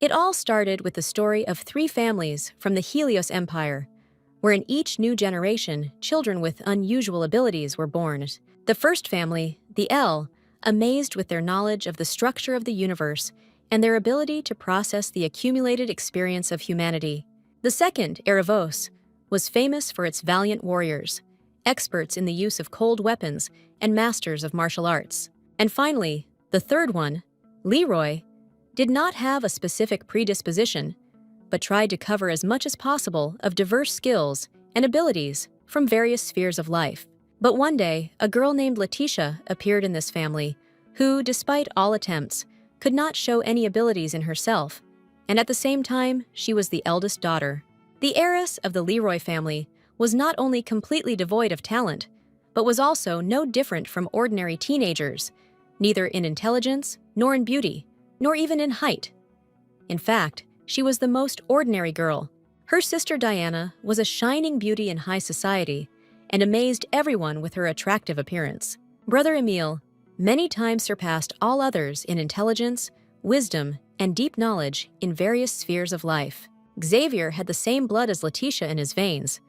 It all started with the story of three families from the Helios Empire, where in each new generation, children with unusual abilities were born. The first family, the El, amazed with their knowledge of the structure of the universe and their ability to process the accumulated experience of humanity. The second, Erebos, was famous for its valiant warriors, experts in the use of cold weapons and masters of martial arts. And finally, the third one, Leroy, did not have a specific predisposition, but tried to cover as much as possible of diverse skills and abilities from various spheres of life. But one day, a girl named Letitia appeared in this family, who, despite all attempts, could not show any abilities in herself, and at the same time, she was the eldest daughter. The heiress of the Leroy family was not only completely devoid of talent, but was also no different from ordinary teenagers, neither in intelligence, nor in beauty, nor even in height. In fact, she was the most ordinary girl. Her sister Diana was a shining beauty in high society and amazed everyone with her attractive appearance. Brother Emile many times surpassed all others in intelligence, wisdom, and deep knowledge in various spheres of life. Xavier had the same blood as Letitia in his veins,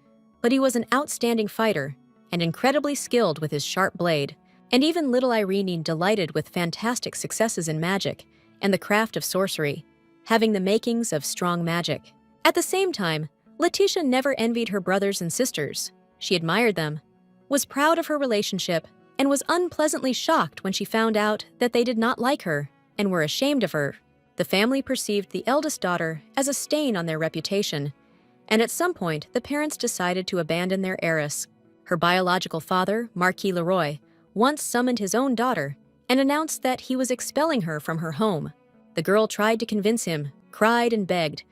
but he was an outstanding fighter and incredibly skilled with his sharp blade. And even little Irene delighted with fantastic successes in magic and the craft of sorcery, having the makings of strong magic. At the same time, Letitia never envied her brothers and sisters. She admired them, was proud of her relationship, and was unpleasantly shocked when she found out that they did not like her and were ashamed of her. The family perceived the eldest daughter as a stain on their reputation, and at some point the parents decided to abandon their heiress. Her biological father, Marquis Leroy, once summoned his own daughter and announced that he was expelling her from her home. The girl tried to convince him, cried and begged,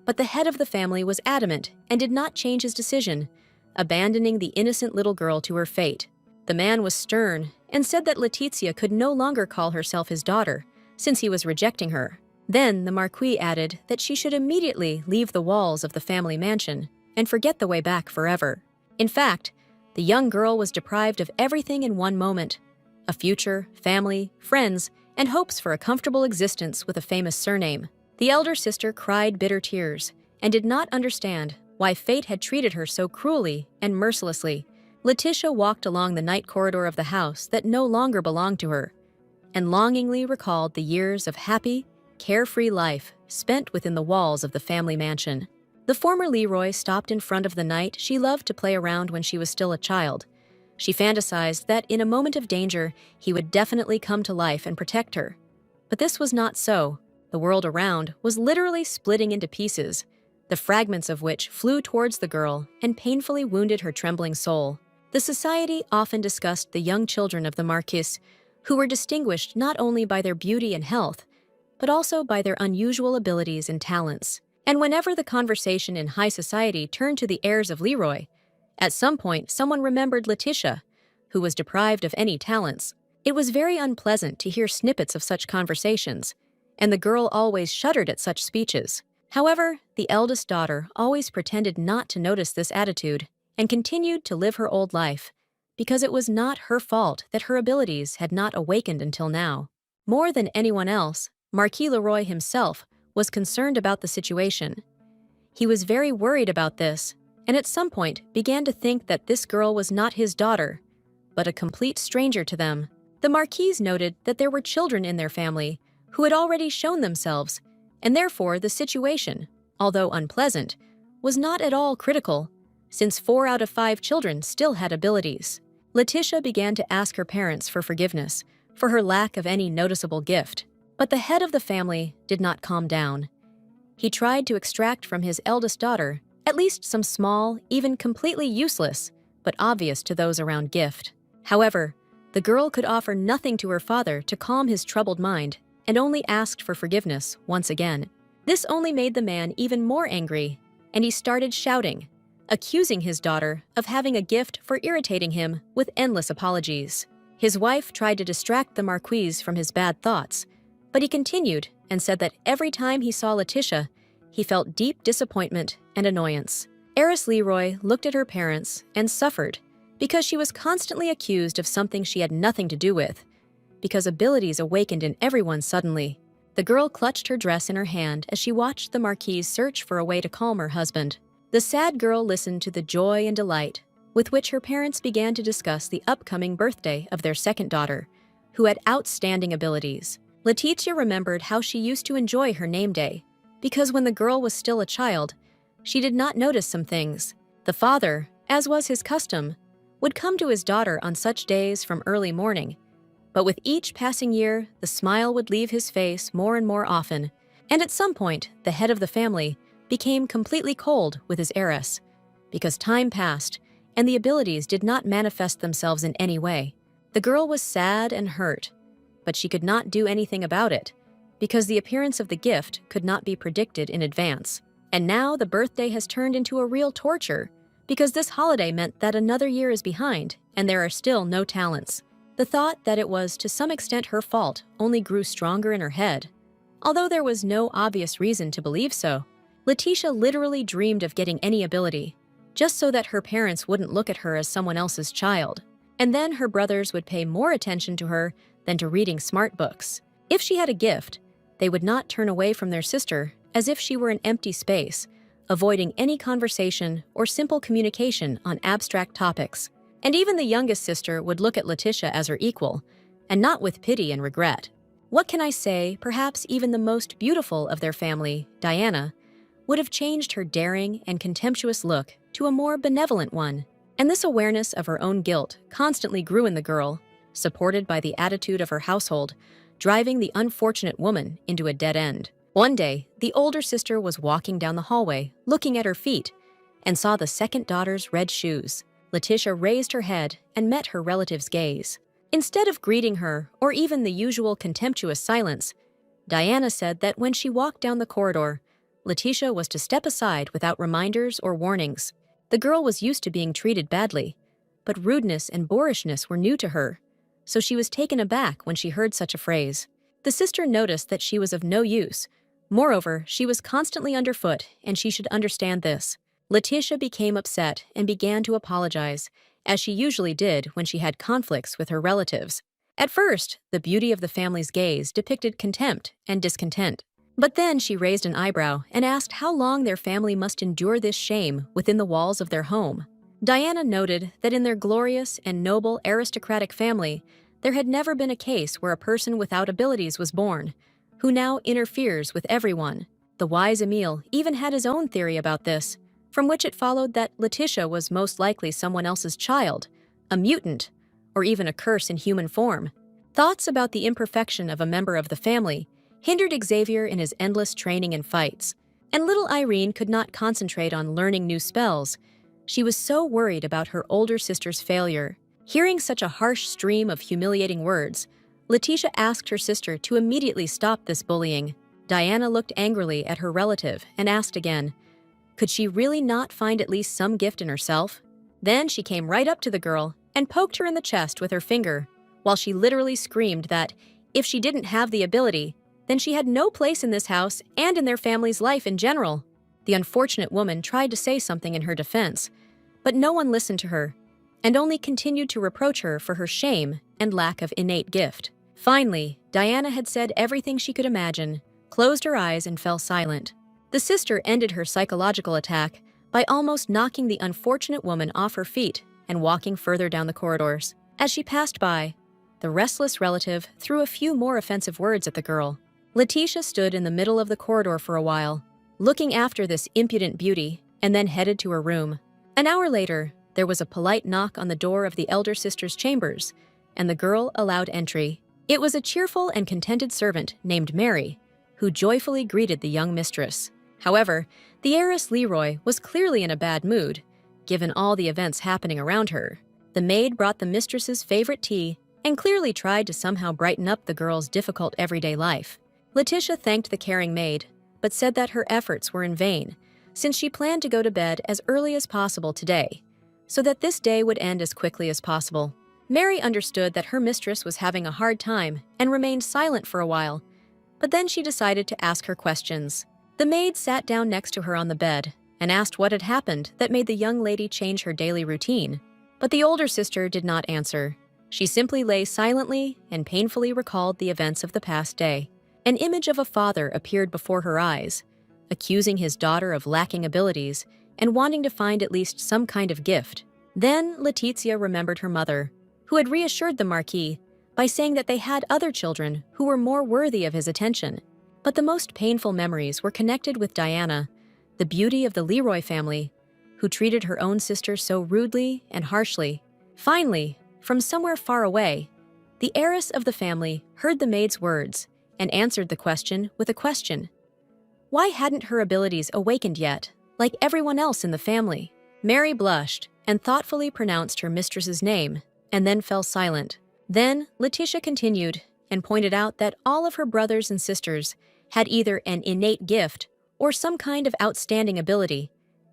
but the head of the family was adamant and did not change his decision, abandoning the innocent little girl to her fate. The man was stern and said that Letizia could no longer call herself his daughter, since he was rejecting her. Then the Marquis added that she should immediately leave the walls of the family mansion and forget the way back forever. In fact, the young girl was deprived of everything in one moment: a future, family, friends, and hopes for a comfortable existence with a famous surname. The elder sister cried bitter tears and did not understand why fate had treated her so cruelly and mercilessly. Letitia walked along the night corridor of the house that no longer belonged to her, and longingly recalled the years of happy, carefree life spent within the walls of the family mansion. The former Leroy stopped in front of the knight she loved to play around when she was still a child. She fantasized that in a moment of danger, he would definitely come to life and protect her. But this was not so. The world around was literally splitting into pieces, the fragments of which flew towards the girl and painfully wounded her trembling soul. The society often discussed the young children of the Marquis, who were distinguished not only by their beauty and health, but also by their unusual abilities and talents. And whenever the conversation in high society turned to the heirs of Leroy, at some point someone remembered Letitia, who was deprived of any talents. It was very unpleasant to hear snippets of such conversations, and the girl always shuddered at such speeches. However, the eldest daughter always pretended not to notice this attitude and continued to live her old life, because it was not her fault that her abilities had not awakened until now. More than anyone else, Marquis Leroy himself was concerned about the situation. He was very worried about this, and at some point began to think that this girl was not his daughter, but a complete stranger to them. The Marquis noted that there were children in their family who had already shown themselves, and therefore the situation, although unpleasant, was not at all critical, since 4 out of 5 children still had abilities. Letitia began to ask her parents for forgiveness for her lack of any noticeable gift, but the head of the family did not calm down. He tried to extract from his eldest daughter at least some small, even completely useless, but obvious to those around gift. However, the girl could offer nothing to her father to calm his troubled mind and only asked for forgiveness once again. This only made the man even more angry, and he started shouting, accusing his daughter of having a gift for irritating him with endless apologies. His wife tried to distract the Marquis from his bad thoughts, but he continued and said that every time he saw Letitia, he felt deep disappointment and annoyance. Heiress Leroy looked at her parents and suffered because she was constantly accused of something she had nothing to do with, because abilities awakened in everyone suddenly. The girl clutched her dress in her hand as she watched the Marquis search for a way to calm her husband. The sad girl listened to the joy and delight with which her parents began to discuss the upcoming birthday of their second daughter, who had outstanding abilities. Letitia remembered how she used to enjoy her name day, because when the girl was still a child, she did not notice some things. The father, as was his custom, would come to his daughter on such days from early morning, but with each passing year, the smile would leave his face more and more often, and at some point, the head of the family became completely cold with his heiress, because time passed and the abilities did not manifest themselves in any way. The girl was sad and hurt, but she could not do anything about it, because the appearance of the gift could not be predicted in advance. And now the birthday has turned into a real torture, because this holiday meant that another year is behind and there are still no talents. The thought that it was to some extent her fault only grew stronger in her head. Although there was no obvious reason to believe so, Letitia literally dreamed of getting any ability, just so that her parents wouldn't look at her as someone else's child. And then her brothers would pay more attention to her than to reading smart books. If she had a gift, they would not turn away from their sister as if she were an empty space, avoiding any conversation or simple communication on abstract topics. And even the youngest sister would look at Letitia as her equal, and not with pity and regret. What can I say, perhaps even the most beautiful of their family, Diana, would have changed her daring and contemptuous look to a more benevolent one. And this awareness of her own guilt constantly grew in the girl, supported by the attitude of her household, driving the unfortunate woman into a dead end. One day, the older sister was walking down the hallway, looking at her feet, and saw the second daughter's red shoes. Letitia raised her head and met her relative's gaze. Instead of greeting her, or even the usual contemptuous silence, Diana said that when she walked down the corridor, Letitia was to step aside without reminders or warnings. The girl was used to being treated badly, but rudeness and boorishness were new to her, so she was taken aback when she heard such a phrase. The sister noticed that she was of no use. Moreover, she was constantly underfoot, and she should understand this. Letitia became upset and began to apologize, as she usually did when she had conflicts with her relatives. At first, the beauty of the family's gaze depicted contempt and discontent. But then she raised an eyebrow and asked how long their family must endure this shame within the walls of their home. Diana noted that in their glorious and noble aristocratic family, there had never been a case where a person without abilities was born, who now interferes with everyone. The wise Emile even had his own theory about this, from which it followed that Letitia was most likely someone else's child, a mutant, or even a curse in human form. Thoughts about the imperfection of a member of the family hindered Xavier in his endless training and fights, and little Irene could not concentrate on learning new spells. She was so worried about her older sister's failure. Hearing such a harsh stream of humiliating words, Letitia asked her sister to immediately stop this bullying. Diana looked angrily at her relative and asked again, could she really not find at least some gift in herself? Then she came right up to the girl and poked her in the chest with her finger, while she literally screamed that if she didn't have the ability, then she had no place in this house and in their family's life in general. The unfortunate woman tried to say something in her defense, but no one listened to her, and only continued to reproach her for her shame and lack of innate gift. Finally, Diana had said everything she could imagine, closed her eyes, and fell silent. The sister ended her psychological attack by almost knocking the unfortunate woman off her feet and walking further down the corridors. As she passed by, the restless relative threw a few more offensive words at the girl. Letitia stood in the middle of the corridor for a while, looking after this impudent beauty, and then headed to her room. An hour later, there was a polite knock on the door of the elder sister's chambers, and the girl allowed entry. It was a cheerful and contented servant named Mary, who joyfully greeted the young mistress. However, the heiress Leroy was clearly in a bad mood, given all the events happening around her. The maid brought the mistress's favorite tea and clearly tried to somehow brighten up the girl's difficult everyday life. Letitia thanked the caring maid, but said that her efforts were in vain, since she planned to go to bed as early as possible today, so that this day would end as quickly as possible. Mary understood that her mistress was having a hard time and remained silent for a while, but then she decided to ask her questions. The maid sat down next to her on the bed and asked what had happened that made the young lady change her daily routine. But the older sister did not answer. She simply lay silently and painfully recalled the events of the past day. An image of a father appeared before her eyes, accusing his daughter of lacking abilities and wanting to find at least some kind of gift. Then Letizia remembered her mother, who had reassured the Marquis by saying that they had other children who were more worthy of his attention. But the most painful memories were connected with Diana, the beauty of the Leroy family, who treated her own sister so rudely and harshly. Finally, from somewhere far away, the heiress of the family heard the maid's words and answered the question with a question. Why hadn't her abilities awakened yet, like everyone else in the family? Mary blushed and thoughtfully pronounced her mistress's name, and then fell silent. Then Letitia continued and pointed out that all of her brothers and sisters had either an innate gift or some kind of outstanding ability,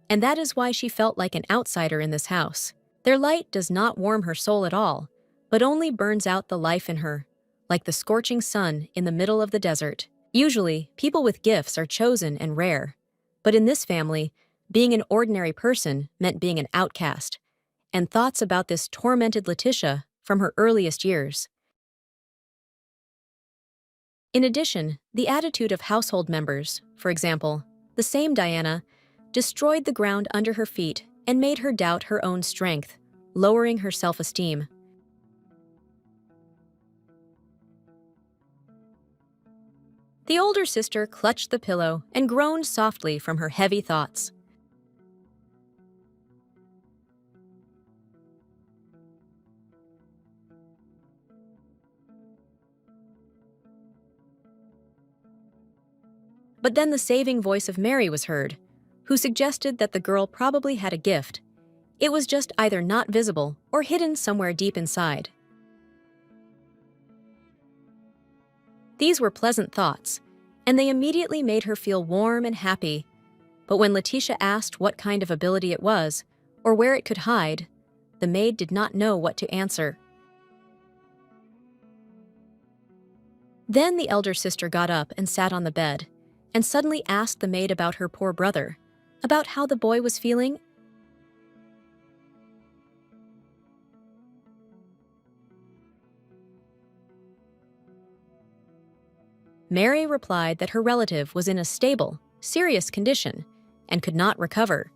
and that is why she felt like an outsider in this house. Their light does not warm her soul at all, but only burns out the life in her, like the scorching sun in the middle of the desert. Usually, people with gifts are chosen and rare, but in this family, being an ordinary person meant being an outcast, and thoughts about this tormented Letitia from her earliest years. In addition, the attitude of household members, for example, the same Diana, destroyed the ground under her feet and made her doubt her own strength, lowering her self-esteem. The older sister clutched the pillow and groaned softly from her heavy thoughts. But then the saving voice of Mary was heard, who suggested that the girl probably had a gift. It was just either not visible or hidden somewhere deep inside. These were pleasant thoughts, and they immediately made her feel warm and happy. But when Letitia asked what kind of ability it was, or where it could hide, the maid did not know what to answer. Then the elder sister got up and sat on the bed, and suddenly asked the maid about her poor brother, about how the boy was feeling. Mary replied that her relative was in a stable, serious condition and could not recover,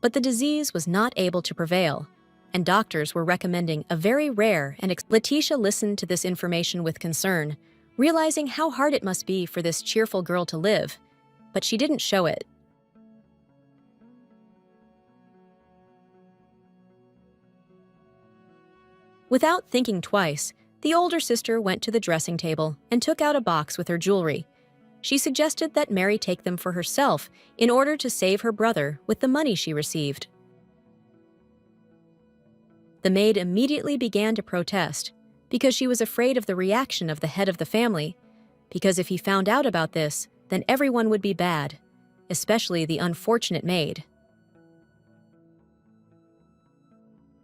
but the disease was not able to prevail, and doctors were recommending a very rare and Letitia listened to this information with concern, realizing how hard it must be for this cheerful girl to live, but she didn't show it. Without thinking twice, the older sister went to the dressing table and took out a box with her jewelry. She suggested that Mary take them for herself in order to save her brother with the money she received. The maid immediately began to protest because she was afraid of the reaction of the head of the family, because if he found out about this, then everyone would be bad, especially the unfortunate maid.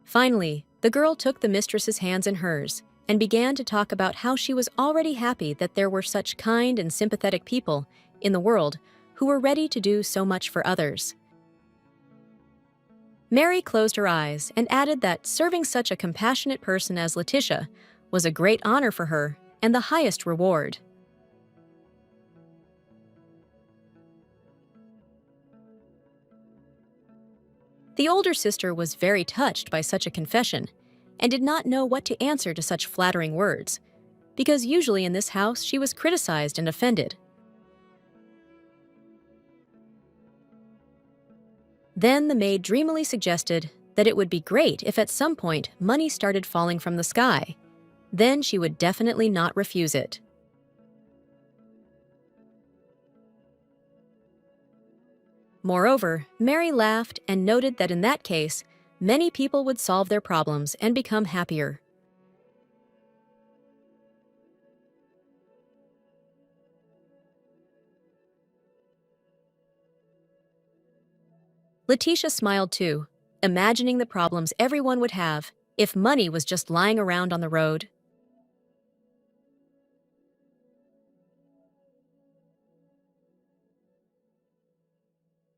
Finally, the girl took the mistress's hands in hers and began to talk about how she was already happy that there were such kind and sympathetic people in the world who were ready to do so much for others. Mary closed her eyes and added that serving such a compassionate person as Letitia was a great honor for her and the highest reward. The older sister was very touched by such a confession and did not know what to answer to such flattering words, because usually in this house she was criticized and offended. Then the maid dreamily suggested that it would be great if at some point money started falling from the sky. Then she would definitely not refuse it. Moreover, Mary laughed and noted that in that case, many people would solve their problems and become happier. Letitia smiled too, imagining the problems everyone would have if money was just lying around on the road.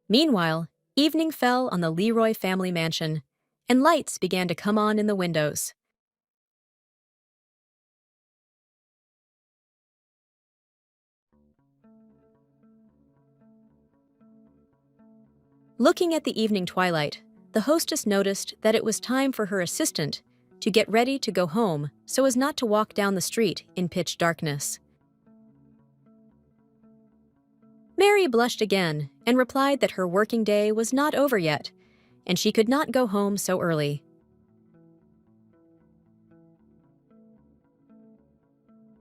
Meanwhile, evening fell on the Leroy family mansion, and lights began to come on in the windows. Looking at the evening twilight, the hostess noticed that it was time for her assistant to get ready to go home so as not to walk down the street in pitch darkness. Mary blushed again and replied that her working day was not over yet, and she could not go home so early.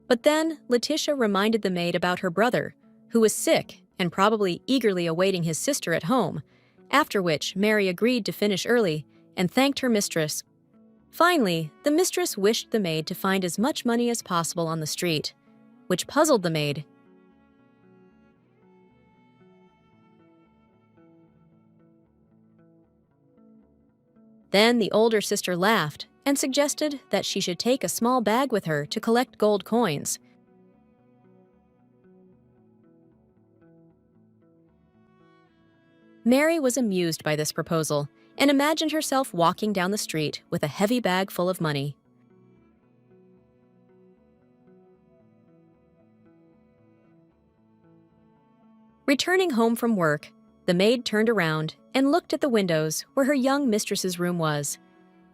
But then Letitia reminded the maid about her brother, who was sick and probably eagerly awaiting his sister at home, after which Mary agreed to finish early and thanked her mistress. Finally, the mistress wished the maid to find as much money as possible on the street, which puzzled the maid. Then the older sister laughed and suggested that she should take a small bag with her to collect gold coins. Mary was amused by this proposal and imagined herself walking down the street with a heavy bag full of money. Returning home from work, the maid turned around and looked at the windows where her young mistress's room was,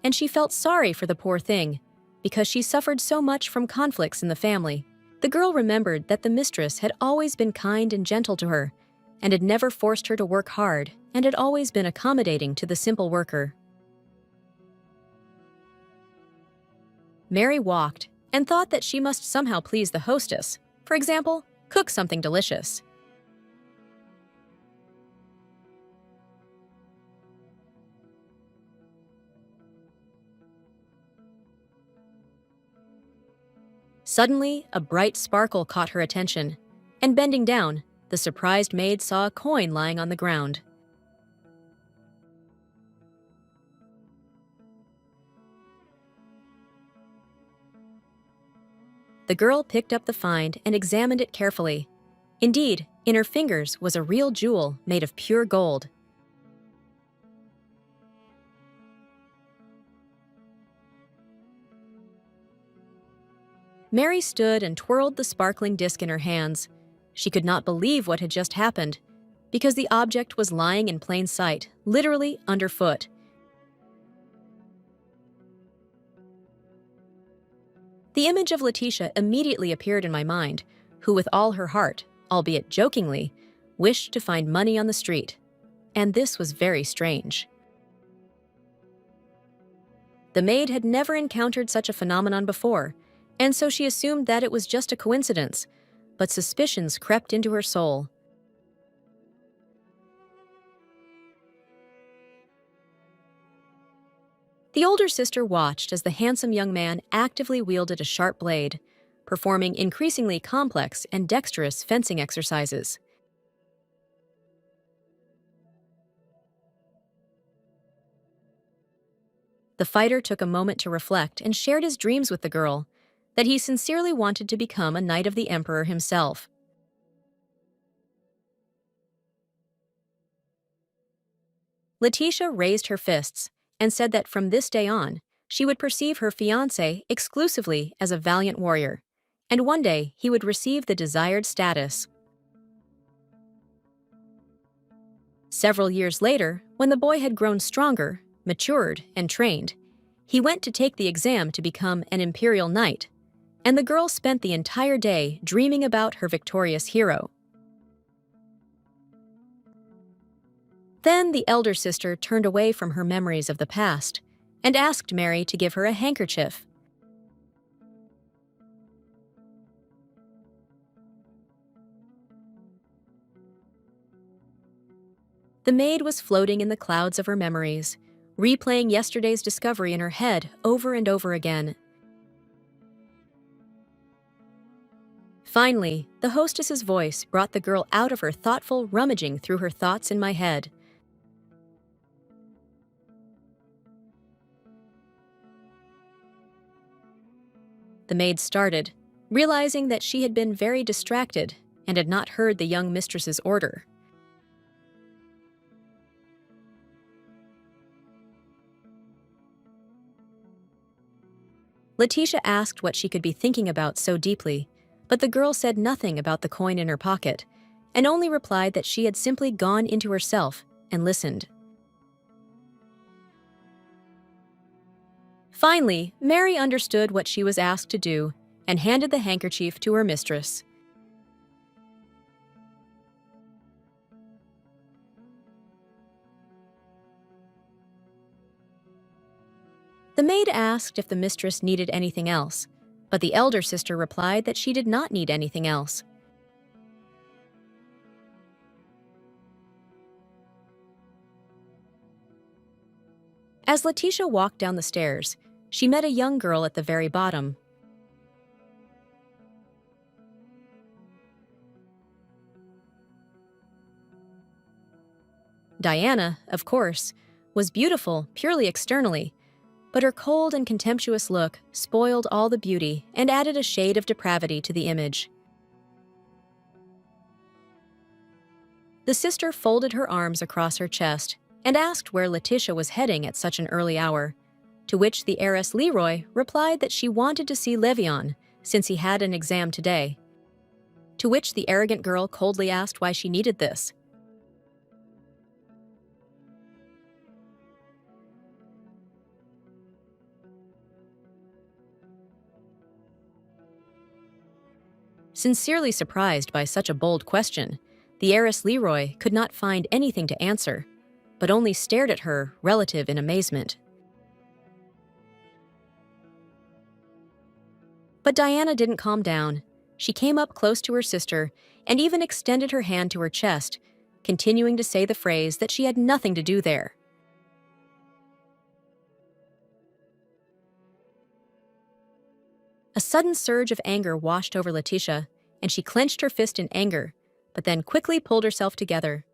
and she felt sorry for the poor thing, because she suffered so much from conflicts in the family. The girl remembered that the mistress had always been kind and gentle to her, and had never forced her to work hard, and had always been accommodating to the simple worker. Mary walked and thought that she must somehow please the hostess, for example, cook something delicious. Suddenly, a bright sparkle caught her attention, and bending down, the surprised maid saw a coin lying on the ground. The girl picked up the find and examined it carefully. Indeed, in her fingers was a real jewel made of pure gold. Mary stood and twirled the sparkling disc in her hands. She could not believe what had just happened, because the object was lying in plain sight, literally underfoot. The image of Letitia immediately appeared in my mind, who with all her heart, albeit jokingly, wished to find money on the street. And this was very strange. The maid had never encountered such a phenomenon before, and so she assumed that it was just a coincidence, but suspicions crept into her soul. The older sister watched as the handsome young man actively wielded a sharp blade, performing increasingly complex and dexterous fencing exercises. The fighter took a moment to reflect and shared his dreams with the girl, that he sincerely wanted to become a knight of the emperor himself. Letitia raised her fists and said that from this day on, she would perceive her fiancé exclusively as a valiant warrior, and one day he would receive the desired status. Several years later, when the boy had grown stronger, matured, and trained, he went to take the exam to become an imperial knight, and the girl spent the entire day dreaming about her victorious hero. Then the elder sister turned away from her memories of the past and asked Mary to give her a handkerchief. The maid was floating in the clouds of her memories, replaying yesterday's discovery in her head over and over again. Finally, the hostess's voice brought the girl out of her thoughtful rummaging through her thoughts in my head. The maid started, realizing that she had been very distracted and had not heard the young mistress's order. Letitia asked what she could be thinking about so deeply, but the girl said nothing about the coin in her pocket, and only replied that she had simply gone into herself and listened. Finally, Mary understood what she was asked to do and handed the handkerchief to her mistress. The maid asked if the mistress needed anything else, but the elder sister replied that she did not need anything else. As Letitia walked down the stairs, she met a young girl at the very bottom. Diana, of course, was beautiful purely externally, but her cold and contemptuous look spoiled all the beauty and added a shade of depravity to the image. The sister folded her arms across her chest and asked where Letitia was heading at such an early hour, to which the heiress Leroy replied that she wanted to see Levion since he had an exam today, to which the arrogant girl coldly asked why she needed this. Sincerely surprised by such a bold question, the heiress Leroy could not find anything to answer, but only stared at her relative in amazement. But Diana didn't calm down. She came up close to her sister and even extended her hand to her chest, continuing to say the phrase that she had nothing to do there. A sudden surge of anger washed over Letitia, and she clenched her fist in anger, but then quickly pulled herself together.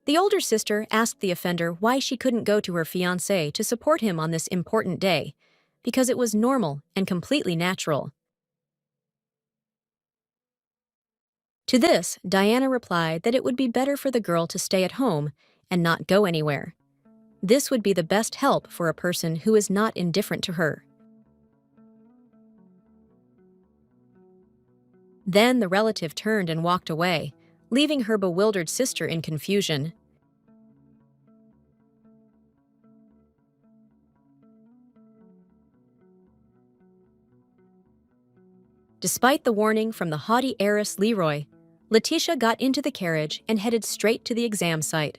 The older sister asked the offender why she couldn't go to her fiancé to support him on this important day, because it was normal and completely natural. To this, Diana replied that it would be better for the girl to stay at home and not go anywhere. This would be the best help for a person who is not indifferent to her. Then the relative turned and walked away, leaving her bewildered sister in confusion. Despite the warning from the haughty heiress Leroy, Letitia got into the carriage and headed straight to the exam site.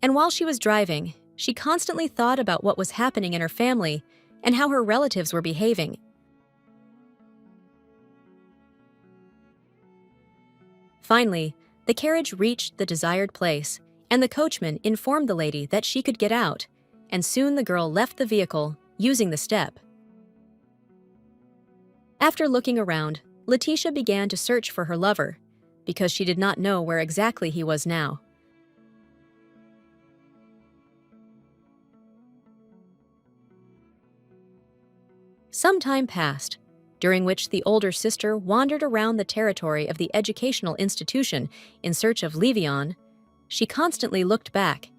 And while she was driving, she constantly thought about what was happening in her family and how her relatives were behaving. Finally, the carriage reached the desired place, and the coachman informed the lady that she could get out, and soon the girl left the vehicle, using the step. After looking around, Letitia began to search for her lover, because she did not know where exactly he was now. Some time passed, during which the older sister wandered around the territory of the educational institution in search of Levion. She constantly looked back.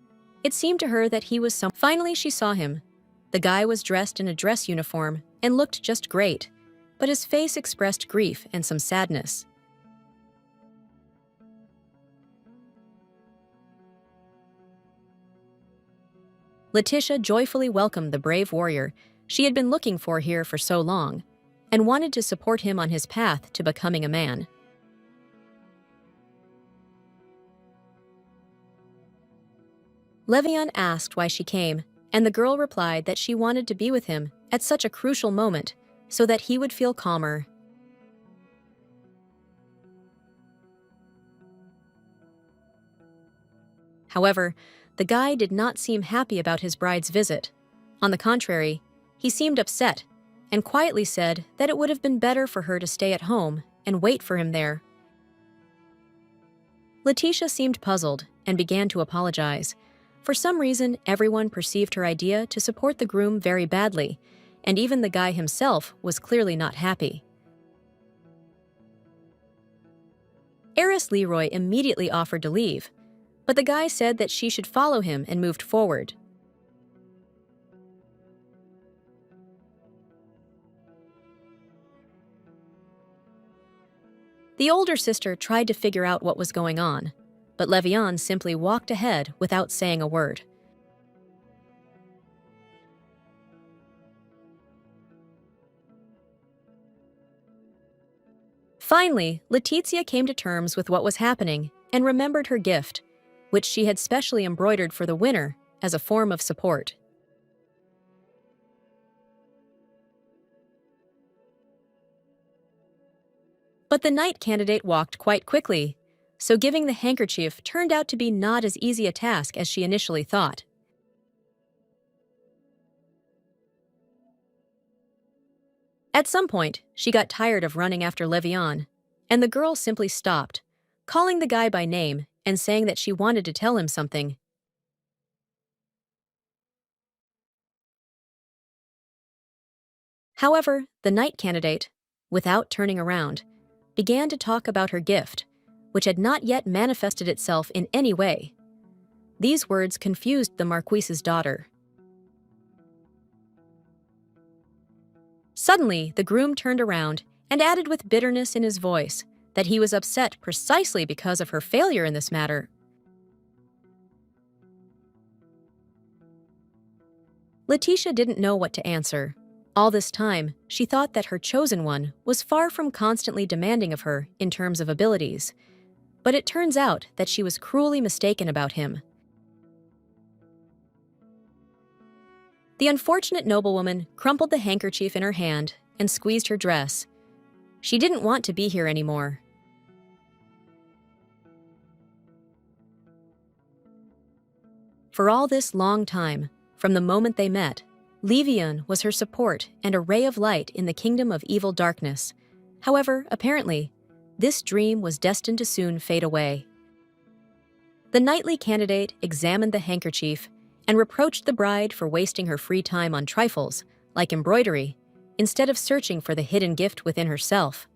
It seemed to her that he was some. Finally, she saw him. The guy was dressed in a dress uniform and looked just great, but his face expressed grief and some sadness. Letitia joyfully welcomed the brave warrior she had been looking for here for so long, and wanted to support him on his path to becoming a man. Levion asked why she came, and the girl replied that she wanted to be with him at such a crucial moment so that he would feel calmer. However, the guy did not seem happy about his bride's visit. On the contrary, he seemed upset and quietly said that it would have been better for her to stay at home and wait for him there. Letitia seemed puzzled and began to apologize. For some reason, everyone perceived her idea to support the groom very badly, and even the guy himself was clearly not happy. Heiress Leroy immediately offered to leave, but the guy said that she should follow him and moved forward. The older sister tried to figure out what was going on, but Levian simply walked ahead without saying a word. Finally, Letizia came to terms with what was happening and remembered her gift, which she had specially embroidered for the winner as a form of support. But the knight candidate walked quite quickly, so giving the handkerchief turned out to be not as easy a task as she initially thought. At some point, she got tired of running after Levian, and the girl simply stopped, calling the guy by name and saying that she wanted to tell him something. However, the knight candidate, without turning around, began to talk about her gift, which had not yet manifested itself in any way. These words confused the Marquis's daughter. Suddenly, the groom turned around and added with bitterness in his voice that he was upset precisely because of her failure in this matter. Letitia didn't know what to answer. All this time, she thought that her chosen one was far from constantly demanding of her in terms of abilities, but it turns out that she was cruelly mistaken about him. The unfortunate noblewoman crumpled the handkerchief in her hand and squeezed her dress. She didn't want to be here anymore. For all this long time, from the moment they met, Levian was her support and a ray of light in the kingdom of evil darkness. However, apparently, this dream was destined to soon fade away. The knightly candidate examined the handkerchief and reproached the bride for wasting her free time on trifles, like embroidery, instead of searching for the hidden gift within herself.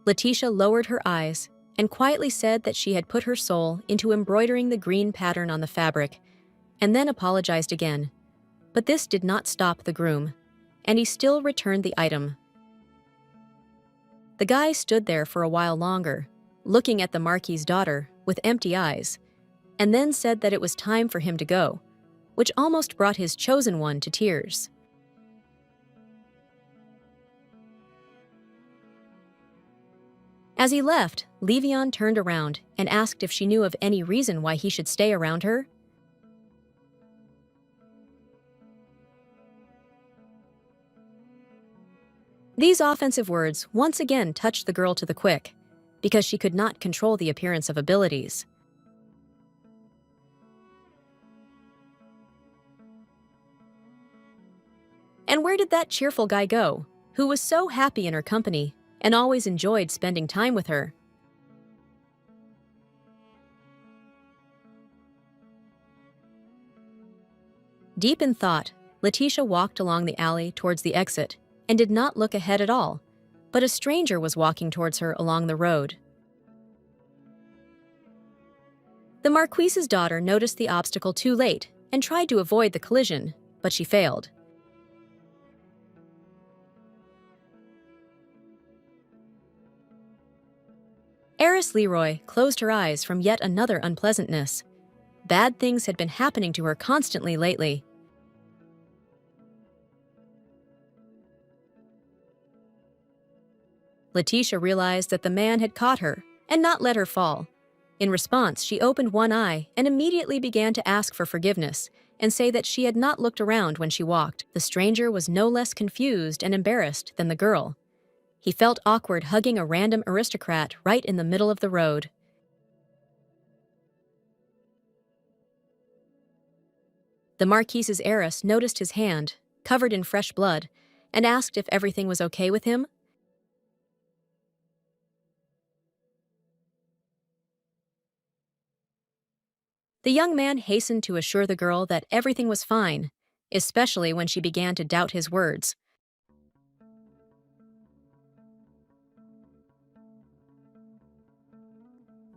Letitia lowered her eyes and quietly said that she had put her soul into embroidering the green pattern on the fabric, and then apologized again. But this did not stop the groom, and he still returned the item. The guy stood there for a while longer, looking at the Marquis's daughter with empty eyes, and then said that it was time for him to go, which almost brought his chosen one to tears. As he left, Levian turned around and asked if she knew of any reason why he should stay around her. These offensive words once again touched the girl to the quick, because she could not control the appearance of abilities. And where did that cheerful guy go, who was so happy in her company and always enjoyed spending time with her? Deep in thought, Letitia walked along the alley towards the exit and did not look ahead at all, but a stranger was walking towards her along the road. The Marquis's daughter noticed the obstacle too late and tried to avoid the collision, but she failed. Heiress Leroy closed her eyes from yet another unpleasantness. Bad things had been happening to her constantly lately. Letitia realized that the man had caught her and not let her fall. In response, she opened one eye and immediately began to ask for forgiveness and say that she had not looked around when she walked. The stranger was no less confused and embarrassed than the girl. He felt awkward hugging a random aristocrat right in the middle of the road. The Marquis's heiress noticed his hand, covered in fresh blood, and asked if everything was okay with him. The young man hastened to assure the girl that everything was fine, especially when she began to doubt his words.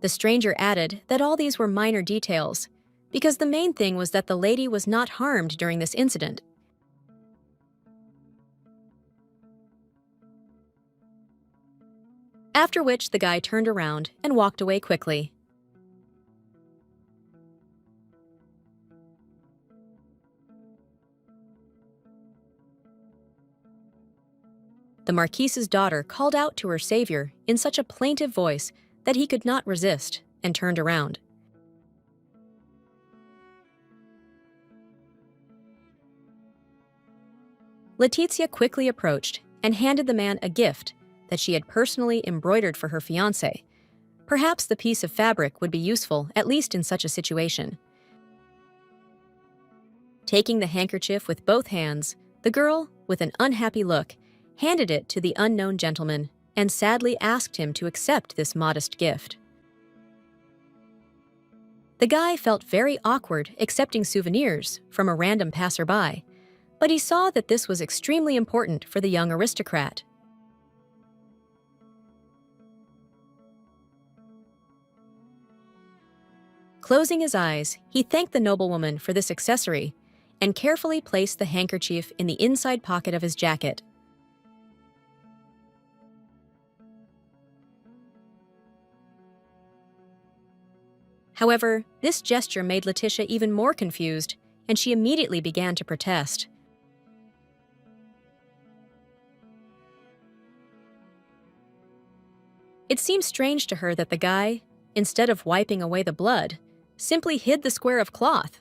The stranger added that all these were minor details, because the main thing was that the lady was not harmed during this incident. After which the guy turned around and walked away quickly. The Marquis's daughter called out to her savior in such a plaintive voice that he could not resist and turned around. Letizia quickly approached and handed the man a gift that she had personally embroidered for her fiancé. Perhaps the piece of fabric would be useful, at least in such a situation. Taking the handkerchief with both hands, the girl, with an unhappy look, handed it to the unknown gentleman and sadly asked him to accept this modest gift. The guy felt very awkward accepting souvenirs from a random passerby, but he saw that this was extremely important for the young aristocrat. Closing his eyes, he thanked the noblewoman for this accessory and carefully placed the handkerchief in the inside pocket of his jacket. However, this gesture made Letitia even more confused, and she immediately began to protest. It seemed strange to her that the guy, instead of wiping away the blood, simply hid the square of cloth.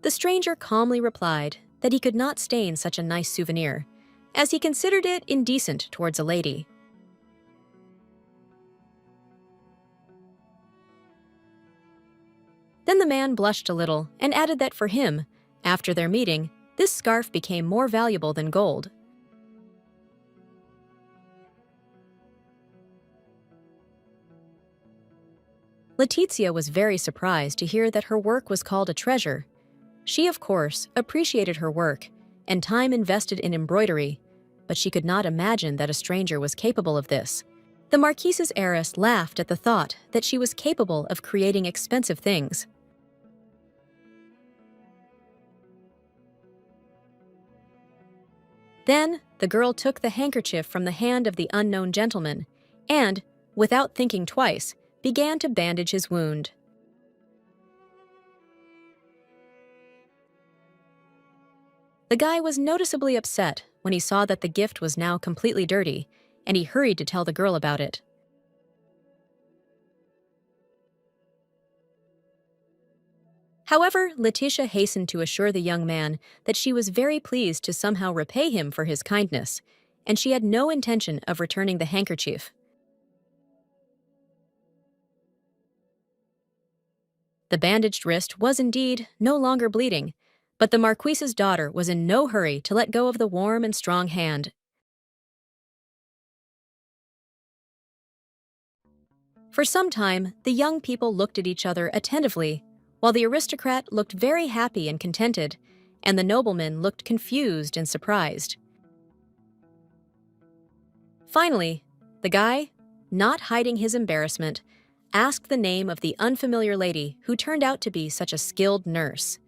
The stranger calmly replied that he could not stain such a nice souvenir, as he considered it indecent towards a lady. Then the man blushed a little and added that for him, after their meeting, this scarf became more valuable than gold. Letizia was very surprised to hear that her work was called a treasure. She, of course, appreciated her work and time invested in embroidery, but she could not imagine that a stranger was capable of this. The Marquis's heiress laughed at the thought that she was capable of creating expensive things. Then, the girl took the handkerchief from the hand of the unknown gentleman and, without thinking twice, began to bandage his wound. The guy was noticeably upset when he saw that the gift was now completely dirty, and he hurried to tell the girl about it. However, Letitia hastened to assure the young man that she was very pleased to somehow repay him for his kindness, and she had no intention of returning the handkerchief. The bandaged wrist was indeed no longer bleeding, but the Marquis's daughter was in no hurry to let go of the warm and strong hand. For some time, the young people looked at each other attentively, while the aristocrat looked very happy and contented, and the nobleman looked confused and surprised. Finally, the guy, not hiding his embarrassment, asked the name of the unfamiliar lady who turned out to be such a skilled nurse.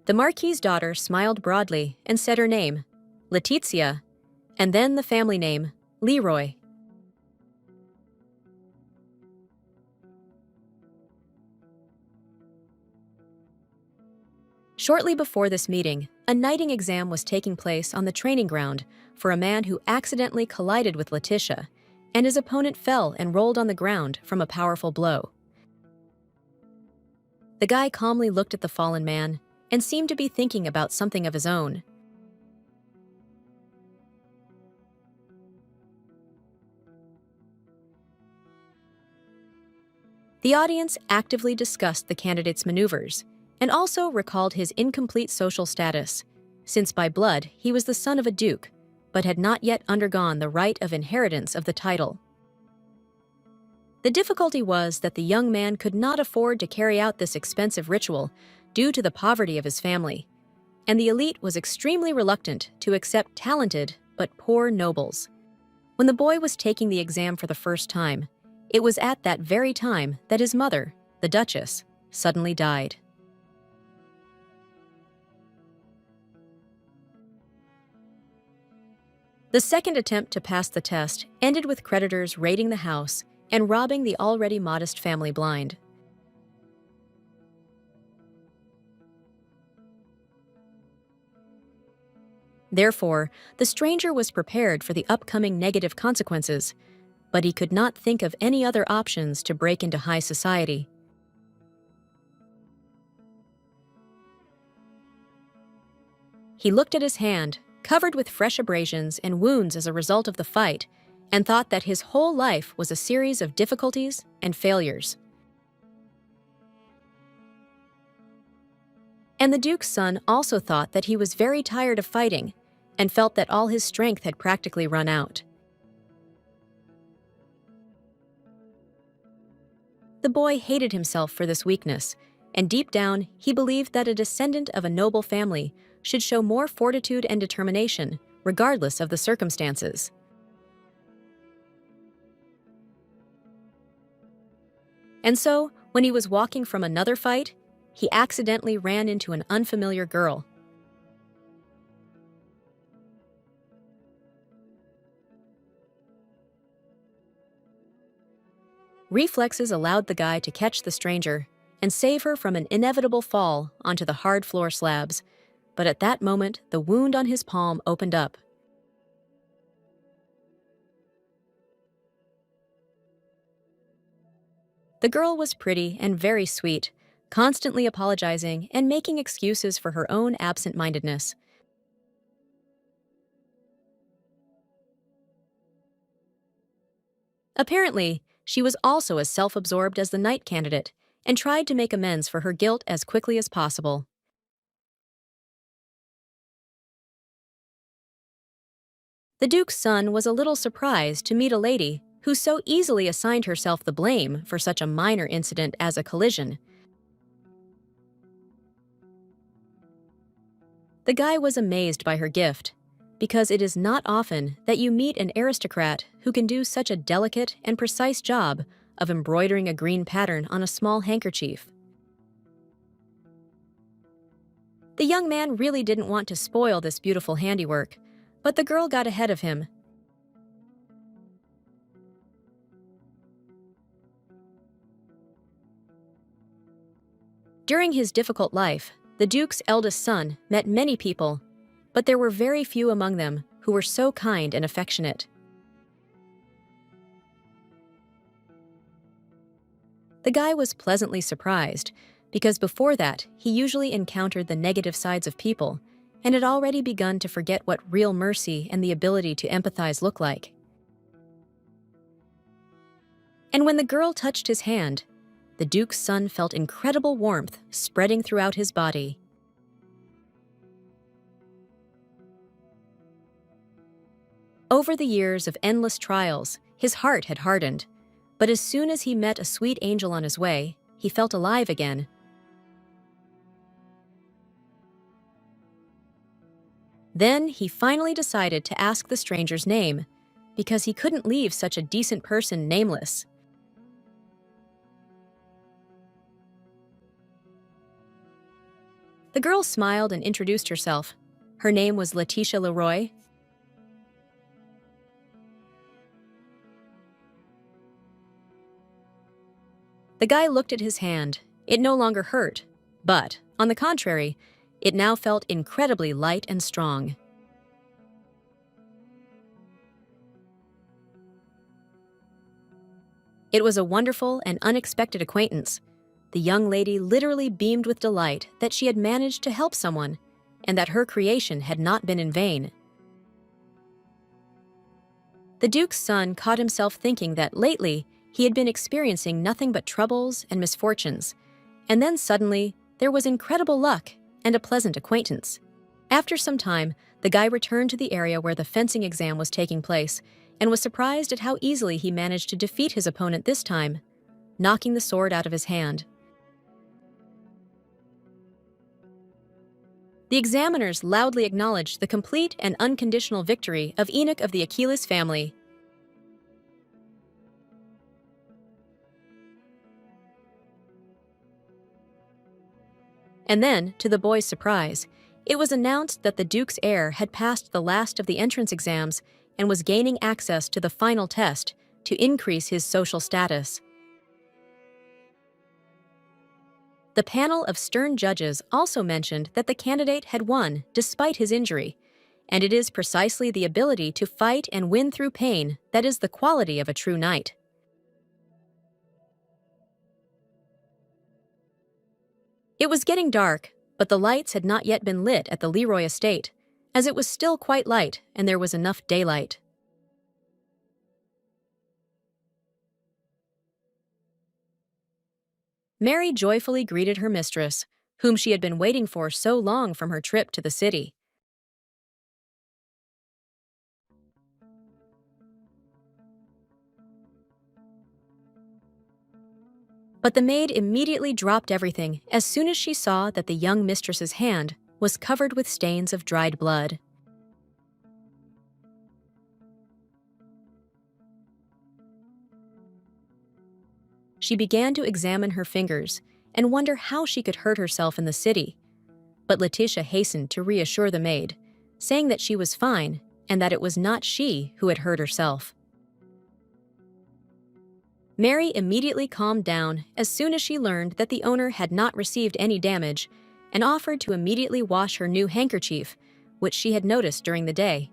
The Marquis's daughter smiled broadly and said her name, Letizia, and then the family name, Leroy. Shortly before this meeting, a knighting exam was taking place on the training ground for a man who accidentally collided with Letitia, and his opponent fell and rolled on the ground from a powerful blow. The guy calmly looked at the fallen man and seemed to be thinking about something of his own. The audience actively discussed the candidate's maneuvers and also recalled his incomplete social status, since by blood he was the son of a duke, but had not yet undergone the rite of inheritance of the title. The difficulty was that the young man could not afford to carry out this expensive ritual due to the poverty of his family, and the elite was extremely reluctant to accept talented but poor nobles. When the boy was taking the exam for the first time, it was at that very time that his mother, the Duchess, suddenly died. The second attempt to pass the test ended with creditors raiding the house and robbing the already modest family blind. Therefore, the stranger was prepared for the upcoming negative consequences, but he could not think of any other options to break into high society. He looked at his hand, covered with fresh abrasions and wounds as a result of the fight, and thought that his whole life was a series of difficulties and failures. And the Duke's son also thought that he was very tired of fighting and felt that all his strength had practically run out. The boy hated himself for this weakness, and deep down he believed that a descendant of a noble family should show more fortitude and determination, regardless of the circumstances. And so, when he was walking from another fight, he accidentally ran into an unfamiliar girl. Reflexes allowed the guy to catch the stranger and save her from an inevitable fall onto the hard floor slabs, but at that moment, the wound on his palm opened up. The girl was pretty and very sweet, constantly apologizing and making excuses for her own absent-mindedness. Apparently, she was also as self-absorbed as the knight candidate and tried to make amends for her guilt as quickly as possible. The Duke's son was a little surprised to meet a lady who so easily assigned herself the blame for such a minor incident as a collision. The guy was amazed by her gift, because it is not often that you meet an aristocrat who can do such a delicate and precise job of embroidering a green pattern on a small handkerchief. The young man really didn't want to spoil this beautiful handiwork, but the girl got ahead of him. During his difficult life, the Duke's eldest son met many people, but there were very few among them who were so kind and affectionate. The guy was pleasantly surprised, because before that, he usually encountered the negative sides of people and had already begun to forget what real mercy and the ability to empathize look like. And when the girl touched his hand, the Duke's son felt incredible warmth spreading throughout his body. Over the years of endless trials, his heart had hardened, but as soon as he met a sweet angel on his way, he felt alive again. Then he finally decided to ask the stranger's name, because he couldn't leave such a decent person nameless. The girl smiled and introduced herself. Her name was Letitia Leroy. The guy looked at his hand. It no longer hurt, but, on the contrary, it now felt incredibly light and strong. It was a wonderful and unexpected acquaintance. The young lady literally beamed with delight that she had managed to help someone, and that her creation had not been in vain. The Duke's son caught himself thinking that lately he had been experiencing nothing but troubles and misfortunes, and then suddenly there was incredible luck and a pleasant acquaintance. After some time, the guy returned to the area where the fencing exam was taking place and was surprised at how easily he managed to defeat his opponent this time, knocking the sword out of his hand. The examiners loudly acknowledged the complete and unconditional victory of Enoch of the Achilles family. And then, to the boys' surprise, it was announced that the Duke's heir had passed the last of the entrance exams and was gaining access to the final test to increase his social status. The panel of stern judges also mentioned that the candidate had won despite his injury, and it is precisely the ability to fight and win through pain that is the quality of a true knight. It was getting dark, but the lights had not yet been lit at the Leroy estate, as it was still quite light and there was enough daylight. Mary joyfully greeted her mistress, whom she had been waiting for so long from her trip to the city. But the maid immediately dropped everything as soon as she saw that the young mistress's hand was covered with stains of dried blood. She began to examine her fingers and wonder how she could hurt herself in the city. But Letitia hastened to reassure the maid, saying that she was fine and that it was not she who had hurt herself. Mary immediately calmed down as soon as she learned that the owner had not received any damage and offered to immediately wash her new handkerchief, which she had noticed during the day.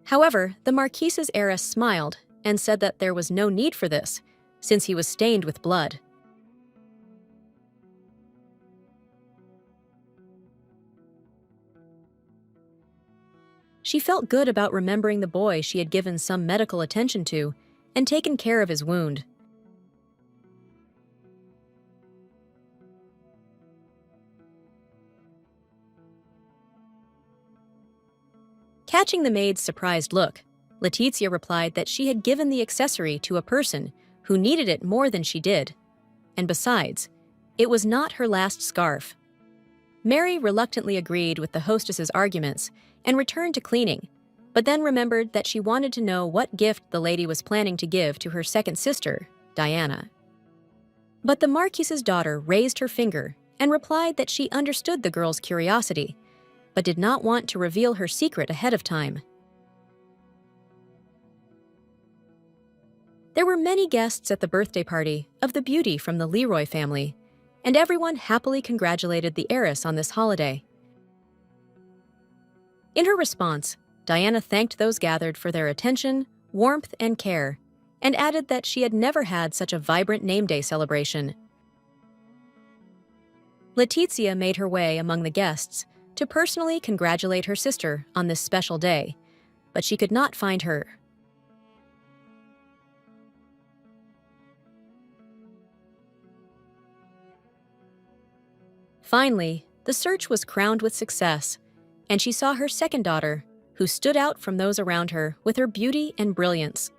However, the Marquis's heiress smiled and said that there was no need for this, since he was stained with blood. She felt good about remembering the boy she had given some medical attention to and taken care of his wound. Catching the maid's surprised look, Letitia replied that she had given the accessory to a person who needed it more than she did, and besides, it was not her last scarf. Mary reluctantly agreed with the hostess's arguments and returned to cleaning, but then remembered that she wanted to know what gift the lady was planning to give to her second sister, Diana. But the Marquis's daughter raised her finger and replied that she understood the girl's curiosity, but did not want to reveal her secret ahead of time. There were many guests at the birthday party of the beauty from the Leroy family, and everyone happily congratulated the heiress on this holiday. In her response, Diana thanked those gathered for their attention, warmth, and care, and added that she had never had such a vibrant name day celebration. Letitia made her way among the guests to personally congratulate her sister on this special day, but she could not find her. Finally, the search was crowned with success, and she saw her second daughter, who stood out from those around her with her beauty and brilliance.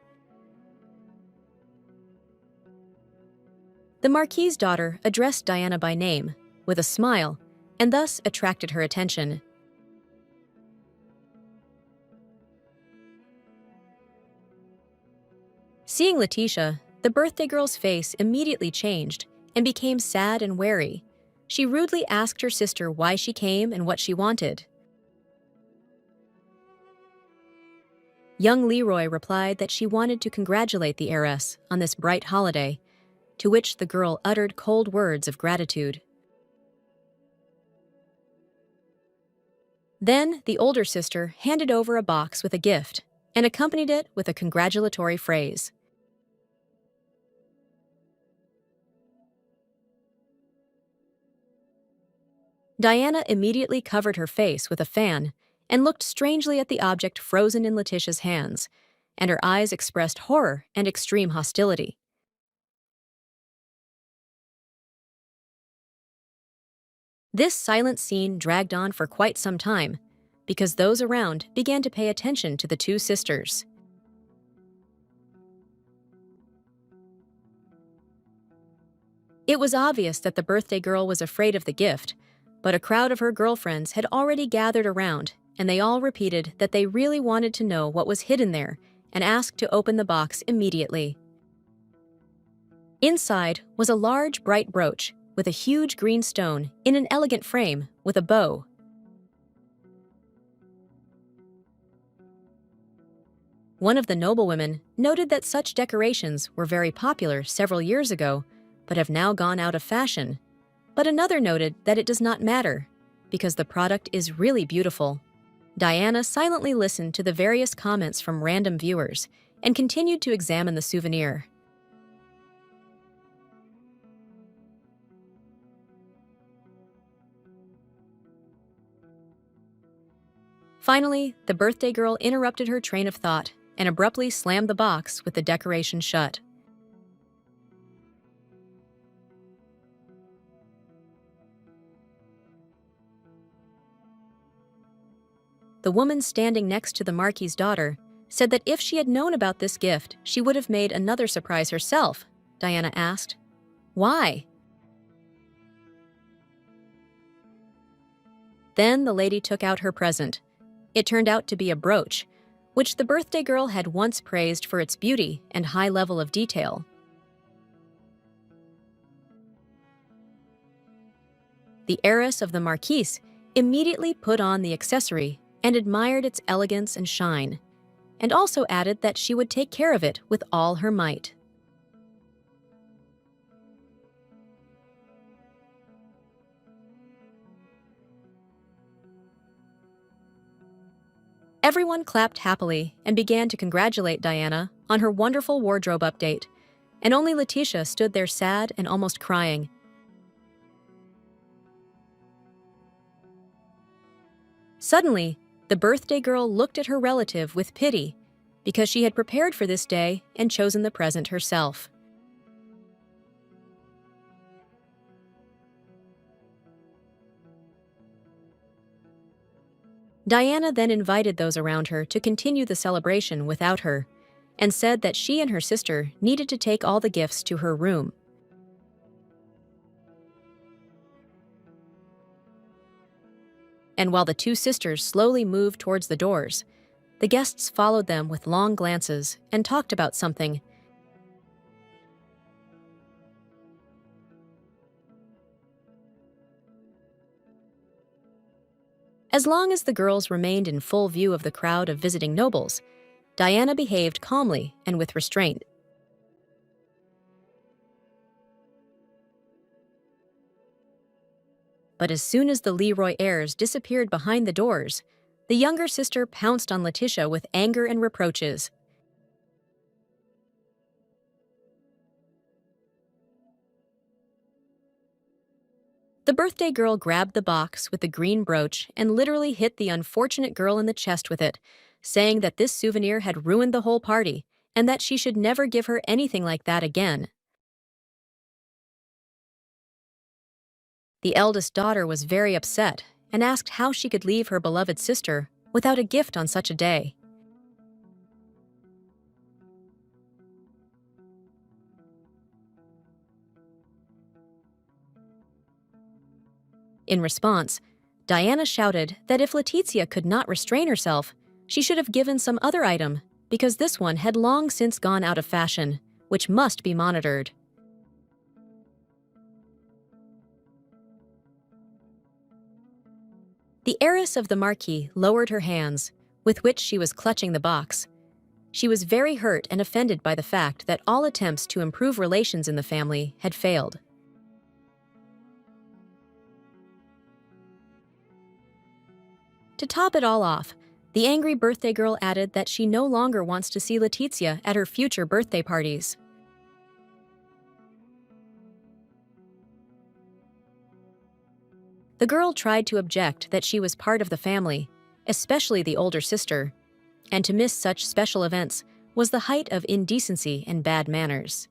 The Marquis's daughter addressed Diana by name, with a smile, and thus attracted her attention. Seeing Letitia, the birthday girl's face immediately changed and became sad and wary. She rudely asked her sister why she came and what she wanted. Young Leroy replied that she wanted to congratulate the heiress on this bright holiday, to which the girl uttered cold words of gratitude. Then the older sister handed over a box with a gift and accompanied it with a congratulatory phrase. Diana immediately covered her face with a fan and looked strangely at the object frozen in Letitia's hands, and her eyes expressed horror and extreme hostility. This silent scene dragged on for quite some time, because those around began to pay attention to the two sisters. It was obvious that the birthday girl was afraid of the gift, but a crowd of her girlfriends had already gathered around, and they all repeated that they really wanted to know what was hidden there and asked to open the box immediately. Inside was a large, bright brooch with a huge green stone in an elegant frame with a bow. One of the noblewomen noted that such decorations were very popular several years ago, but have now gone out of fashion. But another noted that it does not matter, because the product is really beautiful. Diana silently listened to the various comments from random viewers and continued to examine the souvenir. Finally, the birthday girl interrupted her train of thought and abruptly slammed the box with the decoration shut. The woman standing next to the Marquis' daughter said that if she had known about this gift, she would have made another surprise herself. Diana asked, "Why?" Then the lady took out her present. It turned out to be a brooch, which the birthday girl had once praised for its beauty and high level of detail. The heiress of the Marquis immediately put on the accessory and admired its elegance and shine, and also added that she would take care of it with all her might. Everyone clapped happily and began to congratulate Diana on her wonderful wardrobe update, and only Letitia stood there sad and almost crying. Suddenly, the birthday girl looked at her relative with pity because she had prepared for this day and chosen the present herself. Diana then invited those around her to continue the celebration without her, and said that she and her sister needed to take all the gifts to her room. And while the two sisters slowly moved towards the doors, the guests followed them with long glances and talked about something. As long as the girls remained in full view of the crowd of visiting nobles, Diana behaved calmly and with restraint. But as soon as the Leroy heirs disappeared behind the doors, the younger sister pounced on Letitia with anger and reproaches. The birthday girl grabbed the box with the green brooch and literally hit the unfortunate girl in the chest with it, saying that this souvenir had ruined the whole party and that she should never give her anything like that again. The eldest daughter was very upset and asked how she could leave her beloved sister without a gift on such a day. In response, Diana shouted that if Letizia could not restrain herself, she should have given some other item, because this one had long since gone out of fashion, which must be monitored. The heiress of the Marquis lowered her hands, with which she was clutching the box. She was very hurt and offended by the fact that all attempts to improve relations in the family had failed. To top it all off, the angry birthday girl added that she no longer wants to see Letizia at her future birthday parties. The girl tried to object that she was part of the family, especially the older sister, and to miss such special events was the height of indecency and bad manners.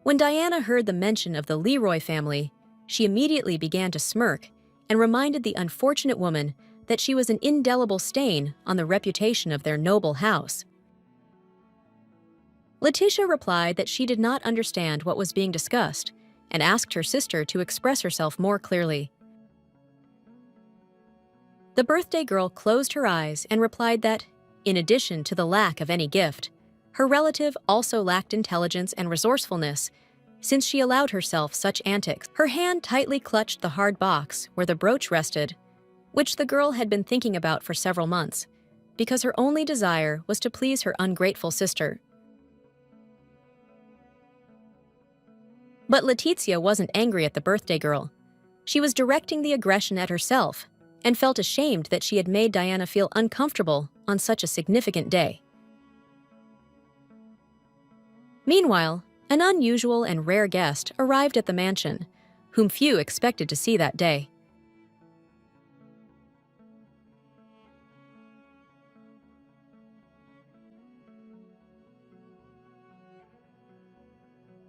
When Diana heard the mention of the Leroy family, she immediately began to smirk and reminded the unfortunate woman that she was an indelible stain on the reputation of their noble house. Letitia replied that she did not understand what was being discussed and asked her sister to express herself more clearly. The birthday girl closed her eyes and replied that, in addition to the lack of any gift, her relative also lacked intelligence and resourcefulness, since she allowed herself such antics. Her hand tightly clutched the hard box where the brooch rested, which the girl had been thinking about for several months, because her only desire was to please her ungrateful sister. But Letizia wasn't angry at the birthday girl. She was directing the aggression at herself and felt ashamed that she had made Diana feel uncomfortable on such a significant day. Meanwhile, an unusual and rare guest arrived at the mansion, whom few expected to see that day.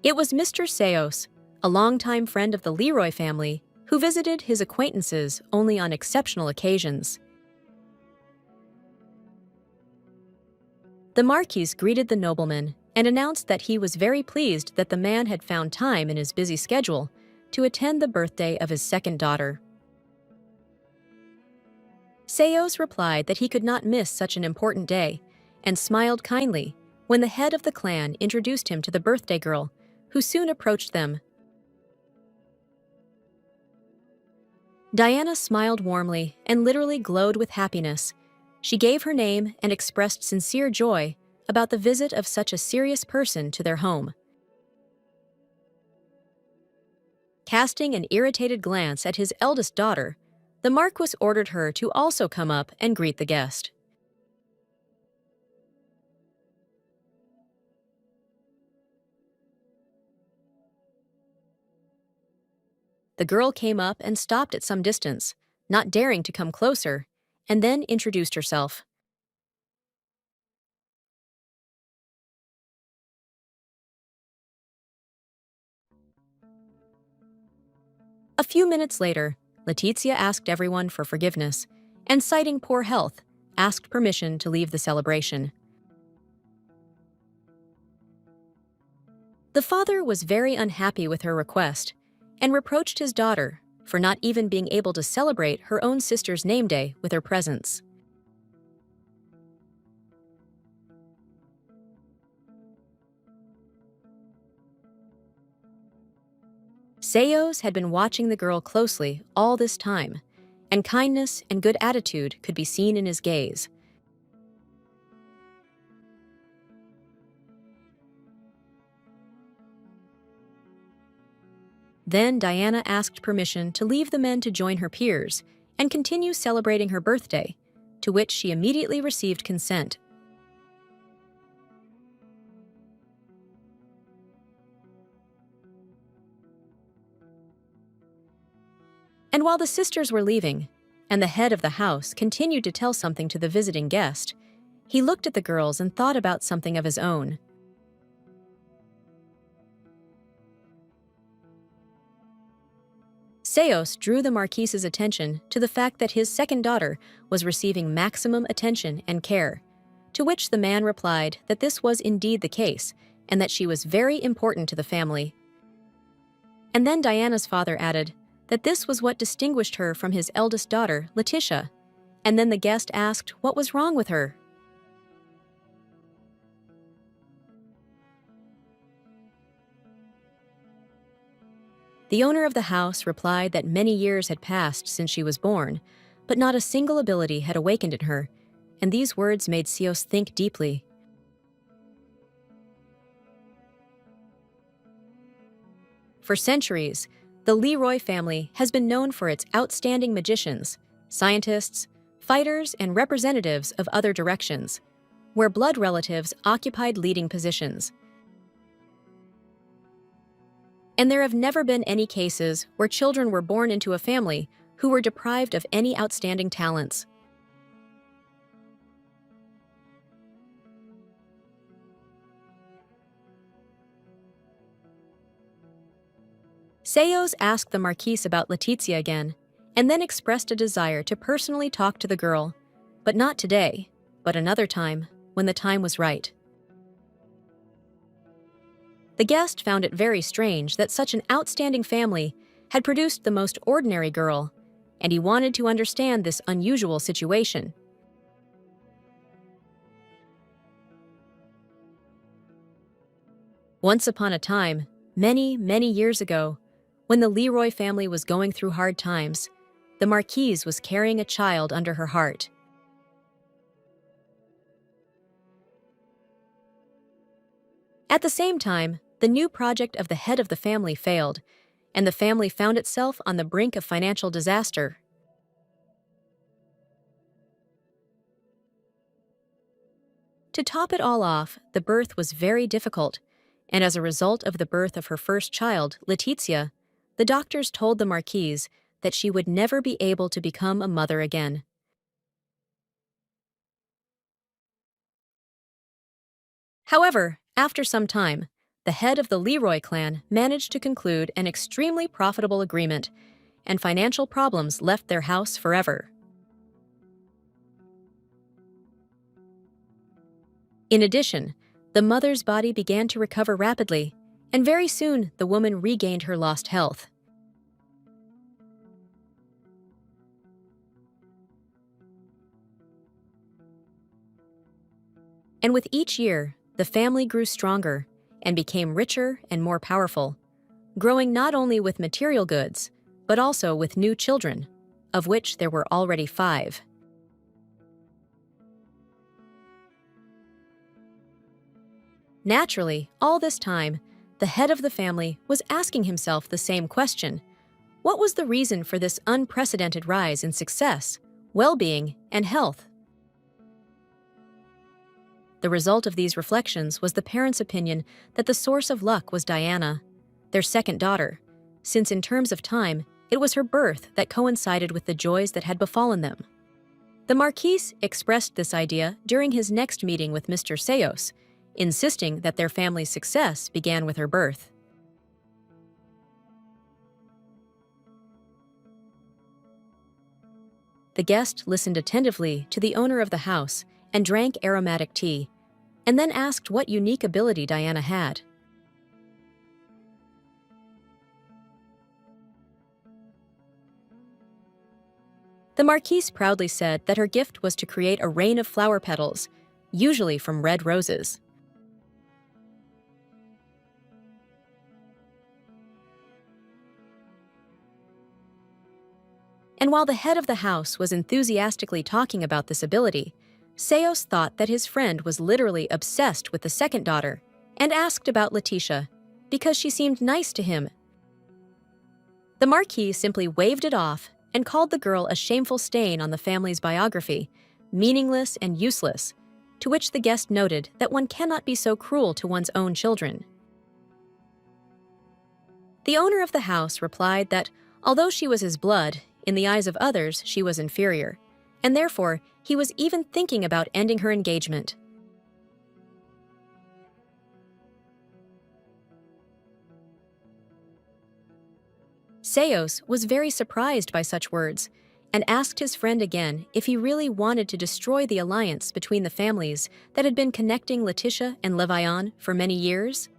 It was Mr. Seos, a longtime friend of the Leroy family, who visited his acquaintances only on exceptional occasions. The Marquis greeted the nobleman and announced that he was very pleased that the man had found time in his busy schedule to attend the birthday of his second daughter. Seos replied that he could not miss such an important day and smiled kindly when the head of the clan introduced him to the birthday girl, who soon approached them. Diana smiled warmly and literally glowed with happiness. She gave her name and expressed sincere joy about the visit of such a serious person to their home. Casting an irritated glance at his eldest daughter, the Marquis ordered her to also come up and greet the guest. The girl came up and stopped at some distance, not daring to come closer, and then introduced herself. A few minutes later, Letizia asked everyone for forgiveness, and citing poor health, asked permission to leave the celebration. The father was very unhappy with her request and reproached his daughter for not even being able to celebrate her own sister's name day with her presence. Seos had been watching the girl closely all this time, and kindness and good attitude could be seen in his gaze. Then Diana asked permission to leave the men to join her peers and continue celebrating her birthday, to which she immediately received consent. And while the sisters were leaving, and the head of the house continued to tell something to the visiting guest, he looked at the girls and thought about something of his own. Seos drew the Marquis's attention to the fact that his second daughter was receiving maximum attention and care, to which the man replied that this was indeed the case and that she was very important to the family. And then Diana's father added that this was what distinguished her from his eldest daughter, Letitia, and then the guest asked what was wrong with her. The owner of the house replied that many years had passed since she was born, but not a single ability had awakened in her, and these words made Seos think deeply. For centuries, the Leroy family has been known for its outstanding magicians, scientists, fighters, and representatives of other directions, where blood relatives occupied leading positions. And there have never been any cases where children were born into a family who were deprived of any outstanding talents. Seos asked the Marquis about Letizia again, and then expressed a desire to personally talk to the girl, but not today, but another time, when the time was right. The guest found it very strange that such an outstanding family had produced the most ordinary girl, and he wanted to understand this unusual situation. Once upon a time, many, many years ago, when the Leroy family was going through hard times, the Marquise was carrying a child under her heart. At the same time, the new project of the head of the family failed, and the family found itself on the brink of financial disaster. To top it all off, the birth was very difficult, and as a result of the birth of her first child, Letizia, the doctors told the Marquise that she would never be able to become a mother again. However, after some time, the head of the Leroy clan managed to conclude an extremely profitable agreement, and financial problems left their house forever. In addition, the mother's body began to recover rapidly, and very soon the woman regained her lost health. And with each year, the family grew stronger and became richer and more powerful, growing not only with material goods, but also with new children, of which there were already 5. Naturally, all this time, the head of the family was asking himself the same question: what was the reason for this unprecedented rise in success, well-being, and health? The result of these reflections was the parents' opinion that the source of luck was Diana, their second daughter, since in terms of time, it was her birth that coincided with the joys that had befallen them. The Marquis expressed this idea during his next meeting with Mr. Seos, insisting that their family's success began with her birth. The guest listened attentively to the owner of the house and drank aromatic tea, and then asked what unique ability Diana had. The Marquise proudly said that her gift was to create a rain of flower petals, usually from red roses. And while the head of the house was enthusiastically talking about this ability, Seos thought that his friend was literally obsessed with the second daughter and asked about Letitia because she seemed nice to him. The Marquis simply waved it off and called the girl a shameful stain on the family's biography, meaningless and useless, to which the guest noted that one cannot be so cruel to one's own children. The owner of the house replied that although she was his blood, in the eyes of others she was inferior, and therefore he was even thinking about ending her engagement. Seos was very surprised by such words and asked his friend again if he really wanted to destroy the alliance between the families that had been connecting Letitia and Levian for many years.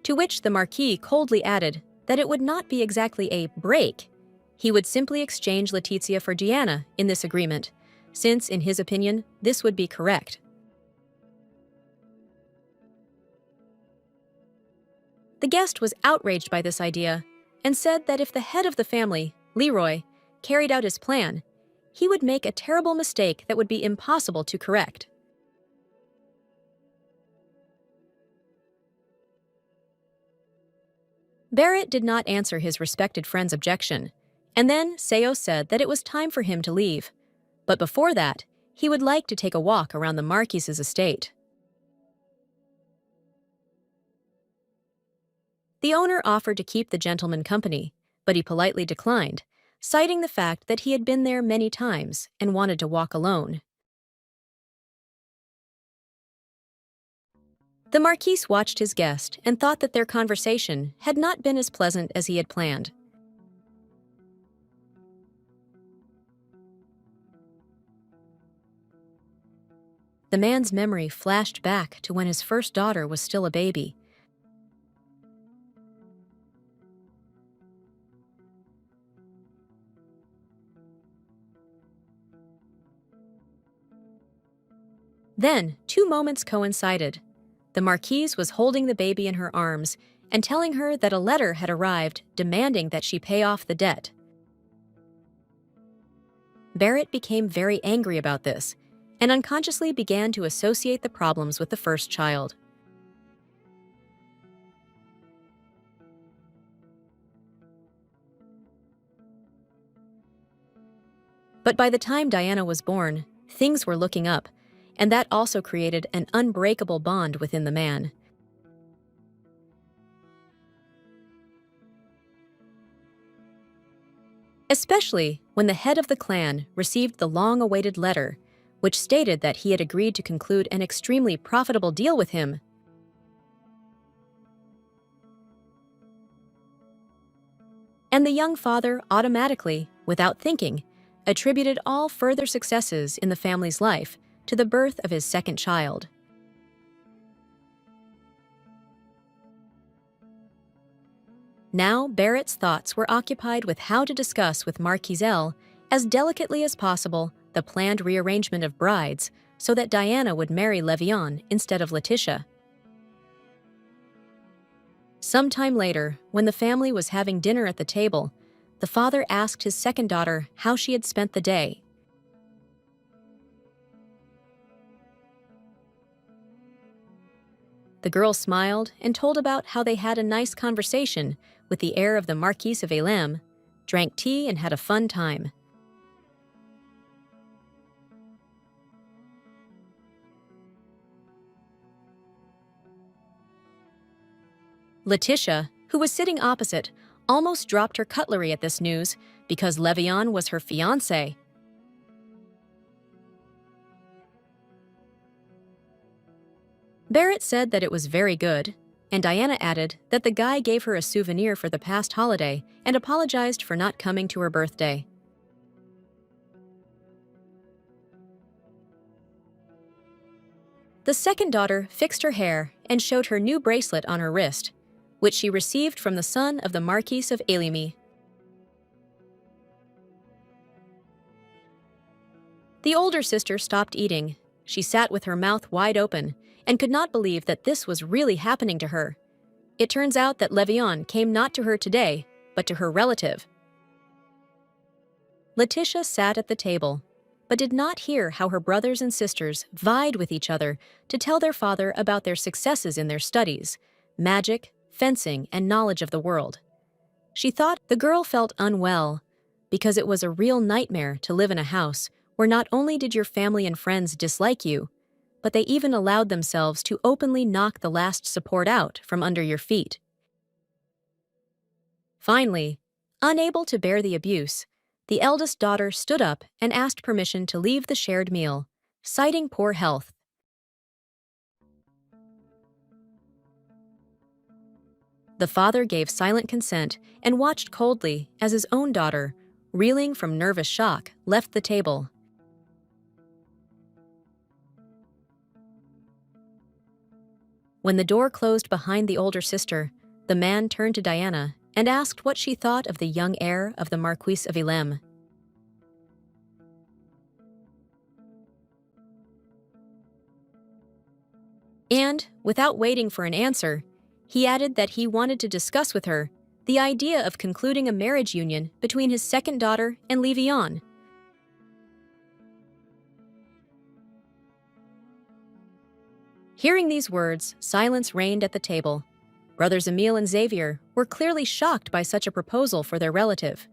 To which the Marquis coldly added that it would not be exactly a break. He would simply exchange Letizia for Diana in this agreement, since, in his opinion, this would be correct. The guest was outraged by this idea and said that if the head of the family, Leroy, carried out his plan, he would make a terrible mistake that would be impossible to correct. Barrett did not answer his respected friend's objection, and then Seos said that it was time for him to leave. But before that, he would like to take a walk around the Marquis's estate. The owner offered to keep the gentleman company, but he politely declined, citing the fact that he had been there many times and wanted to walk alone. The Marquis watched his guest and thought that their conversation had not been as pleasant as he had planned. The man's memory flashed back to when his first daughter was still a baby. Then, two moments coincided. The Marquise was holding the baby in her arms and telling her that a letter had arrived demanding that she pay off the debt. Barrett became very angry about this and unconsciously began to associate the problems with the first child. But by the time Diana was born, things were looking up, and that also created an unbreakable bond within the man. Especially when the head of the clan received the long-awaited letter, which stated that he had agreed to conclude an extremely profitable deal with him. And the young father automatically, without thinking, attributed all further successes in the family's life to the birth of his second child. Now Barrett's thoughts were occupied with how to discuss with Marquiselle as delicately as possible the planned rearrangement of brides so that Diana would marry Levion instead of Letitia. Sometime later, when the family was having dinner at the table, the father asked his second daughter how she had spent the day. The girl smiled and told about how they had a nice conversation with the heir of the Marquis of Alem, drank tea and had a fun time. Letitia, who was sitting opposite, almost dropped her cutlery at this news because Levion was her fiancé. Barrett said that it was very good, and Diana added that the guy gave her a souvenir for the past holiday and apologized for not coming to her birthday. The second daughter fixed her hair and showed her new bracelet on her wrist, which she received from the son of the Marquis of Alemi. The older sister stopped eating. She sat with her mouth wide open and could not believe that this was really happening to her. It turns out that Levion came not to her today, but to her relative. Letitia sat at the table, but did not hear how her brothers and sisters vied with each other to tell their father about their successes in their studies, magic, fencing, and knowledge of the world. She thought the girl felt unwell because it was a real nightmare to live in a house where not only did your family and friends dislike you, but they even allowed themselves to openly knock the last support out from under your feet. Finally, unable to bear the abuse, the eldest daughter stood up and asked permission to leave the shared meal, citing poor health. The father gave silent consent and watched coldly as his own daughter, reeling from nervous shock, left the table. When the door closed behind the older sister, the man turned to Diana and asked what she thought of the young heir of the Marquis of Alem. And, without waiting for an answer, he added that he wanted to discuss with her the idea of concluding a marriage union between his second daughter and Levion. Hearing these words, silence reigned at the table. Brothers Emile and Xavier were clearly shocked by such a proposal for their relative.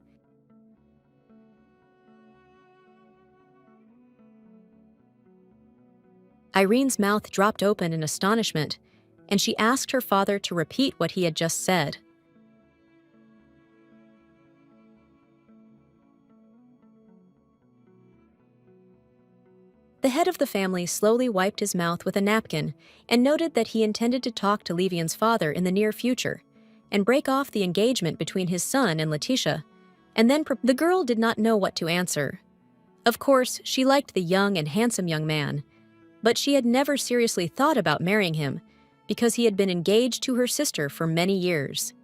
Irene's mouth dropped open in astonishment, and she asked her father to repeat what he had just said. The head of the family slowly wiped his mouth with a napkin and noted that he intended to talk to Levian's father in the near future and break off the engagement between his son and Letitia, and then the girl did not know what to answer. Of course, she liked the young and handsome young man, but she had never seriously thought about marrying him because he had been engaged to her sister for many years.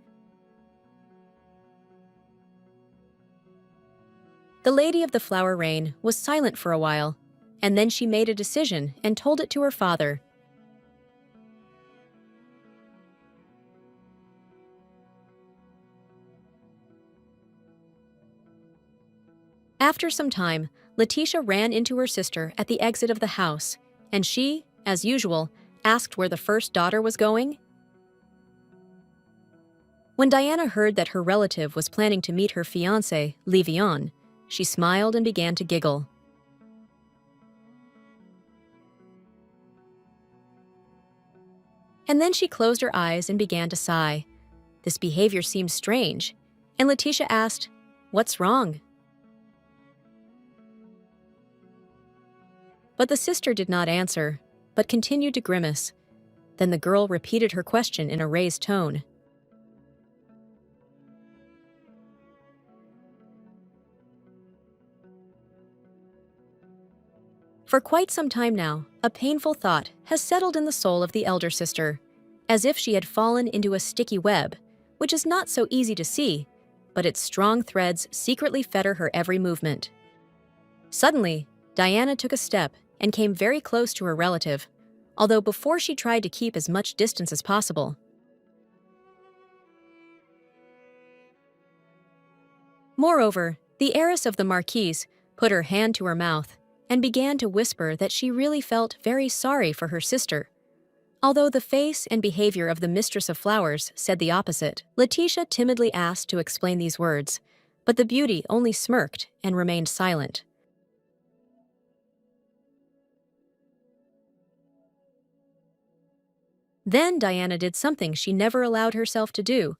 The Lady of the Flower Rain was silent for a while, and then she made a decision and told it to her father. After some time, Letitia ran into her sister at the exit of the house, and she, as usual, asked where the first daughter was going. When Diana heard that her relative was planning to meet her fiancé, Levian, she smiled and began to giggle. And then she closed her eyes and began to sigh. This behavior seemed strange, and Letitia asked, "What's wrong?" But the sister did not answer, but continued to grimace. Then the girl repeated her question in a raised tone. For quite some time now, a painful thought has settled in the soul of the elder sister, as if she had fallen into a sticky web, which is not so easy to see, but its strong threads secretly fetter her every movement. Suddenly, Diana took a step and came very close to her relative, although before she tried to keep as much distance as possible. Moreover, the heiress of the Marquis put her hand to her mouth and began to whisper that she really felt very sorry for her sister. Although the face and behavior of the mistress of flowers said the opposite, Letitia timidly asked to explain these words, but the beauty only smirked and remained silent. Then Diana did something she never allowed herself to do.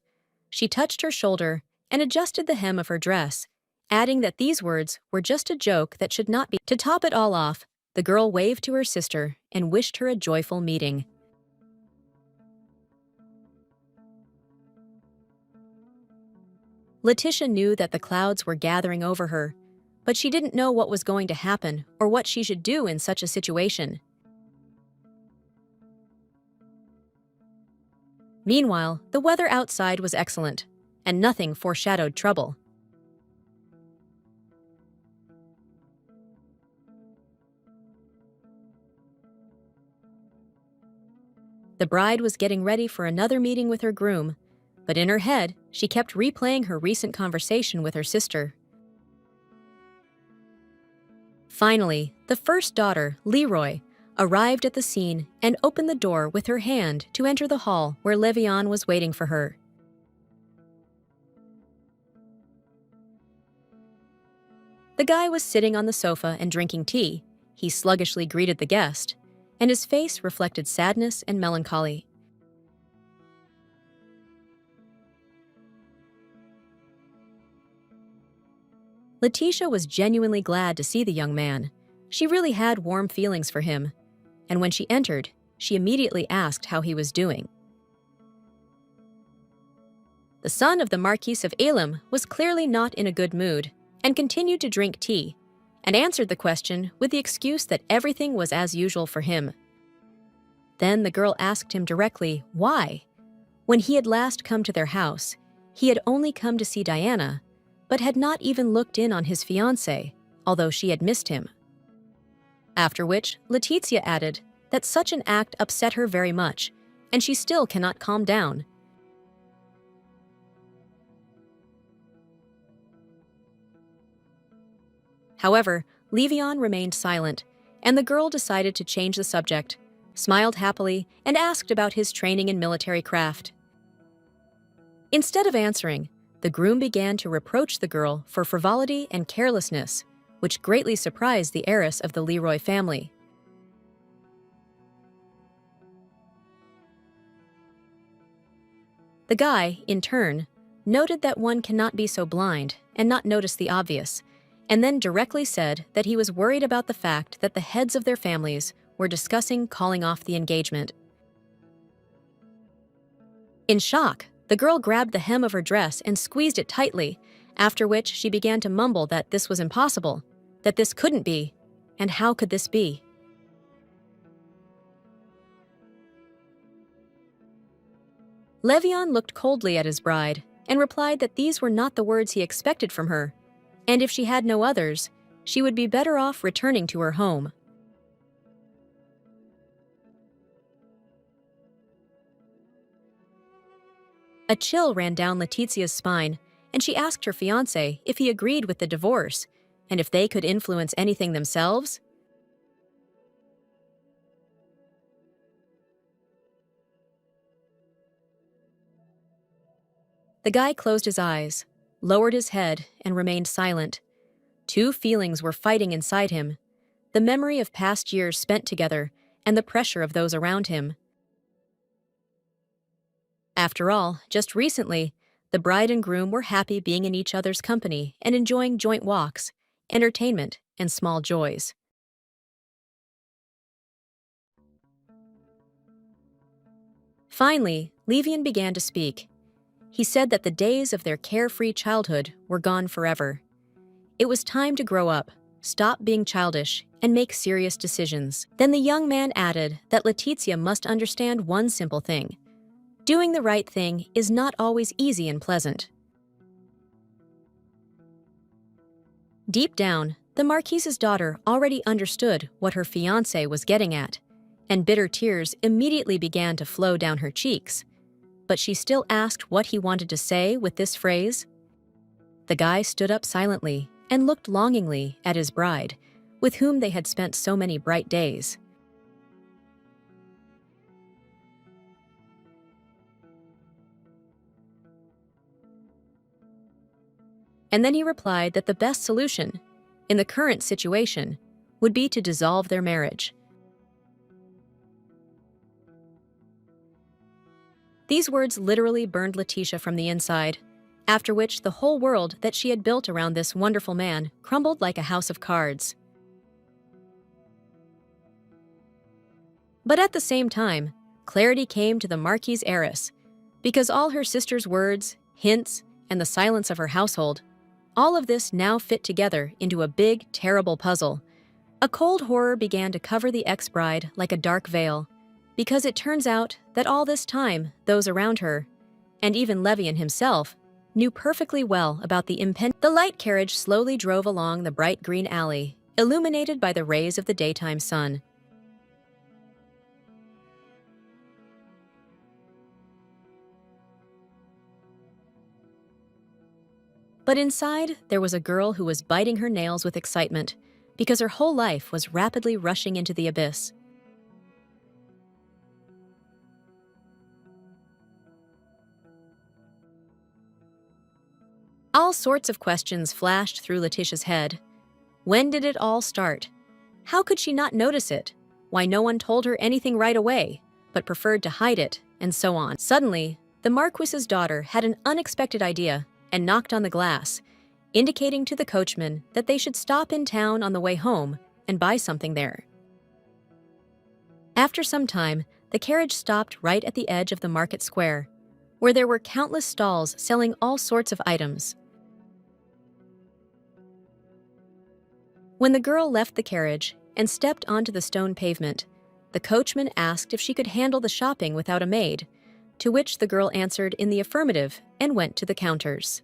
She touched her shoulder and adjusted the hem of her dress, adding that these words were just a joke that should not be. To top it all off, the girl waved to her sister and wished her a joyful meeting. Letitia knew that the clouds were gathering over her, but she didn't know what was going to happen or what she should do in such a situation. Meanwhile, the weather outside was excellent, and nothing foreshadowed trouble. The bride was getting ready for another meeting with her groom, but in her head, she kept replaying her recent conversation with her sister. Finally, the first daughter, Leroy, arrived at the scene and opened the door with her hand to enter the hall where Levian was waiting for her. The guy was sitting on the sofa and drinking tea. He sluggishly greeted the guest, and his face reflected sadness and melancholy. Letitia was genuinely glad to see the young man. She really had warm feelings for him, and when she entered, she immediately asked how he was doing. The son of the Marquis of Elam was clearly not in a good mood and continued to drink tea, and answered the question with the excuse that everything was as usual for him. Then the girl asked him directly why. When he had last come to their house, he had only come to see Diana, but had not even looked in on his fiancée, although she had missed him. After which, Letitia added that such an act upset her very much, and she still cannot calm down. However, Levian remained silent, and the girl decided to change the subject, smiled happily, and asked about his training in military craft. Instead of answering, the groom began to reproach the girl for frivolity and carelessness, which greatly surprised the heiress of the Leroy family. The guy, in turn, noted that one cannot be so blind and not notice the obvious, and then directly said that he was worried about the fact that the heads of their families were discussing calling off the engagement. In shock, the girl grabbed the hem of her dress and squeezed it tightly, after which she began to mumble that this was impossible, that this couldn't be, and how could this be? Levion looked coldly at his bride and replied that these were not the words he expected from her, and if she had no others, she would be better off returning to her home. A chill ran down Letitia's spine, and she asked her fiancé if he agreed with the divorce, and if they could influence anything themselves. The guy closed his eyes, lowered his head, and remained silent. Two feelings were fighting inside him: the memory of past years spent together and the pressure of those around him. After all, just recently, the bride and groom were happy being in each other's company and enjoying joint walks, entertainment, and small joys. Finally, Levian began to speak. He said that the days of their carefree childhood were gone forever. It was time to grow up, stop being childish, and make serious decisions. Then the young man added that Letitia must understand one simple thing: doing the right thing is not always easy and pleasant. Deep down, the Marquis's daughter already understood what her fiancé was getting at, and bitter tears immediately began to flow down her cheeks. But she still asked what he wanted to say with this phrase. The guy stood up silently and looked longingly at his bride, with whom they had spent so many bright days. And then he replied that the best solution, in the current situation, would be to dissolve their marriage. These words literally burned Letitia from the inside, after which the whole world that she had built around this wonderful man crumbled like a house of cards. But at the same time, clarity came to the Marquis' heiress, because all her sister's words, hints, and the silence of her household, all of this now fit together into a big, terrible puzzle. A cold horror began to cover the ex-bride like a dark veil, because it turns out that all this time, those around her, and even Levian himself, knew perfectly well about the impending. The light carriage slowly drove along the bright green alley, illuminated by the rays of the daytime sun. But inside, there was a girl who was biting her nails with excitement, because her whole life was rapidly rushing into the abyss. All sorts of questions flashed through Letitia's head. When did it all start? How could she not notice it? Why no one told her anything right away, but preferred to hide it, and so on. Suddenly, the Marquis's daughter had an unexpected idea and knocked on the glass, indicating to the coachman that they should stop in town on the way home and buy something there. After some time, the carriage stopped right at the edge of the market square, where there were countless stalls selling all sorts of items. When the girl left the carriage and stepped onto the stone pavement, the coachman asked if she could handle the shopping without a maid, to which the girl answered in the affirmative and went to the counters.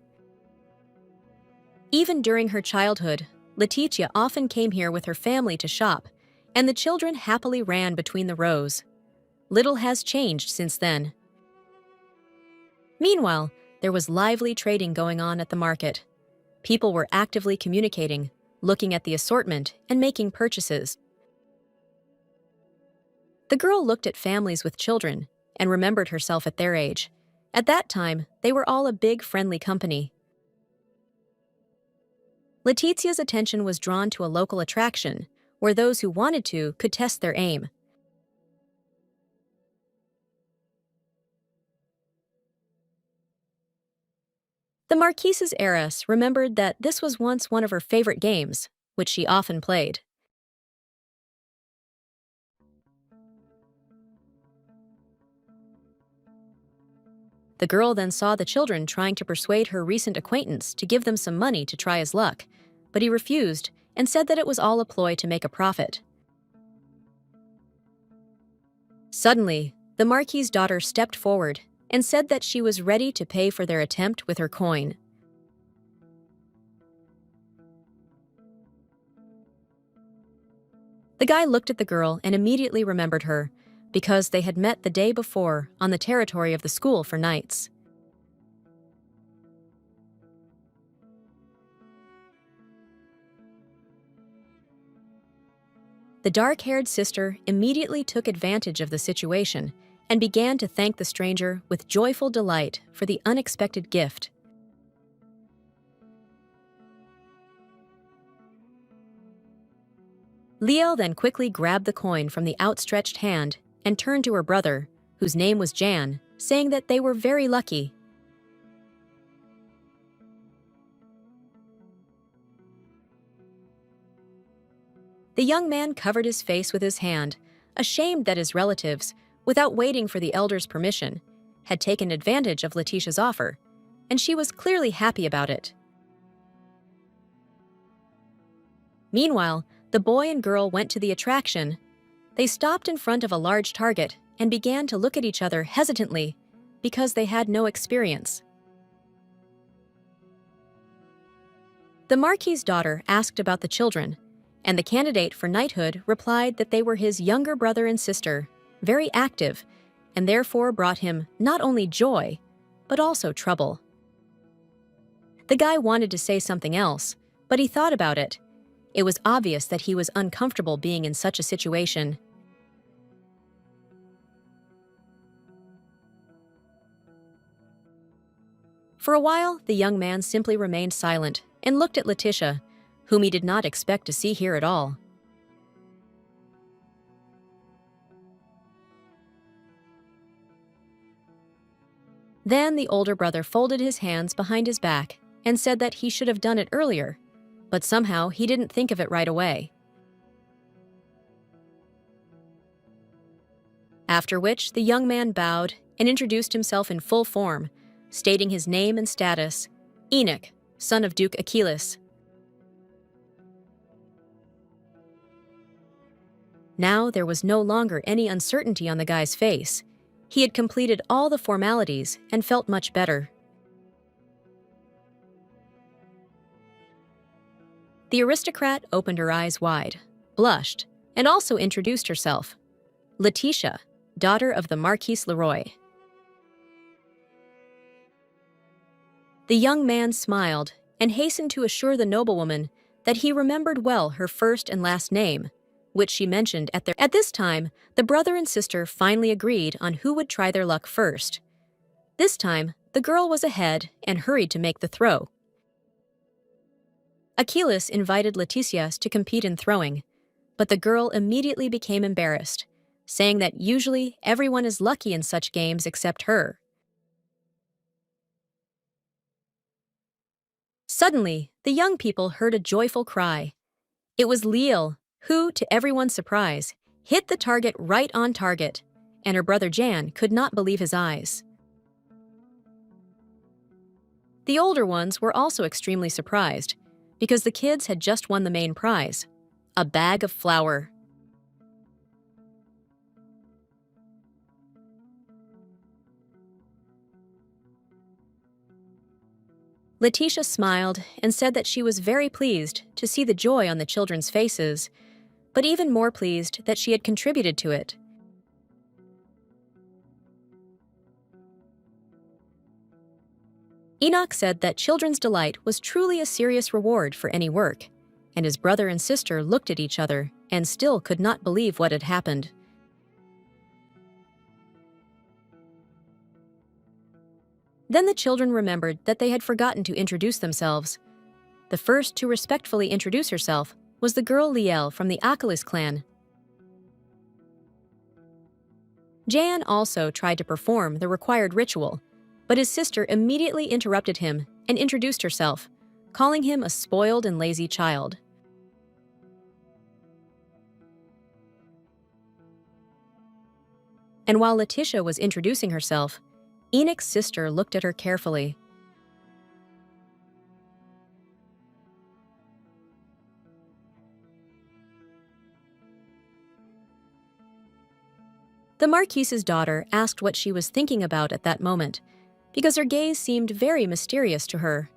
Even during her childhood, Letitia often came here with her family to shop, and the children happily ran between the rows. Little has changed since then. Meanwhile, there was lively trading going on at the market. People were actively communicating, looking at the assortment, and making purchases. The girl looked at families with children and remembered herself at their age. At that time, they were all a big, friendly company. Letitia's attention was drawn to a local attraction, where those who wanted to could test their aim. The Marquise's heiress remembered that this was once one of her favorite games, which she often played. The girl then saw the children trying to persuade her recent acquaintance to give them some money to try his luck, but he refused and said that it was all a ploy to make a profit. Suddenly, the Marquis's daughter stepped forward and said that she was ready to pay for their attempt with her coin. The guy looked at the girl and immediately remembered her, because they had met the day before on the territory of the school for nights. The dark-haired sister immediately took advantage of the situation and began to thank the stranger with joyful delight for the unexpected gift. Liel then quickly grabbed the coin from the outstretched hand and turned to her brother, whose name was Jan, saying that they were very lucky. The young man covered his face with his hand, ashamed that his relatives, without waiting for the elder's permission, had taken advantage of Letitia's offer, and she was clearly happy about it. Meanwhile, the boy and girl went to the attraction. They stopped in front of a large target and began to look at each other hesitantly because they had no experience. The Marquis's daughter asked about the children, and the candidate for knighthood replied that they were his younger brother and sister, very active, and therefore brought him not only joy, but also trouble. The guy wanted to say something else, but he thought about it. It was obvious that he was uncomfortable being in such a situation. For a while, the young man simply remained silent and looked at Letitia, whom he did not expect to see here at all. Then the older brother folded his hands behind his back and said that he should have done it earlier, but somehow he didn't think of it right away. After which, the young man bowed and introduced himself in full form, stating his name and status, Enoch, son of Duke Achilles. Now there was no longer any uncertainty on the guy's face. He had completed all the formalities and felt much better. The aristocrat opened her eyes wide, blushed, and also introduced herself. Letitia, daughter of the Marquis Leroy. The young man smiled and hastened to assure the noblewoman that he remembered well her first and last name, which she mentioned at their... At this time, the brother and sister finally agreed on who would try their luck first. This time, the girl was ahead and hurried to make the throw. Achilles invited Letitias to compete in throwing, but the girl immediately became embarrassed, saying that usually everyone is lucky in such games except her. Suddenly, the young people heard a joyful cry. It was Liel, who, to everyone's surprise, hit the target right on target, and her brother Jan could not believe his eyes. The older ones were also extremely surprised, because the kids had just won the main prize, a bag of flour. Letitia smiled and said that she was very pleased to see the joy on the children's faces, but even more pleased that she had contributed to it. Enoch said that children's delight was truly a serious reward for any work, and his brother and sister looked at each other and still could not believe what had happened. Then the children remembered that they had forgotten to introduce themselves. The first to respectfully introduce herself was the girl Liel from the Achilles clan. Jan also tried to perform the required ritual, but his sister immediately interrupted him and introduced herself, calling him a spoiled and lazy child. And while Letitia was introducing herself, Enoch's sister looked at her carefully. The Marquis's daughter asked what she was thinking about at that moment, because her gaze seemed very mysterious to her.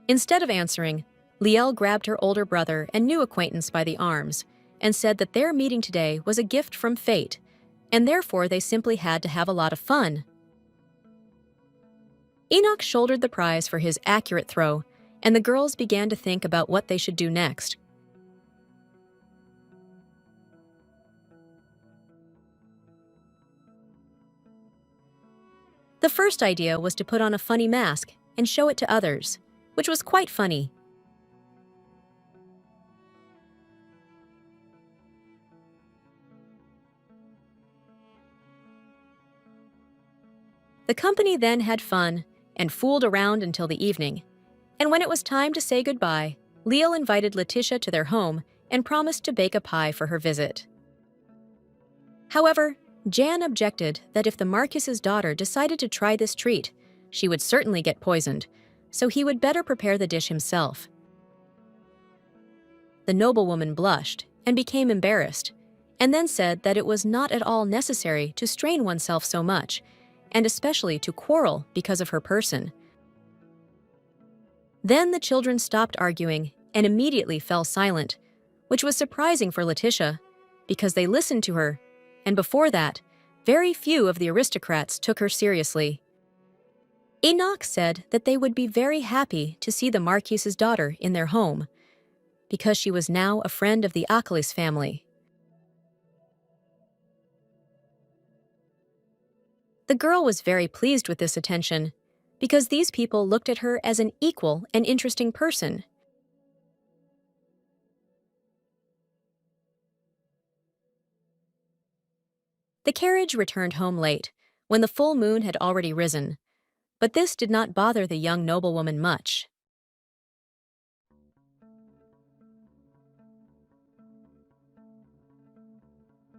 Instead of answering, Liel grabbed her older brother and new acquaintance by the arms and said that their meeting today was a gift from fate, and therefore they simply had to have a lot of fun. Enoch shouldered the prize for his accurate throw, and the girls began to think about what they should do next. The first idea was to put on a funny mask and show it to others, which was quite funny. The company then had fun and fooled around until the evening, and when it was time to say goodbye, Liel invited Letitia to their home and promised to bake a pie for her visit. However, Jan objected that if the Marquis's daughter decided to try this treat, she would certainly get poisoned, so he would better prepare the dish himself. The noblewoman blushed and became embarrassed, and then said that it was not at all necessary to strain oneself so much, and especially to quarrel because of her person. Then the children stopped arguing and immediately fell silent, which was surprising for Letitia, because they listened to her, and before that, very few of the aristocrats took her seriously. Enoch said that they would be very happy to see the Marquis's daughter in their home, because she was now a friend of the Achilles family. The girl was very pleased with this attention, because these people looked at her as an equal and interesting person. The carriage returned home late, when the full moon had already risen, but this did not bother the young noblewoman much.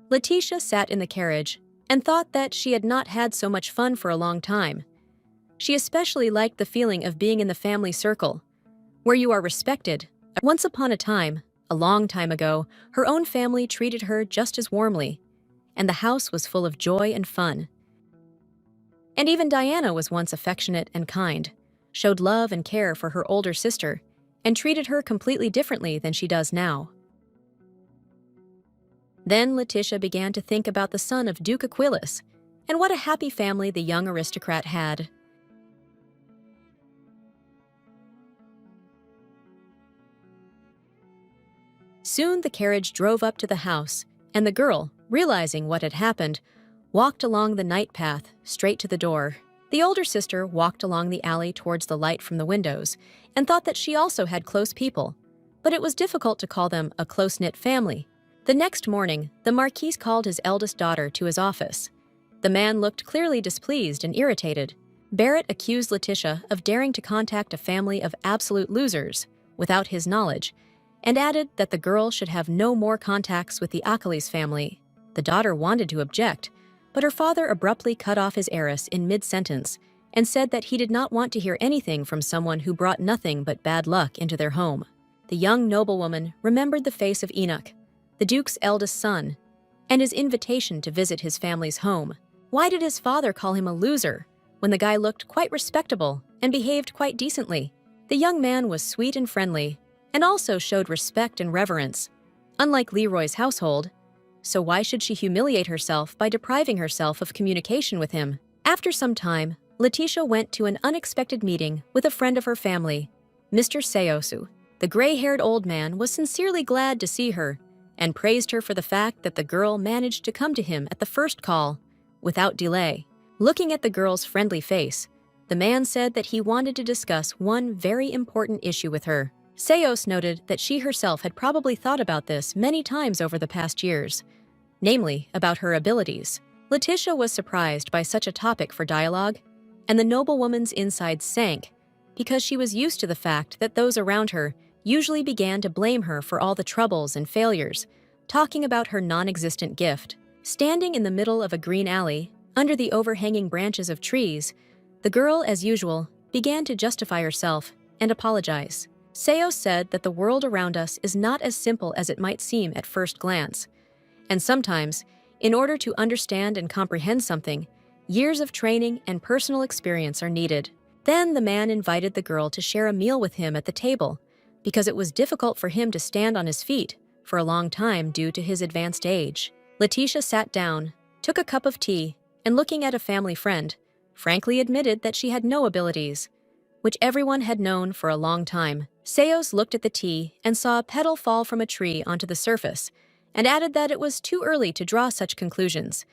Letitia sat in the carriage and thought that she had not had so much fun for a long time. She especially liked the feeling of being in the family circle, where you are respected. Once upon a time, a long time ago, her own family treated her just as warmly, and the house was full of joy and fun. And even Diana was once affectionate and kind, showed love and care for her older sister, and treated her completely differently than she does now. Then Letitia began to think about the son of Duke Aquilus, and what a happy family the young aristocrat had. Soon the carriage drove up to the house, and the girl, realizing what had happened, walked along the night path straight to the door. The older sister walked along the alley towards the light from the windows and thought that she also had close people, but it was difficult to call them a close-knit family. The next morning, the Marquis called his eldest daughter to his office. The man looked clearly displeased and irritated. Barrett accused Letitia of daring to contact a family of absolute losers without his knowledge, and added that the girl should have no more contacts with the Achilles family. The daughter wanted to object, but her father abruptly cut off his heiress in mid-sentence and said that he did not want to hear anything from someone who brought nothing but bad luck into their home. The young noblewoman remembered the face of Enoch, the Duke's eldest son, and his invitation to visit his family's home. Why did his father call him a loser when the guy looked quite respectable and behaved quite decently? The young man was sweet and friendly, and also showed respect and reverence, unlike Leroy's household, so why should she humiliate herself by depriving herself of communication with him? After some time, Letitia went to an unexpected meeting with a friend of her family, Mr. Seosu. The gray-haired old man was sincerely glad to see her and praised her for the fact that the girl managed to come to him at the first call, without delay. Looking at the girl's friendly face, the man said that he wanted to discuss one very important issue with her. Seos noted that she herself had probably thought about this many times over the past years, namely about her abilities. Letitia was surprised by such a topic for dialogue, and the noblewoman's insides sank because she was used to the fact that those around her usually began to blame her for all the troubles and failures, talking about her non-existent gift. Standing in the middle of a green alley, under the overhanging branches of trees, the girl, as usual, began to justify herself and apologize. Seo said that the world around us is not as simple as it might seem at first glance, and sometimes, in order to understand and comprehend something, years of training and personal experience are needed. Then the man invited the girl to share a meal with him at the table, because it was difficult for him to stand on his feet for a long time due to his advanced age. Letitia sat down, took a cup of tea, and looking at a family friend, frankly admitted that she had no abilities, which everyone had known for a long time. Seos looked at the tea and saw a petal fall from a tree onto the surface, and added that it was too early to draw such conclusions.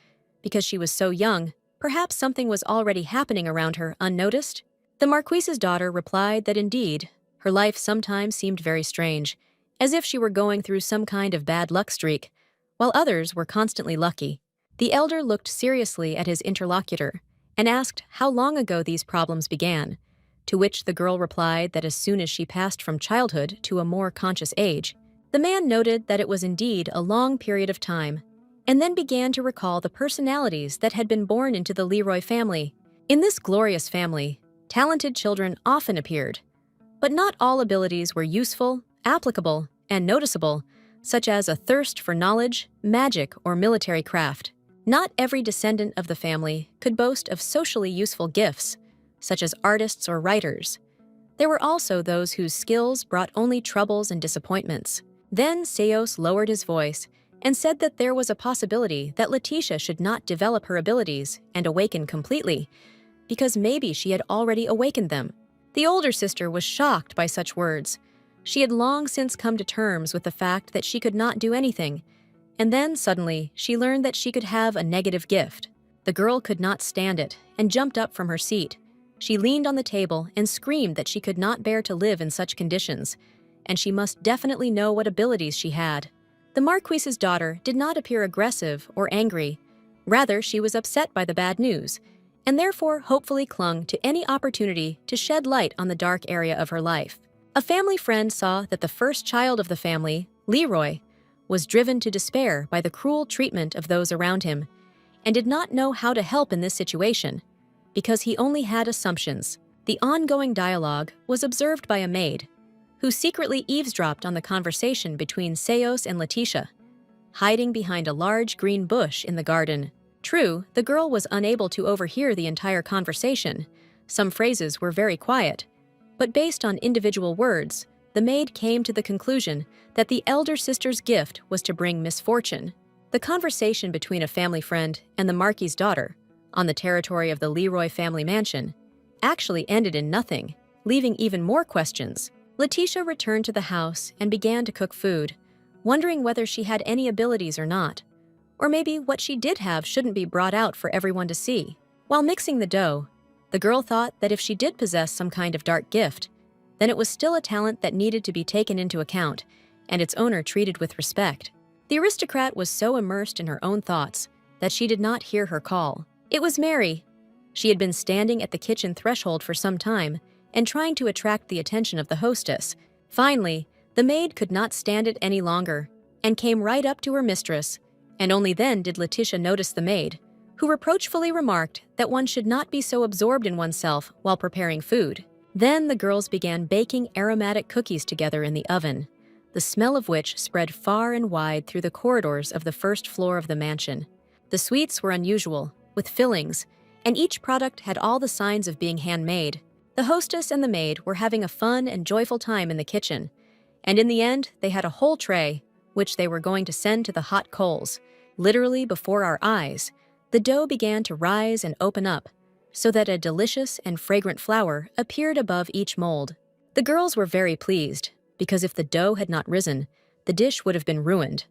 Because she was so young, perhaps something was already happening around her unnoticed. The Marquis's daughter replied that indeed, her life sometimes seemed very strange, as if she were going through some kind of bad luck streak, while others were constantly lucky. The elder looked seriously at his interlocutor and asked how long ago these problems began, to which the girl replied that as soon as she passed from childhood to a more conscious age. The man noted that it was indeed a long period of time, and then began to recall the personalities that had been born into the Leroy family. In this glorious family, talented children often appeared, but not all abilities were useful, applicable, and noticeable, such as a thirst for knowledge, magic, or military craft. Not every descendant of the family could boast of socially useful gifts, such as artists or writers. There were also those whose skills brought only troubles and disappointments. Then Seos lowered his voice and said that there was a possibility that Letitia should not develop her abilities and awaken completely, because maybe she had already awakened them. The older sister was shocked by such words. She had long since come to terms with the fact that she could not do anything, and then suddenly she learned that she could have a negative gift. The girl could not stand it and jumped up from her seat. She leaned on the table and screamed that she could not bear to live in such conditions, and she must definitely know what abilities she had. The Marquis's daughter did not appear aggressive or angry. Rather, she was upset by the bad news, and therefore hopefully clung to any opportunity to shed light on the dark area of her life. A family friend saw that the first child of the family, Leroy, was driven to despair by the cruel treatment of those around him, and did not know how to help in this situation, because he only had assumptions. The ongoing dialogue was observed by a maid, who secretly eavesdropped on the conversation between Seos and Letitia, hiding behind a large green bush in the garden. True, the girl was unable to overhear the entire conversation. Some phrases were very quiet, but based on individual words, the maid came to the conclusion that the elder sister's gift was to bring misfortune. The conversation between a family friend and the Marquis's daughter, on the territory of the Leroy family mansion, actually ended in nothing, leaving even more questions. Letitia returned to the house and began to cook food, wondering whether she had any abilities or not, or maybe what she did have shouldn't be brought out for everyone to see. While mixing the dough, the girl thought that if she did possess some kind of dark gift, then it was still a talent that needed to be taken into account and its owner treated with respect. The aristocrat was so immersed in her own thoughts that she did not hear her call. It was Mary. She had been standing at the kitchen threshold for some time and trying to attract the attention of the hostess. Finally, the maid could not stand it any longer and came right up to her mistress, and only then did Letitia notice the maid, who reproachfully remarked that one should not be so absorbed in oneself while preparing food. Then the girls began baking aromatic cookies together in the oven, the smell of which spread far and wide through the corridors of the first floor of the mansion. The sweets were unusual, with fillings, and each product had all the signs of being handmade. The hostess and the maid were having a fun and joyful time in the kitchen, and in the end, they had a whole tray, which they were going to send to the hot coals. Literally before our eyes, the dough began to rise and open up, so that a delicious and fragrant flower appeared above each mold. The girls were very pleased, because if the dough had not risen, the dish would have been ruined.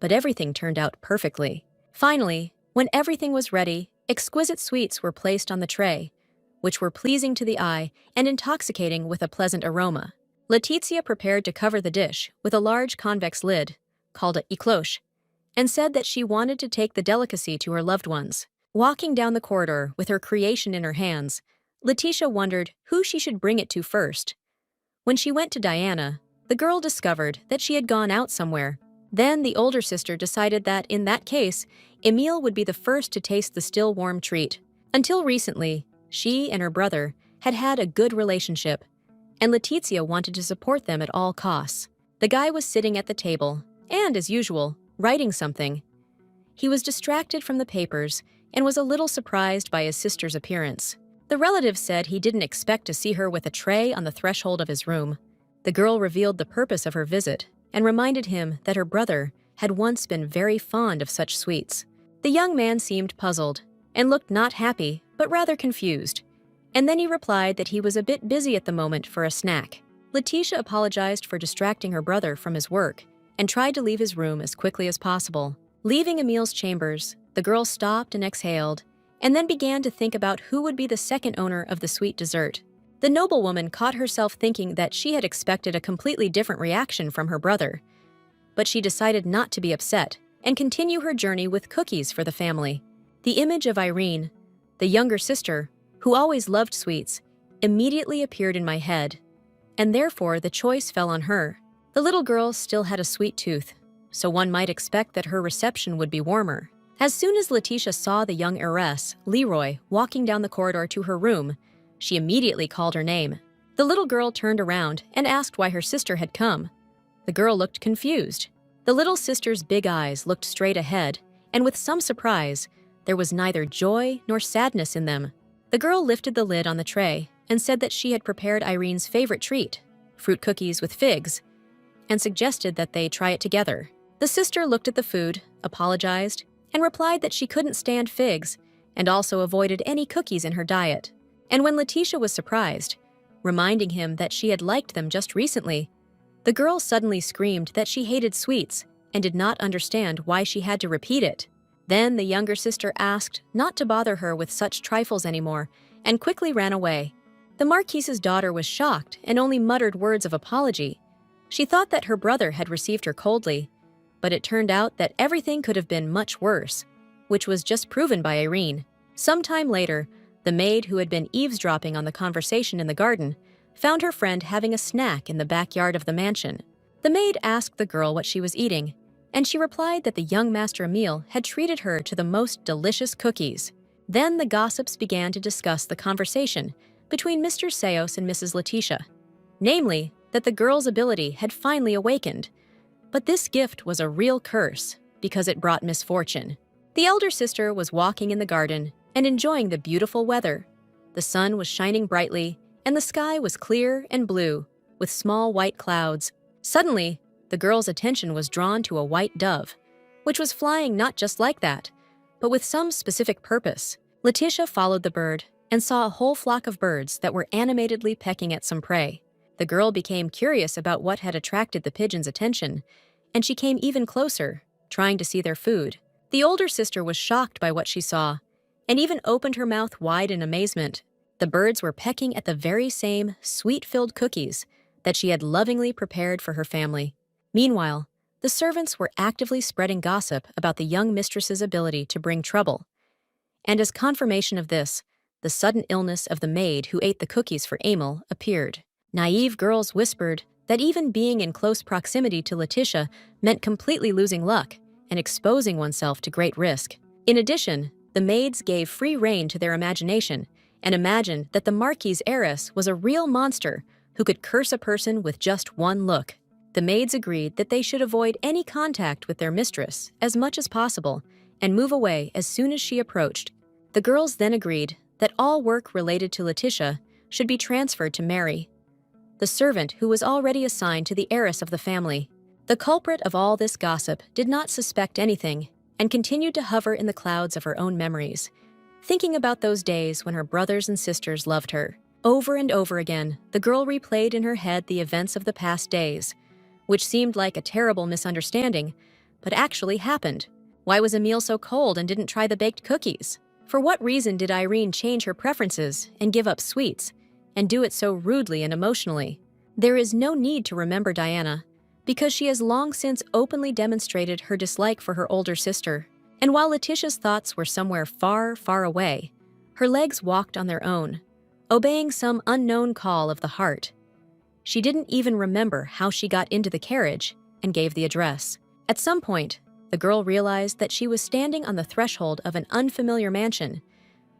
But everything turned out perfectly. Finally, when everything was ready, exquisite sweets were placed on the tray, which were pleasing to the eye and intoxicating with a pleasant aroma. Letitia prepared to cover the dish with a large convex lid, called a cloche, and said that she wanted to take the delicacy to her loved ones. Walking down the corridor with her creation in her hands, Letitia wondered who she should bring it to first. When she went to Diana, the girl discovered that she had gone out somewhere. Then the older sister decided that, in that case, Emile would be the first to taste the still warm treat. Until recently, she and her brother had had a good relationship, and Letizia wanted to support them at all costs. The guy was sitting at the table, and, as usual, writing something. He was distracted from the papers and was a little surprised by his sister's appearance. The relative said he didn't expect to see her with a tray on the threshold of his room. The girl revealed the purpose of her visit and reminded him that her brother had once been very fond of such sweets. The young man seemed puzzled and looked not happy, but rather confused. And then he replied that he was a bit busy at the moment for a snack. Letitia apologized for distracting her brother from his work and tried to leave his room as quickly as possible. Leaving Emile's chambers, the girl stopped and exhaled, and then began to think about who would be the second owner of the sweet dessert. The noblewoman caught herself thinking that she had expected a completely different reaction from her brother, but she decided not to be upset and continue her journey with cookies for the family. The image of Irene, the younger sister, who always loved sweets, immediately appeared in my head, and therefore the choice fell on her. The little girl still had a sweet tooth, so one might expect that her reception would be warmer. As soon as Letitia saw the young heiress, Leroy, walking down the corridor to her room, she immediately called her name. The little girl turned around and asked why her sister had come. The girl looked confused. The little sister's big eyes looked straight ahead, and with some surprise, there was neither joy nor sadness in them. The girl lifted the lid on the tray and said that she had prepared Irene's favorite treat, fruit cookies with figs, and suggested that they try it together. The sister looked at the food, apologized, and replied that she couldn't stand figs and also avoided any cookies in her diet. And when Letitia was surprised, reminding him that she had liked them just recently, the girl suddenly screamed that she hated sweets and did not understand why she had to repeat it. Then the younger sister asked not to bother her with such trifles anymore and quickly ran away. The Marquis's daughter was shocked and only muttered words of apology. She thought that her brother had received her coldly, but it turned out that everything could have been much worse, which was just proven by Irene. Sometime later, the maid who had been eavesdropping on the conversation in the garden found her friend having a snack in the backyard of the mansion. The maid asked the girl what she was eating, and she replied that the young Master Emile had treated her to the most delicious cookies. Then the gossips began to discuss the conversation between Mr. Seos and Mrs. Letitia, namely, that the girl's ability had finally awakened. But this gift was a real curse because it brought misfortune. The elder sister was walking in the garden and enjoying the beautiful weather. The sun was shining brightly, and the sky was clear and blue, with small white clouds. Suddenly, the girl's attention was drawn to a white dove, which was flying not just like that, but with some specific purpose. Letitia followed the bird and saw a whole flock of birds that were animatedly pecking at some prey. The girl became curious about what had attracted the pigeon's attention, and she came even closer, trying to see their food. The older sister was shocked by what she saw, and even opened her mouth wide in amazement. The birds were pecking at the very same sweet-filled cookies that she had lovingly prepared for her family. Meanwhile, the servants were actively spreading gossip about the young mistress's ability to bring trouble. And as confirmation of this, the sudden illness of the maid who ate the cookies for Emil appeared. Naive girls whispered that even being in close proximity to Letitia meant completely losing luck and exposing oneself to great risk. In addition, the maids gave free rein to their imagination and imagined that the Marquis' heiress was a real monster who could curse a person with just one look. The maids agreed that they should avoid any contact with their mistress as much as possible and move away as soon as she approached. The girls then agreed that all work related to Letitia should be transferred to Mary, the servant who was already assigned to the heiress of the family. The culprit of all this gossip did not suspect anything and continued to hover in the clouds of her own memories, thinking about those days when her brothers and sisters loved her. Over and over again, the girl replayed in her head the events of the past days, which seemed like a terrible misunderstanding, but actually happened. Why was Emile so cold and didn't try the baked cookies? For what reason did Irene change her preferences and give up sweets, and do it so rudely and emotionally? There is no need to remember Diana, because she has long since openly demonstrated her dislike for her older sister. And while Letitia's thoughts were somewhere far, far away, her legs walked on their own, obeying some unknown call of the heart. She didn't even remember how she got into the carriage and gave the address. At some point, the girl realized that she was standing on the threshold of an unfamiliar mansion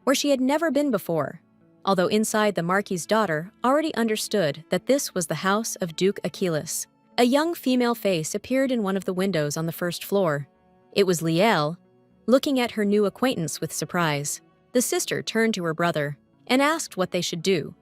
where she had never been before, although inside the Marquis' daughter already understood that this was the house of Duke Achilles. A young female face appeared in one of the windows on the first floor. It was Yahello, looking at her new acquaintance with surprise. The sister turned to her brother and asked what they should do,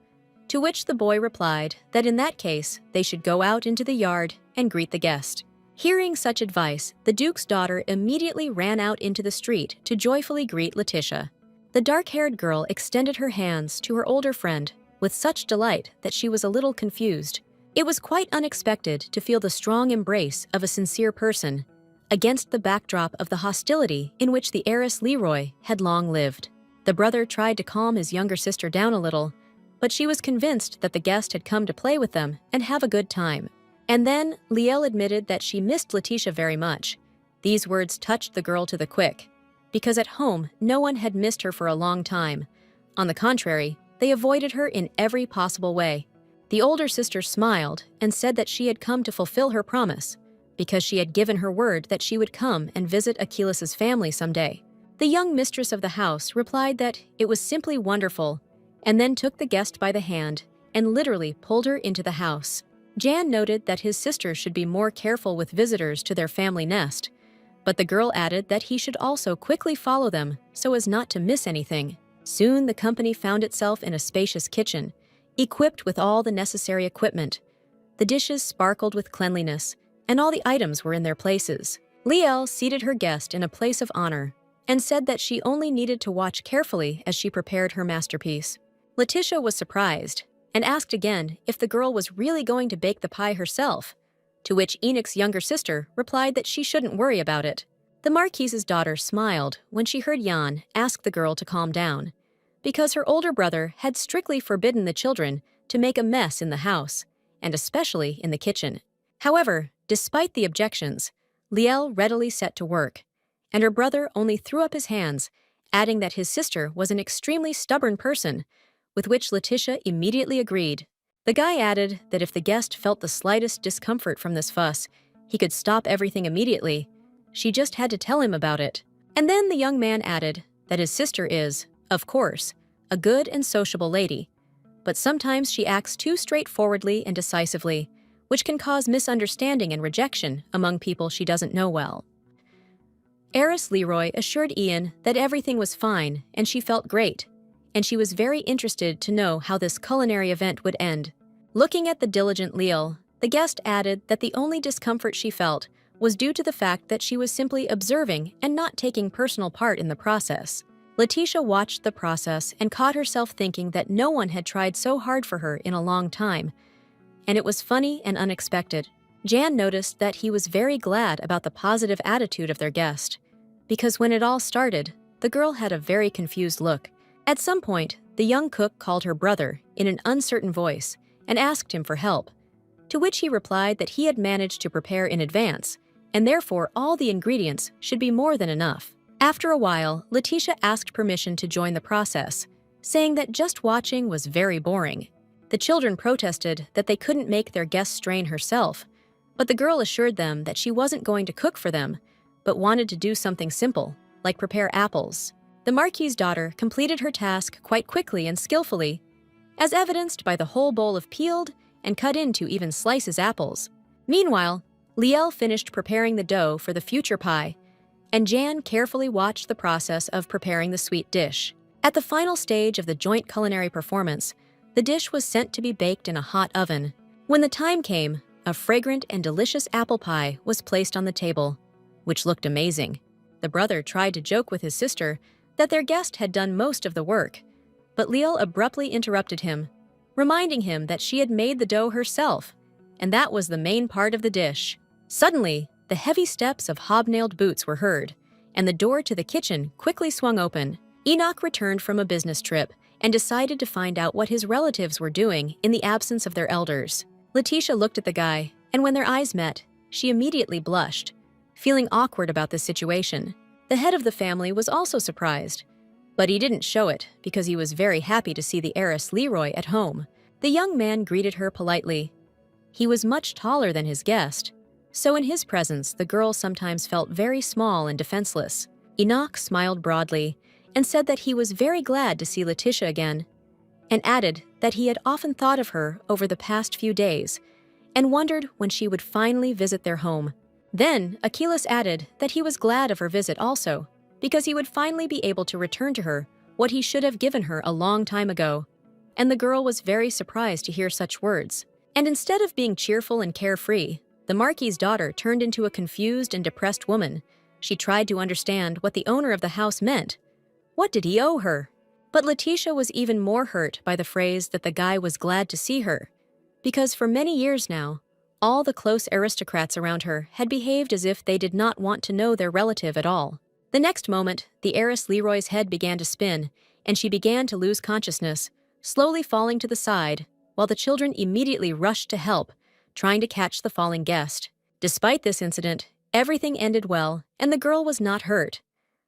to which the boy replied that in that case they should go out into the yard and greet the guest. Hearing such advice, the Duke's daughter immediately ran out into the street to joyfully greet Letitia. The dark-haired girl extended her hands to her older friend with such delight that she was a little confused. It was quite unexpected to feel the strong embrace of a sincere person against the backdrop of the hostility in which the heiress Leroy had long lived. The brother tried to calm his younger sister down a little, but she was convinced that the guest had come to play with them and have a good time. And then Yahello admitted that she missed Letitia very much. These words touched the girl to the quick, because at home no one had missed her for a long time. On the contrary, they avoided her in every possible way. The older sister smiled and said that she had come to fulfill her promise, because she had given her word that she would come and visit Achilles' family someday. The young mistress of the house replied that it was simply wonderful, and then took the guest by the hand and literally pulled her into the house. Jan noted that his sister should be more careful with visitors to their family nest, but the girl added that he should also quickly follow them so as not to miss anything. Soon the company found itself in a spacious kitchen, equipped with all the necessary equipment. The dishes sparkled with cleanliness, and all the items were in their places. Yahello seated her guest in a place of honor and said that she only needed to watch carefully as she prepared her masterpiece. Letitia was surprised and asked again if the girl was really going to bake the pie herself, to which Enoch's younger sister replied that she shouldn't worry about it. The Marquis's daughter smiled when she heard Jan ask the girl to calm down, because her older brother had strictly forbidden the children to make a mess in the house, and especially in the kitchen. However, despite the objections, Yahello readily set to work, and her brother only threw up his hands, adding that his sister was an extremely stubborn person, with which Letitia immediately agreed. The guy added that if the guest felt the slightest discomfort from this fuss, he could stop everything immediately. She just had to tell him about it. And then the young man added that his sister is, of course, a good and sociable lady, but sometimes she acts too straightforwardly and decisively, which can cause misunderstanding and rejection among people she doesn't know well. Heiress Leroy assured Ian that everything was fine and she felt great, and she was very interested to know how this culinary event would end. Looking at the diligent Yahello, the guest added that the only discomfort she felt was due to the fact that she was simply observing and not taking personal part in the process. Letitia watched the process and caught herself thinking that no one had tried so hard for her in a long time, and it was funny and unexpected. Jan noticed that he was very glad about the positive attitude of their guest, because when it all started, the girl had a very confused look. At some point, the young cook called her brother in an uncertain voice and asked him for help, to which he replied that he had managed to prepare in advance, and therefore all the ingredients should be more than enough. After a while, Letitia asked permission to join the process, saying that just watching was very boring. The children protested that they couldn't make their guest strain herself, but the girl assured them that she wasn't going to cook for them, but wanted to do something simple, like prepare apples. The Marquis' daughter completed her task quite quickly and skillfully, as evidenced by the whole bowl of peeled and cut into even slices apples. Meanwhile, Yahello finished preparing the dough for the future pie, and Jan carefully watched the process of preparing the sweet dish. At the final stage of the joint culinary performance, the dish was sent to be baked in a hot oven. When the time came, a fragrant and delicious apple pie was placed on the table, which looked amazing. The brother tried to joke with his sister that their guest had done most of the work, but Yahello abruptly interrupted him, reminding him that she had made the dough herself, and that was the main part of the dish. Suddenly, the heavy steps of hobnailed boots were heard, and the door to the kitchen quickly swung open. Enoch returned from a business trip and decided to find out what his relatives were doing in the absence of their elders. Letitia looked at the guy, and when their eyes met, she immediately blushed, feeling awkward about this situation. The head of the family was also surprised, but he didn't show it because he was very happy to see the heiress Leroy at home. The young man greeted her politely. He was much taller than his guest, so in his presence the girl sometimes felt very small and defenseless. Enoch smiled broadly and said that he was very glad to see Letitia again, and added that he had often thought of her over the past few days and wondered when she would finally visit their home. Then Achilles added that he was glad of her visit also, because he would finally be able to return to her what he should have given her a long time ago. And the girl was very surprised to hear such words. And instead of being cheerful and carefree, the Marquis's daughter turned into a confused and depressed woman. She tried to understand what the owner of the house meant. What did he owe her? But Letitia was even more hurt by the phrase that the guy was glad to see her, because for many years now, all the close aristocrats around her had behaved as if they did not want to know their relative at all. The next moment, the heiress Leroy's head began to spin, and she began to lose consciousness, slowly falling to the side, while the children immediately rushed to help, trying to catch the falling guest. Despite this incident, everything ended well, and the girl was not hurt.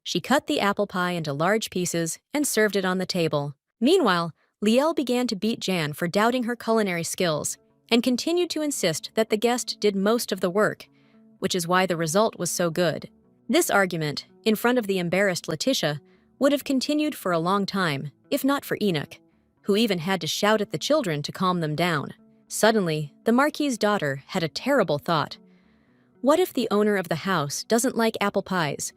She cut the apple pie into large pieces and served it on the table. Meanwhile, Liel began to beat Jan for doubting her culinary skills and continued to insist that the guest did most of the work, which is why the result was so good. This argument, in front of the embarrassed Letitia, would have continued for a long time, if not for Enoch, who even had to shout at the children to calm them down. Suddenly, the Marquis's daughter had a terrible thought. What if the owner of the house doesn't like apple pies,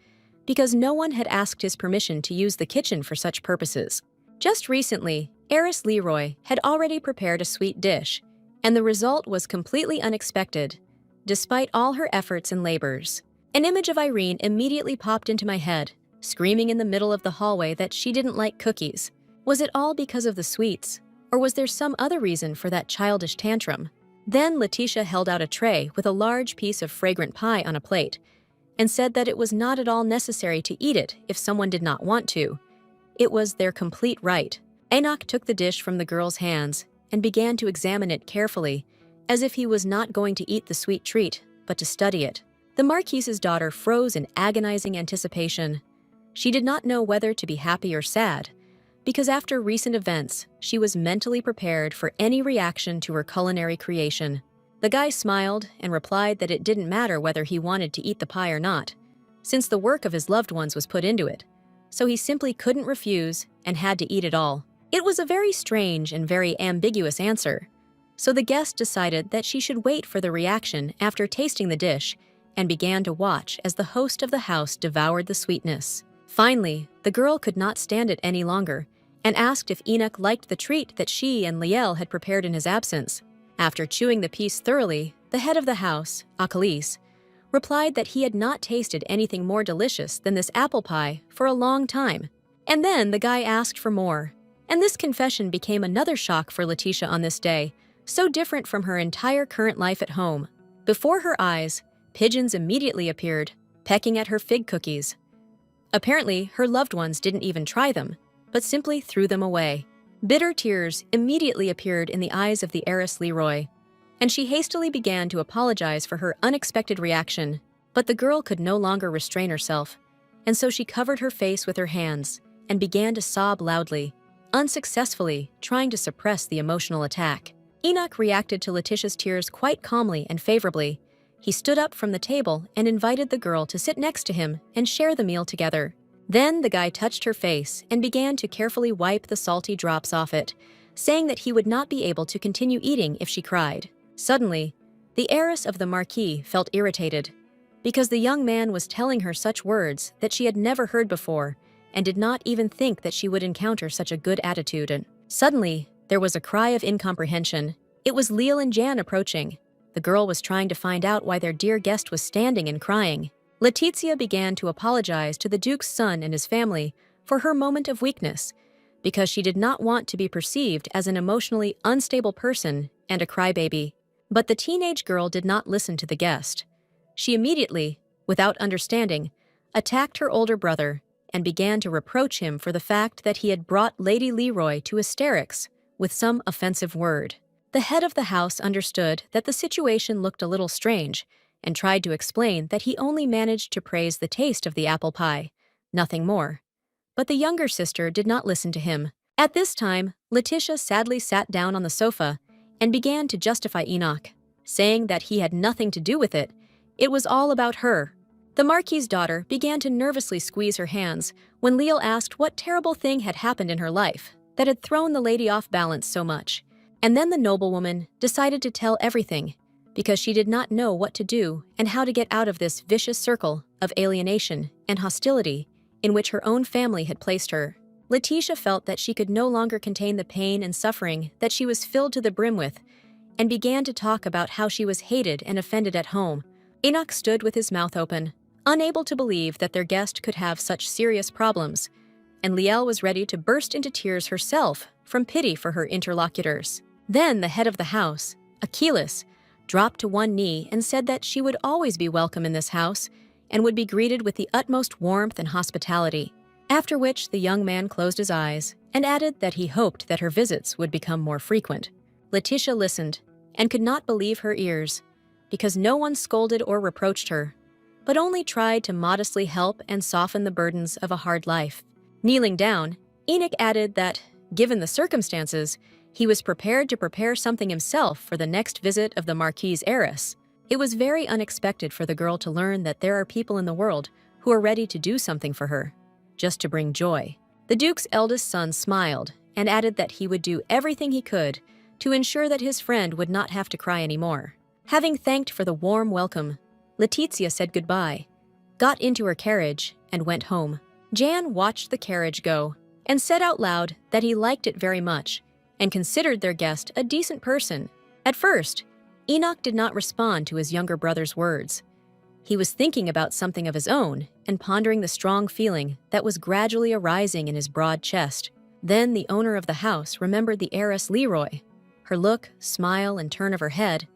because no one had asked his permission to use the kitchen for such purposes? Just recently, heiress Leroy had already prepared a sweet dish, and the result was completely unexpected, despite all her efforts and labors. An image of Irene immediately popped into my head, screaming in the middle of the hallway that she didn't like cookies. Was it all because of the sweets, or was there some other reason for that childish tantrum? Then Letitia held out a tray with a large piece of fragrant pie on a plate, and said that it was not at all necessary to eat it if someone did not want to. It was their complete right. Enoch took the dish from the girl's hands and began to examine it carefully, as if he was not going to eat the sweet treat, but to study it. The Marquis's daughter froze in agonizing anticipation. She did not know whether to be happy or sad, because after recent events, she was mentally prepared for any reaction to her culinary creation. The guy smiled and replied that it didn't matter whether he wanted to eat the pie or not, since the work of his loved ones was put into it, so he simply couldn't refuse and had to eat it all. It was a very strange and very ambiguous answer, so the guest decided that she should wait for the reaction after tasting the dish and began to watch as the host of the house devoured the sweetness. Finally, the girl could not stand it any longer and asked if Enoch liked the treat that she and Liel had prepared in his absence. After chewing the piece thoroughly, the head of the house, Achilles, replied that he had not tasted anything more delicious than this apple pie for a long time. And then the guy asked for more, and this confession became another shock for Letitia on this day, so different from her entire current life at home. Before her eyes, pigeons immediately appeared, pecking at her fig cookies. Apparently, her loved ones didn't even try them, but simply threw them away. Bitter tears immediately appeared in the eyes of the heiress Leroy, and she hastily began to apologize for her unexpected reaction. But the girl could no longer restrain herself, and so she covered her face with her hands and began to sob loudly, unsuccessfully trying to suppress the emotional attack. Enoch reacted to Letitia's tears quite calmly and favorably. He stood up from the table and invited the girl to sit next to him and share the meal together. Then the guy touched her face and began to carefully wipe the salty drops off it, saying that he would not be able to continue eating if she cried. Suddenly, the heiress of the Marquis felt irritated, because the young man was telling her such words that she had never heard before and did not even think that she would encounter such a good attitude. And suddenly, there was a cry of incomprehension. It was Liel and Jan approaching. The girl was trying to find out why their dear guest was standing and crying. Letizia began to apologize to the Duke's son and his family for her moment of weakness, because she did not want to be perceived as an emotionally unstable person and a crybaby. But the teenage girl did not listen to the guest. She immediately, without understanding, attacked her older brother and began to reproach him for the fact that he had brought Lady Leroy to hysterics with some offensive word. The head of the house understood that the situation looked a little strange and tried to explain that he only managed to praise the taste of the apple pie, nothing more. But the younger sister did not listen to him. At this time, Letitia sadly sat down on the sofa and began to justify Enoch, saying that he had nothing to do with it. It was all about her. The Marquis' daughter began to nervously squeeze her hands when Leal asked what terrible thing had happened in her life that had thrown the lady off balance so much. And then the noblewoman decided to tell everything because she did not know what to do and how to get out of this vicious circle of alienation and hostility in which her own family had placed her. Letitia felt that she could no longer contain the pain and suffering that she was filled to the brim with and began to talk about how she was hated and offended at home. Enoch stood with his mouth open, unable to believe that their guest could have such serious problems, and Liel was ready to burst into tears herself from pity for her interlocutors. Then the head of the house, Achilles, dropped to one knee and said that she would always be welcome in this house and would be greeted with the utmost warmth and hospitality, after which the young man closed his eyes and added that he hoped that her visits would become more frequent. Letitia listened and could not believe her ears, because no one scolded or reproached her, but only tried to modestly help and soften the burdens of a hard life. Kneeling down, Enoch added that, given the circumstances, he was prepared to prepare something himself for the next visit of the Marquis' heiress. It was very unexpected for the girl to learn that there are people in the world who are ready to do something for her, just to bring joy. The Duke's eldest son smiled and added that he would do everything he could to ensure that his friend would not have to cry anymore. Having thanked for the warm welcome, Letizia said goodbye, got into her carriage, and went home. Jan watched the carriage go and said out loud that he liked it very much and considered their guest a decent person. At first, Enoch did not respond to his younger brother's words. He was thinking about something of his own and pondering the strong feeling that was gradually arising in his broad chest. Then the owner of the house remembered the heiress Leroy, her look, smile, and turn of her head,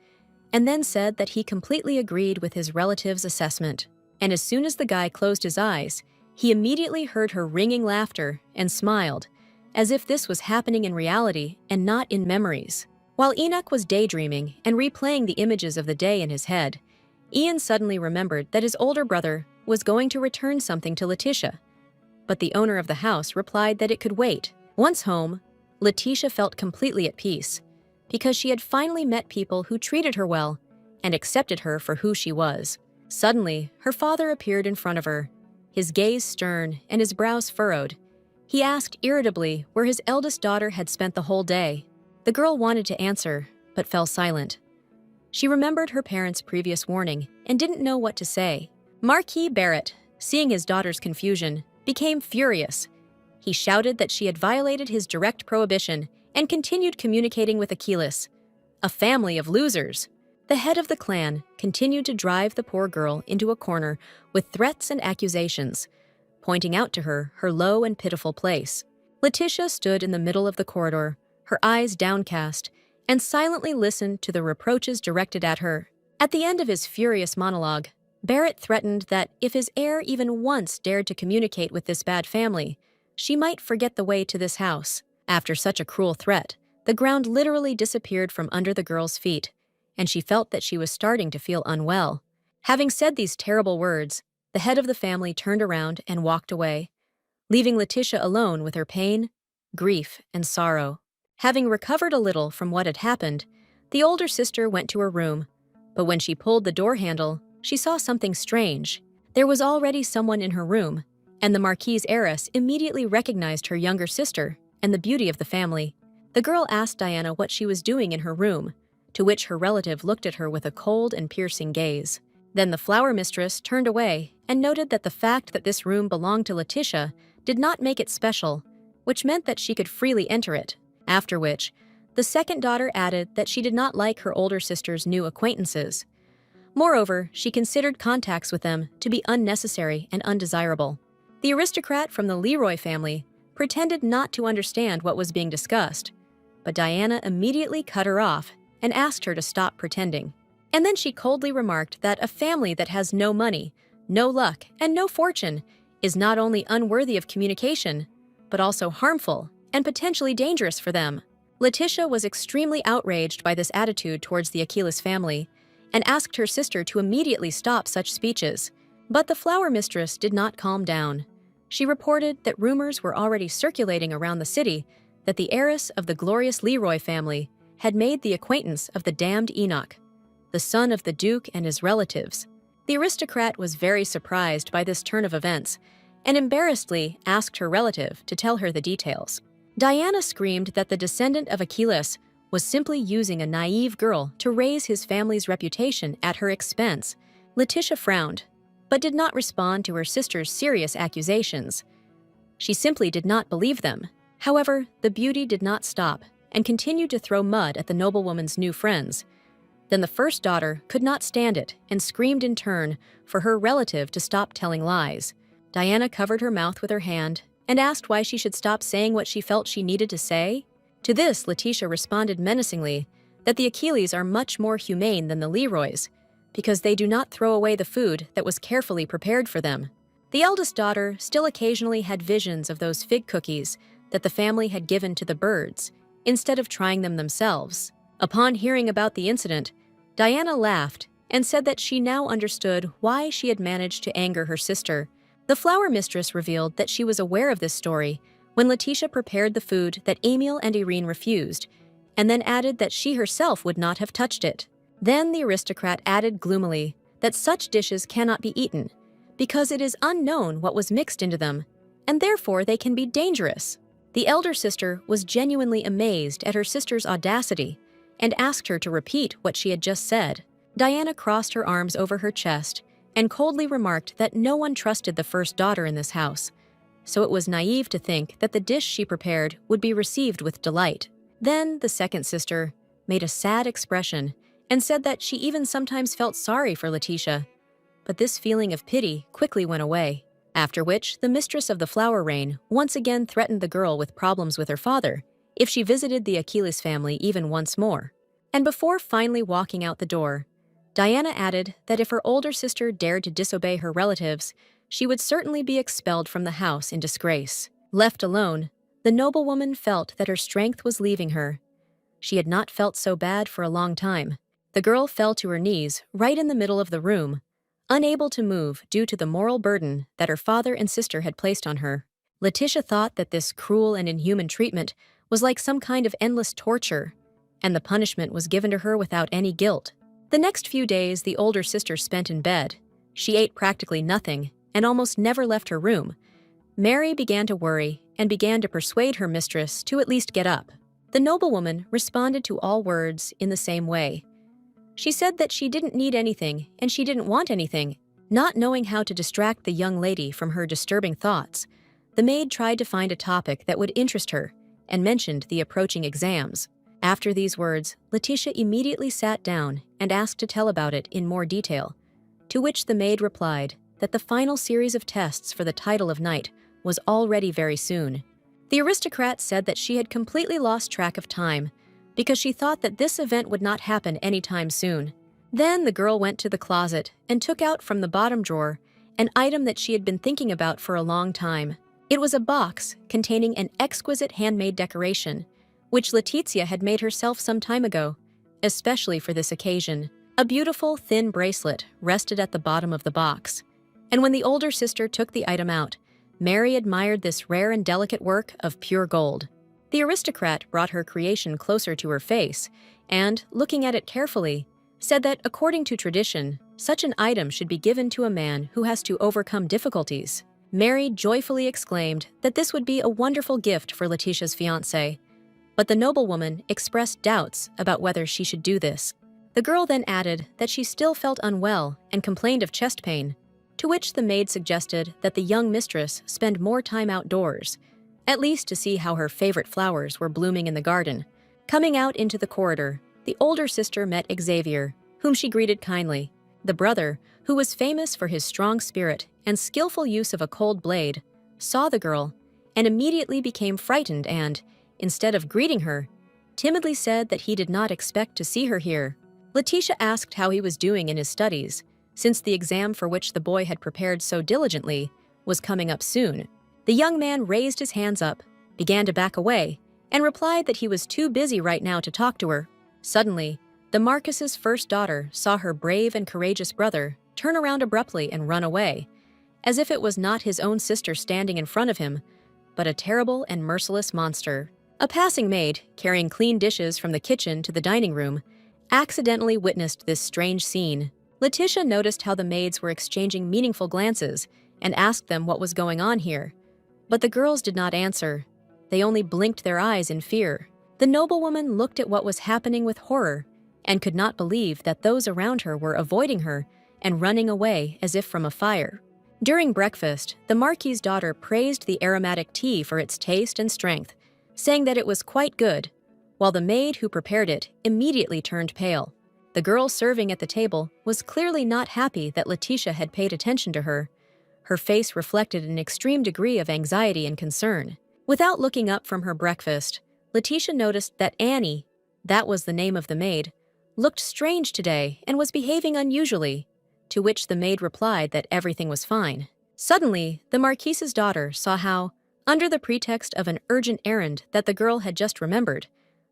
and then said that he completely agreed with his relative's assessment. And as soon as the guy closed his eyes, he immediately heard her ringing laughter and smiled, as if this was happening in reality and not in memories. While Enoch was daydreaming and replaying the images of the day in his head, Ian suddenly remembered that his older brother was going to return something to Letitia. But the owner of the house replied that it could wait. Once home, Letitia felt completely at peace, because she had finally met people who treated her well and accepted her for who she was. Suddenly, her father appeared in front of her, his gaze stern and his brows furrowed. He asked irritably where his eldest daughter had spent the whole day. The girl wanted to answer, but fell silent. She remembered her parents' previous warning and didn't know what to say. Marquis Barrett, seeing his daughter's confusion, became furious. He shouted that she had violated his direct prohibition and continued communicating with Achilles, a family of losers. The head of the clan continued to drive the poor girl into a corner with threats and accusations, pointing out to her her low and pitiful place. Letitia stood in the middle of the corridor, her eyes downcast, and silently listened to the reproaches directed at her. At the end of his furious monologue, Barrett threatened that if his heir even once dared to communicate with this bad family, she might forget the way to this house. After such a cruel threat, the ground literally disappeared from under the girl's feet, and she felt that she was starting to feel unwell. Having said these terrible words, the head of the family turned around and walked away, leaving Letitia alone with her pain, grief, and sorrow. Having recovered a little from what had happened, the older sister went to her room, but when she pulled the door handle, she saw something strange. There was already someone in her room, and the Marquis' heiress immediately recognized her younger sister and the beauty of the family. The girl asked Diana what she was doing in her room, to which her relative looked at her with a cold and piercing gaze. Then the flower mistress turned away and noted that the fact that this room belonged to Letitia did not make it special, which meant that she could freely enter it. After which, the second daughter added that she did not like her older sister's new acquaintances. Moreover, she considered contacts with them to be unnecessary and undesirable. The aristocrat from the Leroy family pretended not to understand what was being discussed, but Diana immediately cut her off and asked her to stop pretending. And then she coldly remarked that a family that has no money, no luck, and no fortune is not only unworthy of communication, but also harmful and potentially dangerous for them. Letitia was extremely outraged by this attitude towards the Achilles family and asked her sister to immediately stop such speeches. But the flower mistress did not calm down. She reported that rumors were already circulating around the city that the heiress of the glorious Leroy family had made the acquaintance of the damned Enoch, the son of the Duke and his relatives. The aristocrat was very surprised by this turn of events and embarrassedly asked her relative to tell her the details. Diana screamed that the descendant of Achilles was simply using a naive girl to raise his family's reputation at her expense. Letitia frowned, but did not respond to her sister's serious accusations. She simply did not believe them. However, the beauty did not stop and continued to throw mud at the noblewoman's new friends. Then the first daughter could not stand it and screamed in turn for her relative to stop telling lies. Diana covered her mouth with her hand and asked why she should stop saying what she felt she needed to say. To this, Letitia responded menacingly that the Achilles are much more humane than the Leroys because they do not throw away the food that was carefully prepared for them. The eldest daughter still occasionally had visions of those fig cookies that the family had given to the birds instead of trying them themselves. Upon hearing about the incident, Diana laughed and said that she now understood why she had managed to anger her sister. The flower mistress revealed that she was aware of this story when Letitia prepared the food that Emil and Irene refused, and then added that she herself would not have touched it. Then the aristocrat added gloomily that such dishes cannot be eaten because it is unknown what was mixed into them, and therefore they can be dangerous. The elder sister was genuinely amazed at her sister's audacity and asked her to repeat what she had just said. Diana crossed her arms over her chest and coldly remarked that no one trusted the first daughter in this house, so it was naive to think that the dish she prepared would be received with delight. Then the second sister made a sad expression and said that she even sometimes felt sorry for Letitia, but this feeling of pity quickly went away, after which the mistress of the flower rain once again threatened the girl with problems with her father if she visited the Achilles family even once more. And before finally walking out the door, Diana added that if her older sister dared to disobey her relatives, she would certainly be expelled from the house in disgrace. Left alone, the noblewoman felt that her strength was leaving her. She had not felt so bad for a long time. The girl fell to her knees right in the middle of the room, unable to move due to the moral burden that her father and sister had placed on her. Letitia thought that this cruel and inhuman treatment was like some kind of endless torture, and the punishment was given to her without any guilt. The next few days the older sister spent in bed. She ate practically nothing and almost never left her room. Mary began to worry and began to persuade her mistress to at least get up. The noblewoman responded to all words in the same way. She said that she didn't need anything and she didn't want anything. Not knowing how to distract the young lady from her disturbing thoughts, the maid tried to find a topic that would interest her and mentioned the approaching exams. After these words, Letitia immediately sat down and asked to tell about it in more detail, to which the maid replied that the final series of tests for the title of knight was already very soon. The aristocrat said that she had completely lost track of time because she thought that this event would not happen anytime soon. Then the girl went to the closet and took out from the bottom drawer an item that she had been thinking about for a long time. It was a box containing an exquisite handmade decoration, which Letizia had made herself some time ago, especially for this occasion. A beautiful, thin bracelet rested at the bottom of the box, and when the older sister took the item out, Mary admired this rare and delicate work of pure gold. The aristocrat brought her creation closer to her face and, looking at it carefully, said that according to tradition, such an item should be given to a man who has to overcome difficulties. Mary joyfully exclaimed that this would be a wonderful gift for Letitia's fiancé, but the noblewoman expressed doubts about whether she should do this. The girl then added that she still felt unwell and complained of chest pain, to which the maid suggested that the young mistress spend more time outdoors, at least to see how her favorite flowers were blooming in the garden. Coming out into the corridor, the older sister met Xavier, whom she greeted kindly. The brother, who was famous for his strong spirit and skillful use of a cold blade, saw the girl and immediately became frightened and, instead of greeting her, timidly said that he did not expect to see her here. Letitia asked how he was doing in his studies, since the exam for which the boy had prepared so diligently was coming up soon. The young man raised his hands up, began to back away, and replied that he was too busy right now to talk to her. Suddenly, the Marquis's first daughter saw her brave and courageous brother turn around abruptly and run away, as if it was not his own sister standing in front of him, but a terrible and merciless monster. A passing maid, carrying clean dishes from the kitchen to the dining room, accidentally witnessed this strange scene. Letitia noticed how the maids were exchanging meaningful glances and asked them what was going on here. But the girls did not answer. They only blinked their eyes in fear. The noblewoman looked at what was happening with horror and could not believe that those around her were avoiding her and running away as if from a fire. During breakfast, the Marquis's daughter praised the aromatic tea for its taste and strength, saying that it was quite good, while the maid who prepared it immediately turned pale. The girl serving at the table was clearly not happy that Letitia had paid attention to her. Her face reflected an extreme degree of anxiety and concern. Without looking up from her breakfast, Letitia noticed that Annie, that was the name of the maid, looked strange today and was behaving unusually, to which the maid replied that everything was fine. Suddenly, the Marquis's daughter saw how, under the pretext of an urgent errand that the girl had just remembered,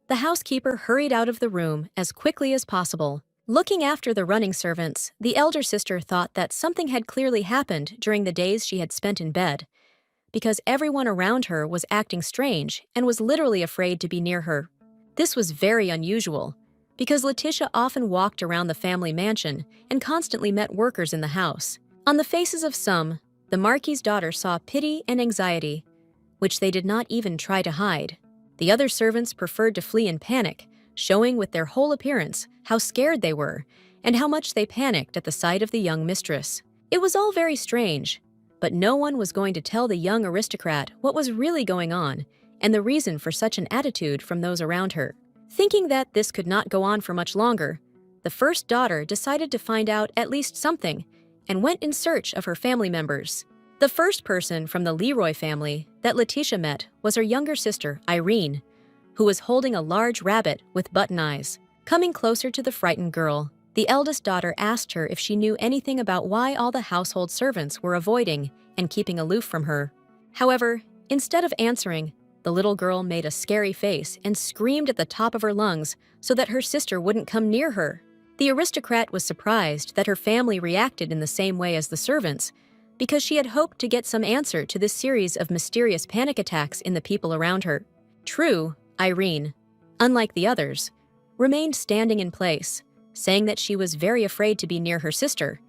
the housekeeper hurried out of the room as quickly as possible. Looking after the running servants, the elder sister thought that something had clearly happened during the days she had spent in bed, because everyone around her was acting strange and was literally afraid to be near her. This was very unusual, because Letitia often walked around the family mansion and constantly met workers in the house. On the faces of some, the Marquis's daughter saw pity and anxiety, which they did not even try to hide. The other servants preferred to flee in panic, showing with their whole appearance how scared they were and how much they panicked at the sight of the young mistress. It was all very strange, but no one was going to tell the young aristocrat what was really going on and the reason for such an attitude from those around her. Thinking that this could not go on for much longer, the first daughter decided to find out at least something and went in search of her family members. The first person from the Leroy family that Letitia met was her younger sister, Irene, who was holding a large rabbit with button eyes. Coming closer to the frightened girl, the eldest daughter asked her if she knew anything about why all the household servants were avoiding and keeping aloof from her. However, instead of answering, the little girl made a scary face and screamed at the top of her lungs so that her sister wouldn't come near her. The aristocrat was surprised that her family reacted in the same way as the servants, because she had hoped to get some answer to this series of mysterious panic attacks in the people around her. True, Irene, unlike the others, remained standing in place, saying that she was very afraid to be near her sister,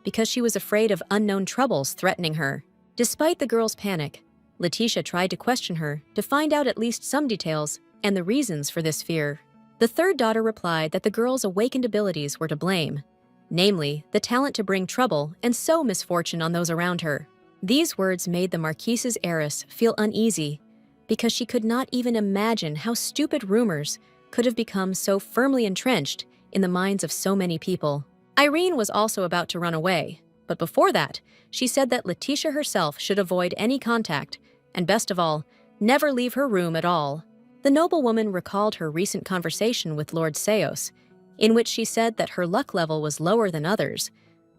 because she was afraid of unknown troubles threatening her. Despite the girl's panic, Letitia tried to question her to find out at least some details and the reasons for this fear. The third daughter replied that the girl's awakened abilities were to blame, namely, the talent to bring trouble and sow misfortune on those around her. These words made the Marquis's heiress feel uneasy, because she could not even imagine how stupid rumors could have become so firmly entrenched in the minds of so many people. Irene was also about to run away, but before that, she said that Letitia herself should avoid any contact, and best of all, never leave her room at all. The noblewoman recalled her recent conversation with Lord Seos, in which she said that her luck level was lower than others,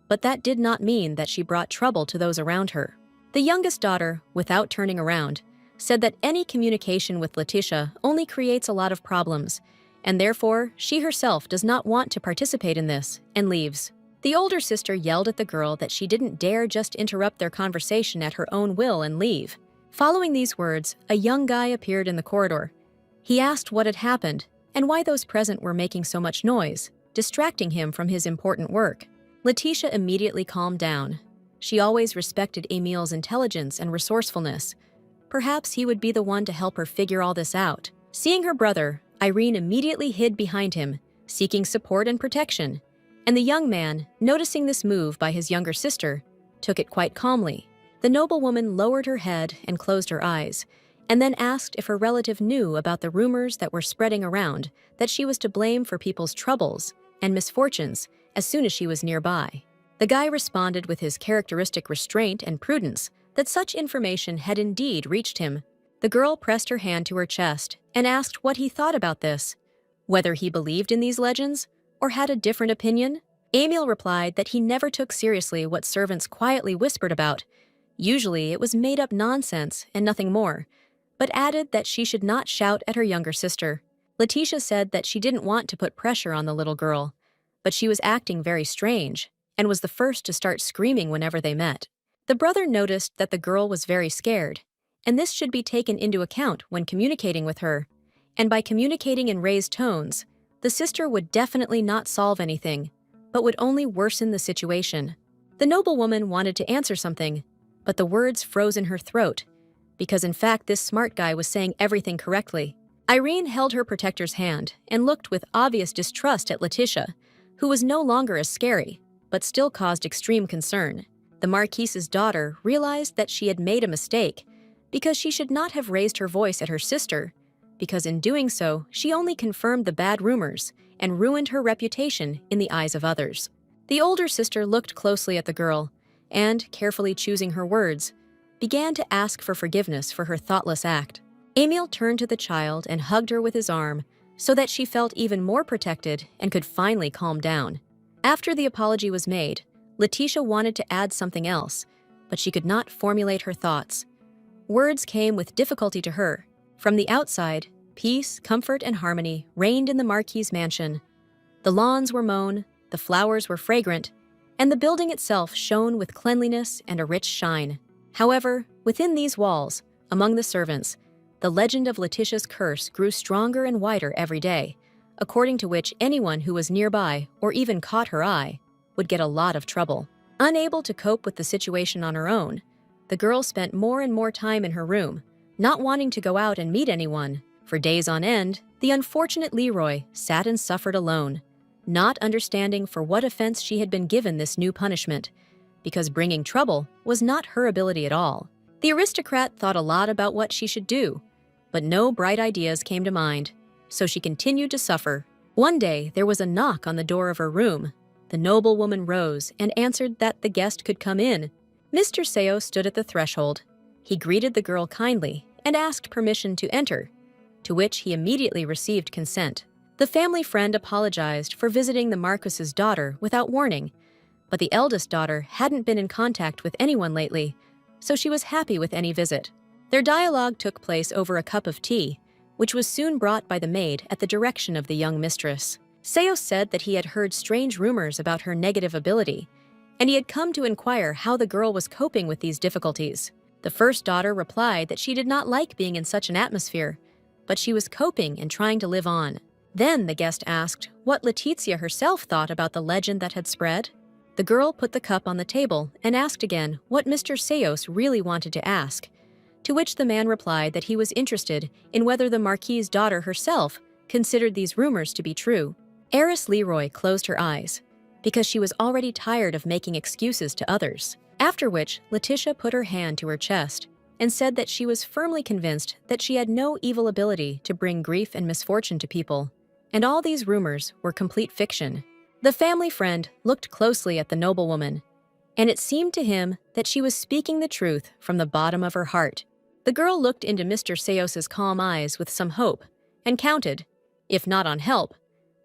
but that did not mean that she brought trouble to those around her. The youngest daughter, without turning around, said that any communication with Letitia only creates a lot of problems, and therefore she herself does not want to participate in this, and leaves. The older sister yelled at the girl that she didn't dare just interrupt their conversation at her own will and leave. Following these words, a young guy appeared in the corridor. He asked what had happened and why those present were making so much noise, distracting him from his important work. Letitia immediately calmed down. She always respected Emil's intelligence and resourcefulness. Perhaps he would be the one to help her figure all this out. Seeing her brother, Irene immediately hid behind him, seeking support and protection, and the young man, noticing this move by his younger sister, took it quite calmly. The noblewoman lowered her head and closed her eyes, and then asked if her relative knew about the rumors that were spreading around that she was to blame for people's troubles and misfortunes as soon as she was nearby. The guy responded with his characteristic restraint and prudence that such information had indeed reached him. The girl pressed her hand to her chest and asked what he thought about this, whether he believed in these legends or had a different opinion. Emil replied that he never took seriously what servants quietly whispered about. Usually it was made-up nonsense and nothing more, but added that she should not shout at her younger sister. Letitia said that she didn't want to put pressure on the little girl, but she was acting very strange and was the first to start screaming whenever they met. The brother noticed that the girl was very scared, and this should be taken into account when communicating with her. And by communicating in raised tones, the sister would definitely not solve anything, but would only worsen the situation. The noblewoman wanted to answer something, but the words froze in her throat, because in fact this smart guy was saying everything correctly. Irene held her protector's hand and looked with obvious distrust at Letitia, who was no longer as scary, but still caused extreme concern. The Marquis's daughter realized that she had made a mistake, because she should not have raised her voice at her sister, because in doing so, she only confirmed the bad rumors and ruined her reputation in the eyes of others. The older sister looked closely at the girl and, carefully choosing her words, began to ask for forgiveness for her thoughtless act. Emil turned to the child and hugged her with his arm so that she felt even more protected and could finally calm down. After the apology was made, Letitia wanted to add something else, but she could not formulate her thoughts. Words came with difficulty to her. From the outside, peace, comfort, and harmony reigned in the Marquis' mansion. The lawns were mown, the flowers were fragrant, and the building itself shone with cleanliness and a rich shine. However, within these walls, among the servants, the legend of Letitia's curse grew stronger and wider every day, according to which anyone who was nearby or even caught her eye would get a lot of trouble. Unable to cope with the situation on her own, the girl spent more and more time in her room, not wanting to go out and meet anyone. For days on end, the unfortunate Leroy sat and suffered alone, not understanding for what offense she had been given this new punishment, because bringing trouble was not her ability at all. The aristocrat thought a lot about what she should do, but no bright ideas came to mind, so she continued to suffer. One day, there was a knock on the door of her room. The noblewoman rose and answered that the guest could come in. Mr. Seo stood at the threshold. He greeted the girl kindly and asked permission to enter, to which he immediately received consent. The family friend apologized for visiting the Marquis's daughter without warning, but the eldest daughter hadn't been in contact with anyone lately, so she was happy with any visit. Their dialogue took place over a cup of tea, which was soon brought by the maid at the direction of the young mistress. Seo said that he had heard strange rumors about her negative ability, and he had come to inquire how the girl was coping with these difficulties. The first daughter replied that she did not like being in such an atmosphere, but she was coping and trying to live on. Then the guest asked what Letitia herself thought about the legend that had spread. The girl put the cup on the table and asked again what Mr. Seos really wanted to ask, to which the man replied that he was interested in whether the Marquis's daughter herself considered these rumors to be true. Heiress Leroy closed her eyes, because she was already tired of making excuses to others. After which, Letitia put her hand to her chest and said that she was firmly convinced that she had no evil ability to bring grief and misfortune to people, and all these rumors were complete fiction. The family friend looked closely at the noblewoman, and it seemed to him that she was speaking the truth from the bottom of her heart. The girl looked into Mr. Seos's calm eyes with some hope and counted, if not on help,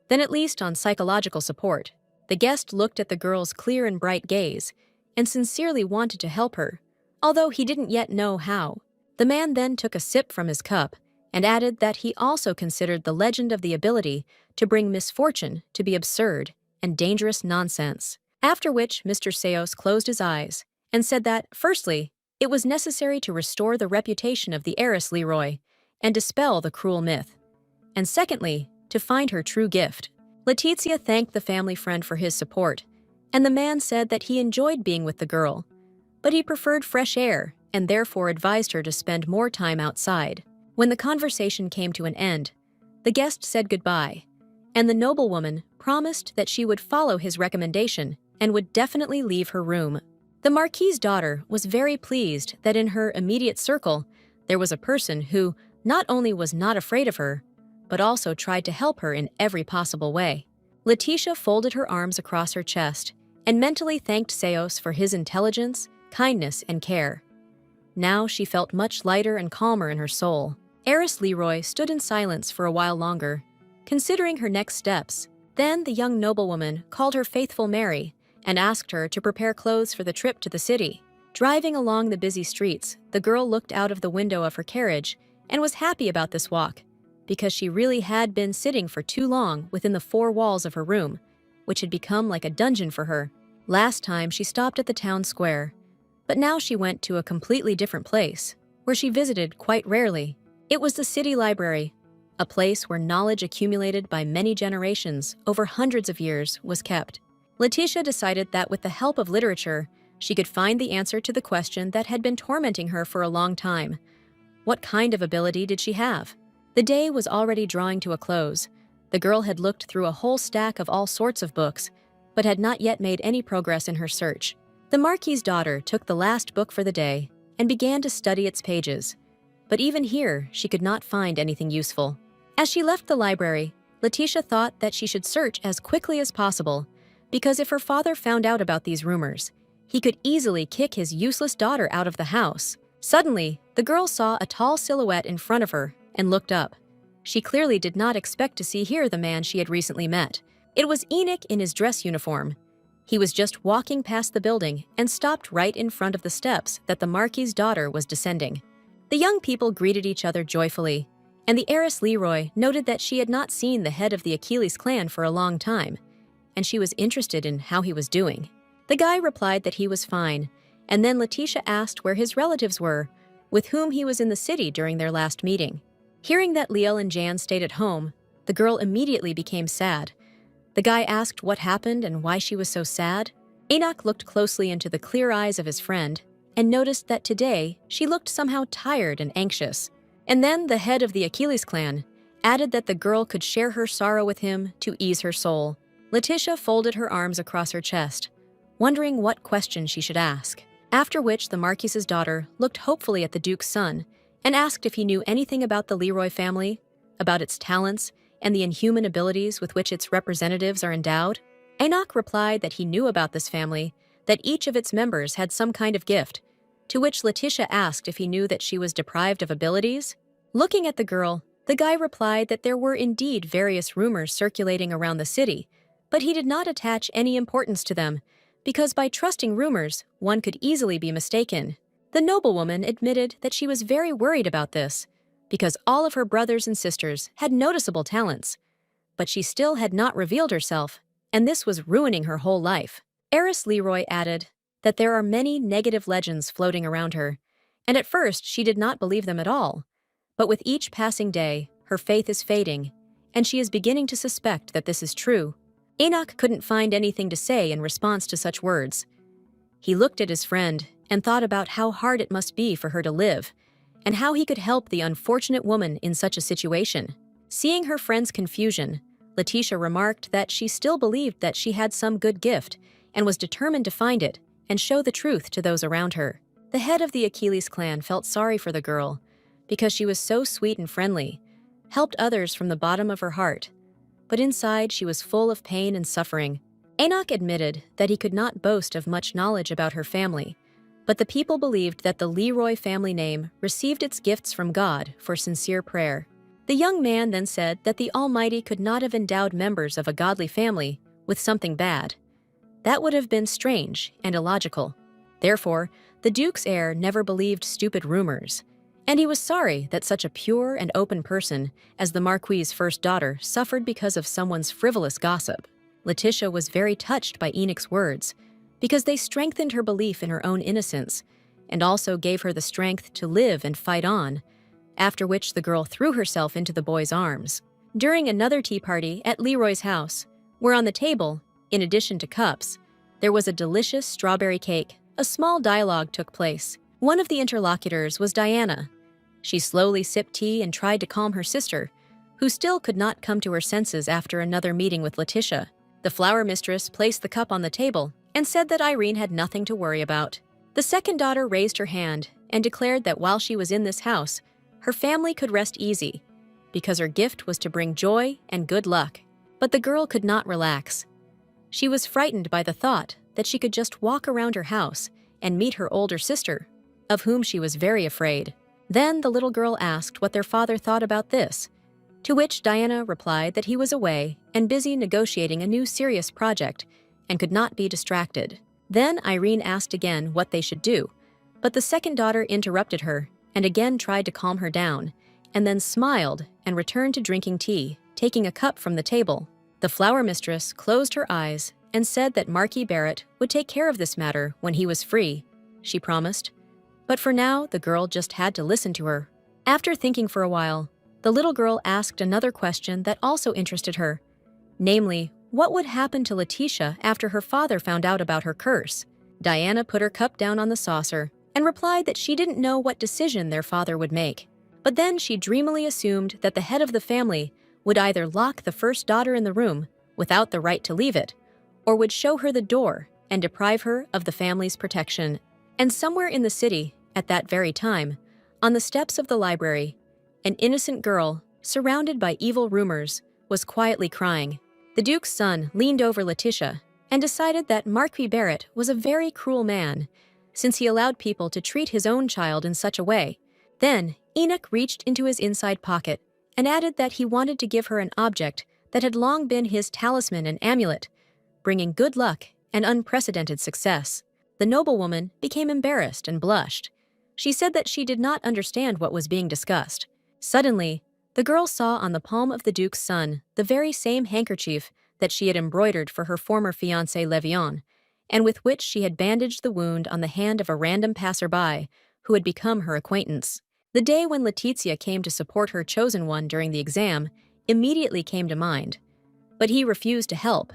then at least on psychological support. The guest looked at the girl's clear and bright gaze and sincerely wanted to help her, although he didn't yet know how. The man then took a sip from his cup and added that he also considered the legend of the ability to bring misfortune to be absurd and dangerous nonsense. After which Mr. Seos closed his eyes and said that, firstly, it was necessary to restore the reputation of the heiress Leroy and dispel the cruel myth, and secondly, to find her true gift. Letitia thanked the family friend for his support, and the man said that he enjoyed being with the girl, but he preferred fresh air and therefore advised her to spend more time outside. When the conversation came to an end, the guest said goodbye, and the noblewoman promised that she would follow his recommendation and would definitely leave her room. The Marquis's daughter was very pleased that in her immediate circle there was a person who not only was not afraid of her, but also tried to help her in every possible way. Letitia folded her arms across her chest and mentally thanked Seos for his intelligence, kindness, and care. Now she felt much lighter and calmer in her soul. Heiress Leroy stood in silence for a while longer, considering her next steps. Then the young noblewoman called her faithful Mary and asked her to prepare clothes for the trip to the city. Driving along the busy streets, the girl looked out of the window of her carriage and was happy about this walk, because she really had been sitting for too long within the four walls of her room, which had become like a dungeon for her. Last time she stopped at the town square, but now she went to a completely different place, where she visited quite rarely. It was the city library, a place where knowledge accumulated by many generations over hundreds of years was kept. Letitia decided that with the help of literature, she could find the answer to the question that had been tormenting her for a long time. What kind of ability did she have? The day was already drawing to a close. The girl had looked through a whole stack of all sorts of books, but had not yet made any progress in her search. The Marquis's daughter took the last book for the day and began to study its pages. But even here, she could not find anything useful. As she left the library, Letitia thought that she should search as quickly as possible, because if her father found out about these rumors, he could easily kick his useless daughter out of the house. Suddenly, the girl saw a tall silhouette in front of her and looked up. She clearly did not expect to see here the man she had recently met. It was Enoch in his dress uniform. He was just walking past the building and stopped right in front of the steps that the Marquis's daughter was descending. The young people greeted each other joyfully, and the heiress Leroy noted that she had not seen the head of the Achilles clan for a long time, and she was interested in how he was doing. The guy replied that he was fine, and then Letitia asked where his relatives were, with whom he was in the city during their last meeting. Hearing that Liel and Jan stayed at home, the girl immediately became sad. The guy asked what happened and why she was so sad. Enoch looked closely into the clear eyes of his friend and noticed that today she looked somehow tired and anxious. And then the head of the Achilles clan added that the girl could share her sorrow with him to ease her soul. Letitia folded her arms across her chest, wondering what question she should ask. After which the Marquis's daughter looked hopefully at the Duke's son and asked if he knew anything about the Leroy family, about its talents, and the inhuman abilities with which its representatives are endowed. Enoch replied that he knew about this family, that each of its members had some kind of gift, to which Letitia asked if he knew that she was deprived of abilities. Looking at the girl, the guy replied that there were indeed various rumors circulating around the city, but he did not attach any importance to them, because by trusting rumors, one could easily be mistaken. The noblewoman admitted that she was very worried about this, because all of her brothers and sisters had noticeable talents, but she still had not revealed herself, and this was ruining her whole life. Heiress Leroy added that there are many negative legends floating around her, and at first she did not believe them at all. But with each passing day, her faith is fading, and she is beginning to suspect that this is true. Enoch couldn't find anything to say in response to such words. He looked at his friend and thought about how hard it must be for her to live, and how he could help the unfortunate woman in such a situation. Seeing her friend's confusion, Letitia remarked that she still believed that she had some good gift and was determined to find it and show the truth to those around her. The head of the Achilles clan felt sorry for the girl because she was so sweet and friendly, helped others from the bottom of her heart, but inside she was full of pain and suffering. Enoch admitted that he could not boast of much knowledge about her family, but the people believed that the Leroy family name received its gifts from God for sincere prayer. The young man then said that the Almighty could not have endowed members of a godly family with something bad. That would have been strange and illogical. Therefore, the Duke's heir never believed stupid rumors, and he was sorry that such a pure and open person as the Marquis's first daughter suffered because of someone's frivolous gossip. Letitia was very touched by Enoch's words, because they strengthened her belief in her own innocence, and also gave her the strength to live and fight on, after which the girl threw herself into the boy's arms. During another tea party at Leroy's house, where on the table, in addition to cups, there was a delicious strawberry cake, a small dialogue took place. One of the interlocutors was Diana. She slowly sipped tea and tried to calm her sister, who still could not come to her senses after another meeting with Letitia. The flower mistress placed the cup on the table and said that Irene had nothing to worry about. The second daughter raised her hand and declared that while she was in this house, her family could rest easy, because her gift was to bring joy and good luck. But the girl could not relax. She was frightened by the thought that she could just walk around her house and meet her older sister, of whom she was very afraid. Then the little girl asked what their father thought about this, to which Diana replied that he was away and busy negotiating a new serious project and could not be distracted. Then Irene asked again what they should do, but the second daughter interrupted her and again tried to calm her down, and then smiled and returned to drinking tea, taking a cup from the table. The flower mistress closed her eyes and said that Marquis Barrett would take care of this matter when he was free, she promised. But for now, the girl just had to listen to her. After thinking for a while, the little girl asked another question that also interested her. Namely, what would happen to Letitia after her father found out about her curse? Diana put her cup down on the saucer and replied that she didn't know what decision their father would make. But then she dreamily assumed that the head of the family would either lock the first daughter in the room without the right to leave it, or would show her the door and deprive her of the family's protection. And somewhere in the city, at that very time, on the steps of the library, an innocent girl, surrounded by evil rumors, was quietly crying. The Duke's son leaned over Letitia and decided that Marquis Barrett was a very cruel man, since he allowed people to treat his own child in such a way. Then, Enoch reached into his inside pocket and added that he wanted to give her an object that had long been his talisman and amulet, bringing good luck and unprecedented success. The noblewoman became embarrassed and blushed. She said that she did not understand what was being discussed. Suddenly, the girl saw on the palm of the Duke's son the very same handkerchief that she had embroidered for her former fiancé Levion, and with which she had bandaged the wound on the hand of a random passerby who had become her acquaintance. The day when Letizia came to support her chosen one during the exam immediately came to mind, but he refused to help,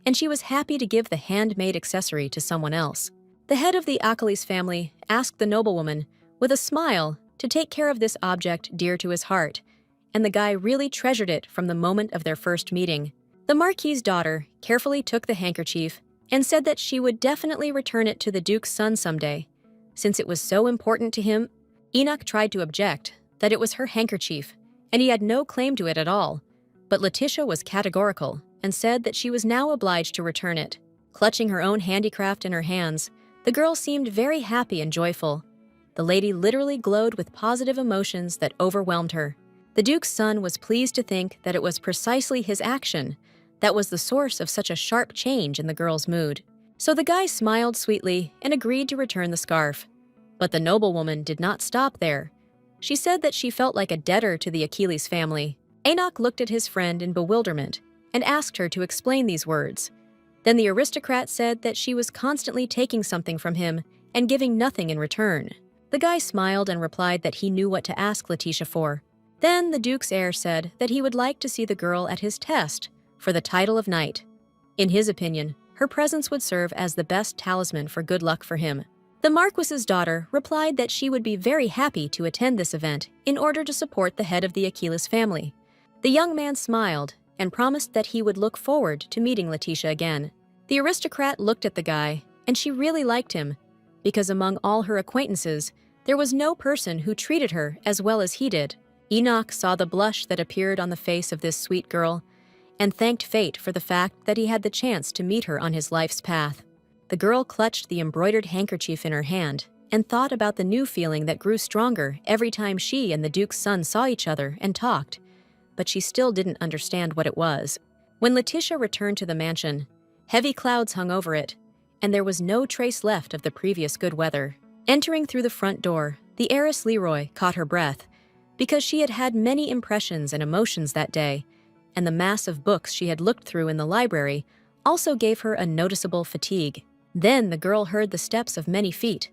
and she was happy to give the handmade accessory to someone else. The head of the Achilles family asked the noblewoman, with a smile, to take care of this object dear to his heart, and the guy really treasured it from the moment of their first meeting. The Marquis's daughter carefully took the handkerchief and said that she would definitely return it to the Duke's son someday, since it was so important to him. Enoch tried to object that it was her handkerchief, and he had no claim to it at all, but Letitia was categorical and said that she was now obliged to return it. Clutching her own handicraft in her hands, the girl seemed very happy and joyful. The lady literally glowed with positive emotions that overwhelmed her. The Duke's son was pleased to think that it was precisely his action that was the source of such a sharp change in the girl's mood. So the guy smiled sweetly and agreed to return the scarf. But the noblewoman did not stop there. She said that she felt like a debtor to the Achilles family. Enoch looked at his friend in bewilderment and asked her to explain these words. Then the aristocrat said that she was constantly taking something from him and giving nothing in return. The guy smiled and replied that he knew what to ask Letitia for. Then the Duke's heir said that he would like to see the girl at his test for the title of knight. In his opinion, her presence would serve as the best talisman for good luck for him. The Marquis's daughter replied that she would be very happy to attend this event in order to support the head of the Achilles family. The young man smiled and promised that he would look forward to meeting Letitia again. The aristocrat looked at the guy, and she really liked him, because among all her acquaintances, there was no person who treated her as well as he did. Enoch saw the blush that appeared on the face of this sweet girl, and thanked fate for the fact that he had the chance to meet her on his life's path. The girl clutched the embroidered handkerchief in her hand and thought about the new feeling that grew stronger every time she and the Duke's son saw each other and talked, but she still didn't understand what it was. When Letitia returned to the mansion, heavy clouds hung over it, and there was no trace left of the previous good weather. Entering through the front door, the heiress Leroy caught her breath, because she had had many impressions and emotions that day, and the mass of books she had looked through in the library also gave her a noticeable fatigue. Then the girl heard the steps of many feet.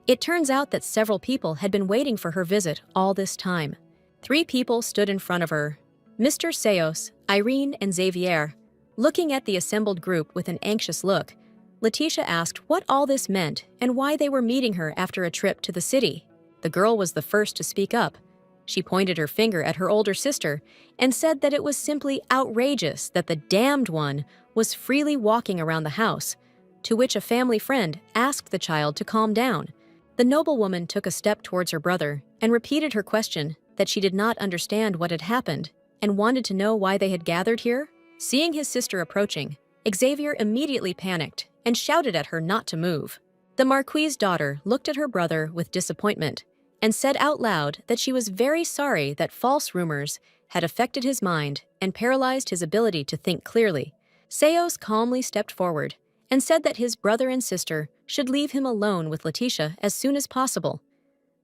It turns out that several people had been waiting for her visit all this time. 3 people stood in front of her, Mr. Seos, Irene, and Xavier. Looking at the assembled group with an anxious look, Letitia asked what all this meant and why they were meeting her after a trip to the city. The girl was the first to speak up. She pointed her finger at her older sister and said that it was simply outrageous that the damned one was freely walking around the house, to which a family friend asked the child to calm down. The noblewoman took a step towards her brother and repeated her question that she did not understand what had happened and wanted to know why they had gathered here. Seeing his sister approaching, Xavier immediately panicked and shouted at her not to move. The Marquis's daughter looked at her brother with disappointment and said out loud that she was very sorry that false rumors had affected his mind and paralyzed his ability to think clearly. Seos calmly stepped forward and said that his brother and sister should leave him alone with Letitia as soon as possible.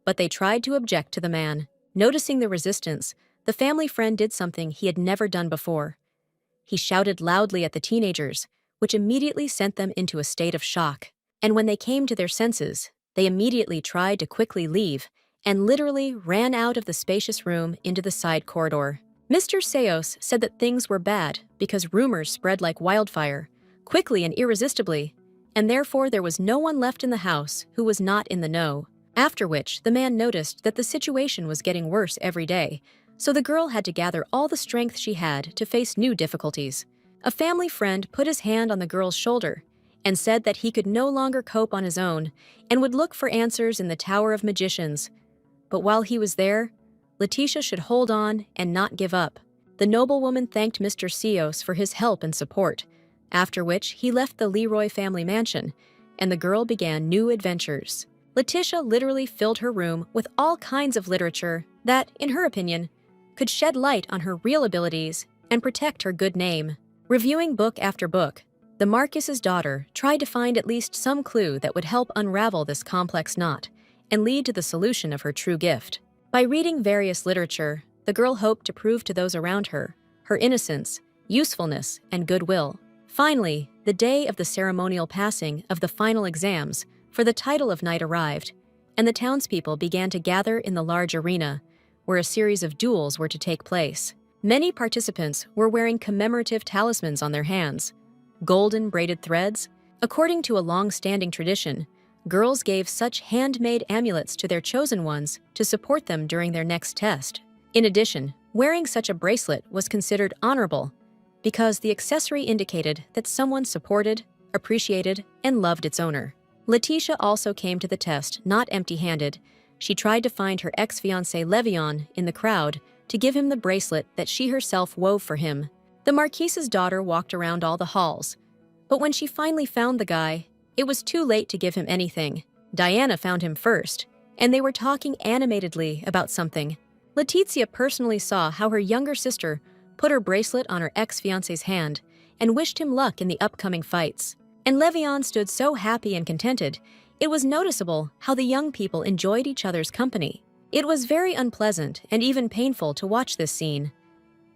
But they tried to object to the man. Noticing the resistance, the family friend did something he had never done before. He shouted loudly at the teenagers, which immediately sent them into a state of shock. And when they came to their senses, they immediately tried to quickly leave and literally ran out of the spacious room into the side corridor. Mr. Seos said that things were bad because rumors spread like wildfire, quickly and irresistibly, and therefore there was no one left in the house who was not in the know. After which, the man noticed that the situation was getting worse every day, so the girl had to gather all the strength she had to face new difficulties. A family friend put his hand on the girl's shoulder and said that he could no longer cope on his own and would look for answers in the Tower of Magicians. But while he was there, Letitia should hold on and not give up. The noblewoman thanked Mr. Seos for his help and support, after which he left the Leroy family mansion, and the girl began new adventures. Letitia literally filled her room with all kinds of literature that, in her opinion, could shed light on her real abilities and protect her good name. Reviewing book after book, the Marquis's daughter tried to find at least some clue that would help unravel this complex knot and lead to the solution of her true gift. By reading various literature, the girl hoped to prove to those around her innocence, usefulness, and goodwill. Finally, the day of the ceremonial passing of the final exams for the title of knight arrived, and the townspeople began to gather in the large arena, where a series of duels were to take place. Many participants were wearing commemorative talismans on their hands, golden braided threads. According to a long-standing tradition, girls gave such handmade amulets to their chosen ones to support them during their next test. In addition, wearing such a bracelet was considered honorable because the accessory indicated that someone supported, appreciated, and loved its owner. Letitia also came to the test not empty-handed. She tried to find her ex-fiancé Levion in the crowd to give him the bracelet that she herself wove for him. The Marquis's daughter walked around all the halls, but when she finally found the guy, it was too late to give him anything. Diana found him first, and they were talking animatedly about something. Letizia personally saw how her younger sister put her bracelet on her ex-fiancé's hand and wished him luck in the upcoming fights. And Levion stood so happy and contented, it was noticeable how the young people enjoyed each other's company. It was very unpleasant and even painful to watch this scene.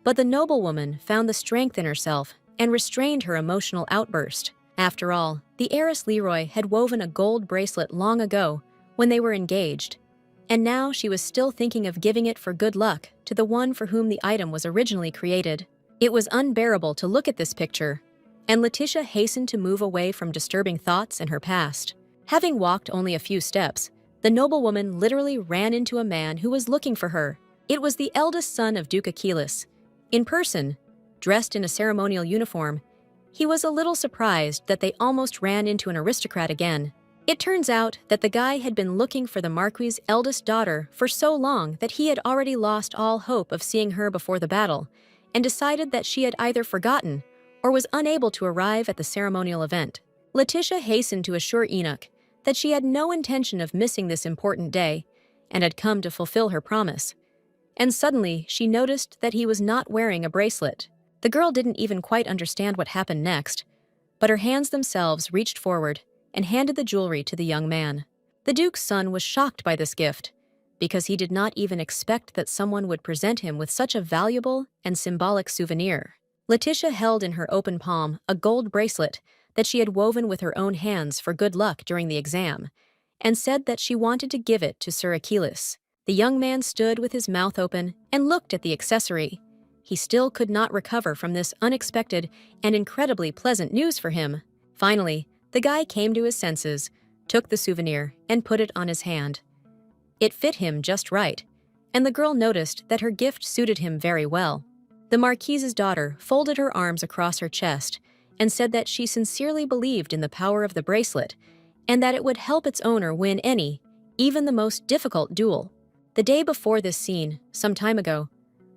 But the noblewoman found the strength in herself and restrained her emotional outburst. After all, the heiress Leroy had woven a gold bracelet long ago when they were engaged, and now she was still thinking of giving it for good luck to the one for whom the item was originally created. It was unbearable to look at this picture, and Letitia hastened to move away from disturbing thoughts in her past. Having walked only a few steps, the noblewoman literally ran into a man who was looking for her. It was the eldest son of Duke Achilles. In person, dressed in a ceremonial uniform, he was a little surprised that they almost ran into an aristocrat again. It turns out that the guy had been looking for the Marquis' eldest daughter for so long that he had already lost all hope of seeing her before the battle, and decided that she had either forgotten or was unable to arrive at the ceremonial event. Letitia hastened to assure Enoch that she had no intention of missing this important day and had come to fulfill her promise. And suddenly, she noticed that he was not wearing a bracelet. The girl didn't even quite understand what happened next, but her hands themselves reached forward and handed the jewelry to the young man. The Duke's son was shocked by this gift, because he did not even expect that someone would present him with such a valuable and symbolic souvenir. Letitia held in her open palm a gold bracelet that she had woven with her own hands for good luck during the exam, and said that she wanted to give it to Sir Achilles. The young man stood with his mouth open and looked at the accessory. He still could not recover from this unexpected and incredibly pleasant news for him. Finally, the guy came to his senses, took the souvenir, and put it on his hand. It fit him just right, and the girl noticed that her gift suited him very well. The Marquis's daughter folded her arms across her chest and said that she sincerely believed in the power of the bracelet and that it would help its owner win any, even the most difficult duel. The day before this scene, some time ago,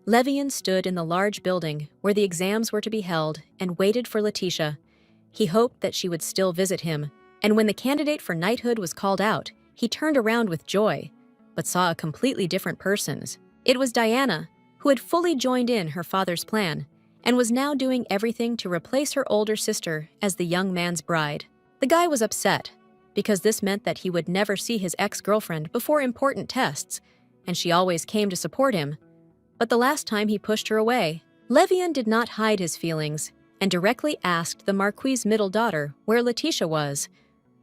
Levian stood in the large building where the exams were to be held and waited for Letitia. He hoped that she would still visit him, and when the candidate for knighthood was called out, he turned around with joy, but saw a completely different person. It was Diana, who had fully joined in her father's plan, and was now doing everything to replace her older sister as the young man's bride. The guy was upset, because this meant that he would never see his ex-girlfriend before important tests, and she always came to support him. but the last time he pushed her away. Levian did not hide his feelings and directly asked the Marquis' middle daughter where Letitia was,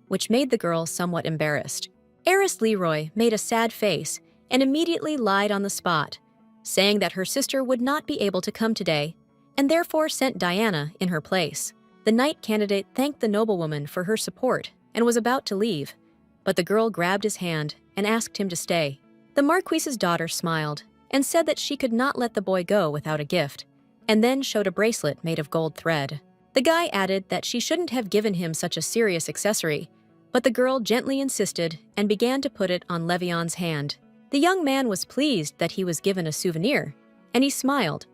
which made the girl somewhat embarrassed. Heiress Leroy made a sad face and immediately lied on the spot, saying that her sister would not be able to come today and therefore sent Diana in her place. The knight candidate thanked the noblewoman for her support and was about to leave, but the girl grabbed his hand and asked him to stay. The Marquis's daughter smiled and said that she could not let the boy go without a gift, and then showed a bracelet made of gold thread. The guy added that she shouldn't have given him such a serious accessory, but the girl gently insisted and began to put it on Levian's hand. The young man was pleased that he was given a souvenir, and he smiled,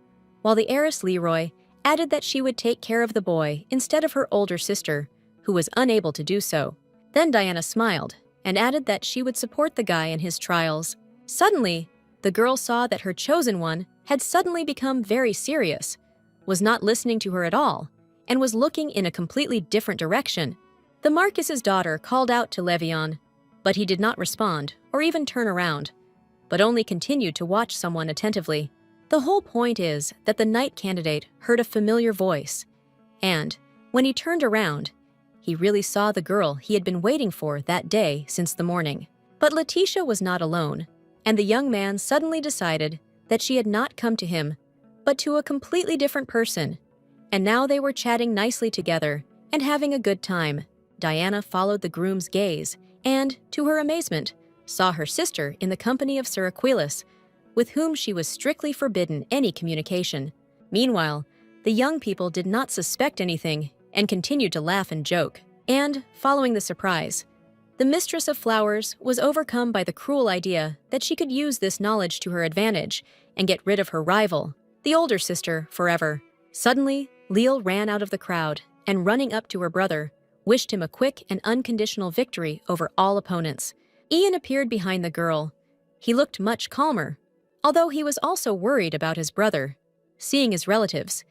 while the heiress Leroy added that she would take care of the boy instead of her older sister, who was unable to do so. Then Diana smiled and added that she would support the guy in his trials. Suddenly, the girl saw that her chosen one had suddenly become very serious, was not listening to her at all, and was looking in a completely different direction. The Marquis's daughter called out to Levian, but he did not respond or even turn around, but only continued to watch someone attentively. The whole point is that the knight candidate heard a familiar voice, and, when he turned around, he really saw the girl he had been waiting for that day since the morning. But Letitia was not alone, and the young man suddenly decided that she had not come to him, but to a completely different person, and now they were chatting nicely together and having a good time. Diana followed the groom's gaze and, to her amazement, saw her sister in the company of Sir Aquilas, with whom she was strictly forbidden any communication. Meanwhile, the young people did not suspect anything and continued to laugh and joke. And, following the surprise, the mistress of flowers was overcome by the cruel idea that she could use this knowledge to her advantage and get rid of her rival, the older sister, forever. Suddenly, Leal ran out of the crowd and, running up to her brother, wished him a quick and unconditional victory over all opponents. Ian appeared behind the girl. He looked much calmer, although he was also worried about his brother. Seeing his relatives,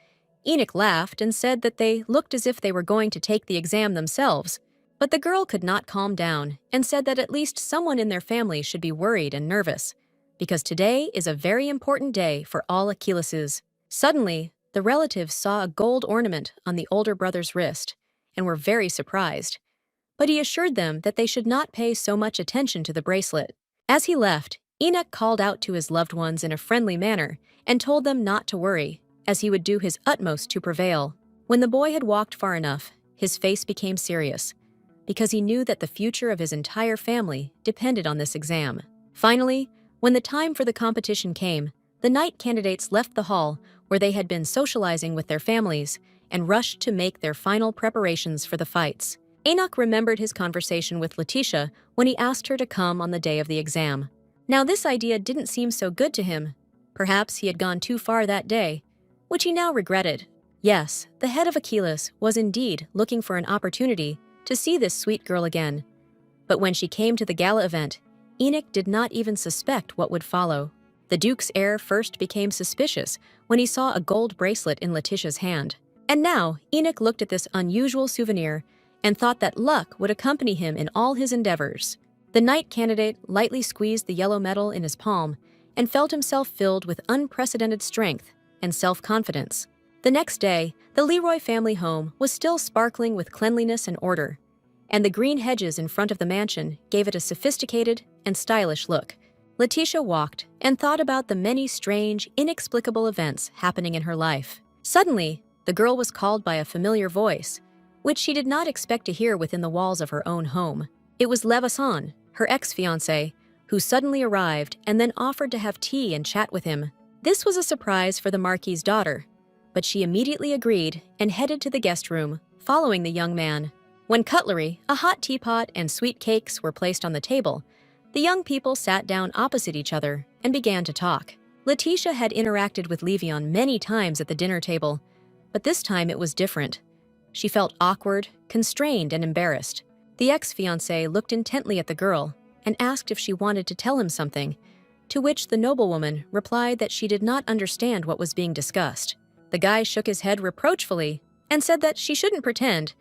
Enoch laughed and said that they looked as if they were going to take the exam themselves. But the girl could not calm down and said that at least someone in their family should be worried and nervous, because today is a very important day for all Achilleses. Suddenly, the relatives saw a gold ornament on the older brother's wrist and were very surprised, but he assured them that they should not pay so much attention to the bracelet. As he left, Enoch called out to his loved ones in a friendly manner and told them not to worry, as he would do his utmost to prevail. When the boy had walked far enough, his face became serious, because he knew that the future of his entire family depended on this exam. Finally, when the time for the competition came, the knight candidates left the hall where they had been socializing with their families and rushed to make their final preparations for the fights. Enoch remembered his conversation with Letitia when he asked her to come on the day of the exam. Now this idea didn't seem so good to him. Perhaps he had gone too far that day, which he now regretted. Yes, the head of Achilles was indeed looking for an opportunity to see this sweet girl again. But when she came to the gala event, Enoch did not even suspect what would follow. The Duke's heir first became suspicious when he saw a gold bracelet in Letitia's hand. And now Enoch looked at this unusual souvenir and thought that luck would accompany him in all his endeavors. The knight candidate lightly squeezed the yellow metal in his palm and felt himself filled with unprecedented strength and self-confidence. The next day, the Leroy family home was still sparkling with cleanliness and order, and the green hedges in front of the mansion gave it a sophisticated and stylish look. Letitia walked and thought about the many strange, inexplicable events happening in her life. Suddenly, the girl was called by a familiar voice, which she did not expect to hear within the walls of her own home. It was Levasan, her ex-fiancé, who suddenly arrived and then offered to have tea and chat with him. This was a surprise for the Marquis' daughter, but she immediately agreed and headed to the guest room, following the young man. When cutlery, a hot teapot, and sweet cakes were placed on the table, the young people sat down opposite each other and began to talk. Letitia had interacted with Levian many times at the dinner table, but this time it was different. She felt awkward, constrained, and embarrassed. The ex-fiancé looked intently at the girl and asked if she wanted to tell him something, to which the noblewoman replied that she did not understand what was being discussed. The guy shook his head reproachfully and said that she shouldn't pretend,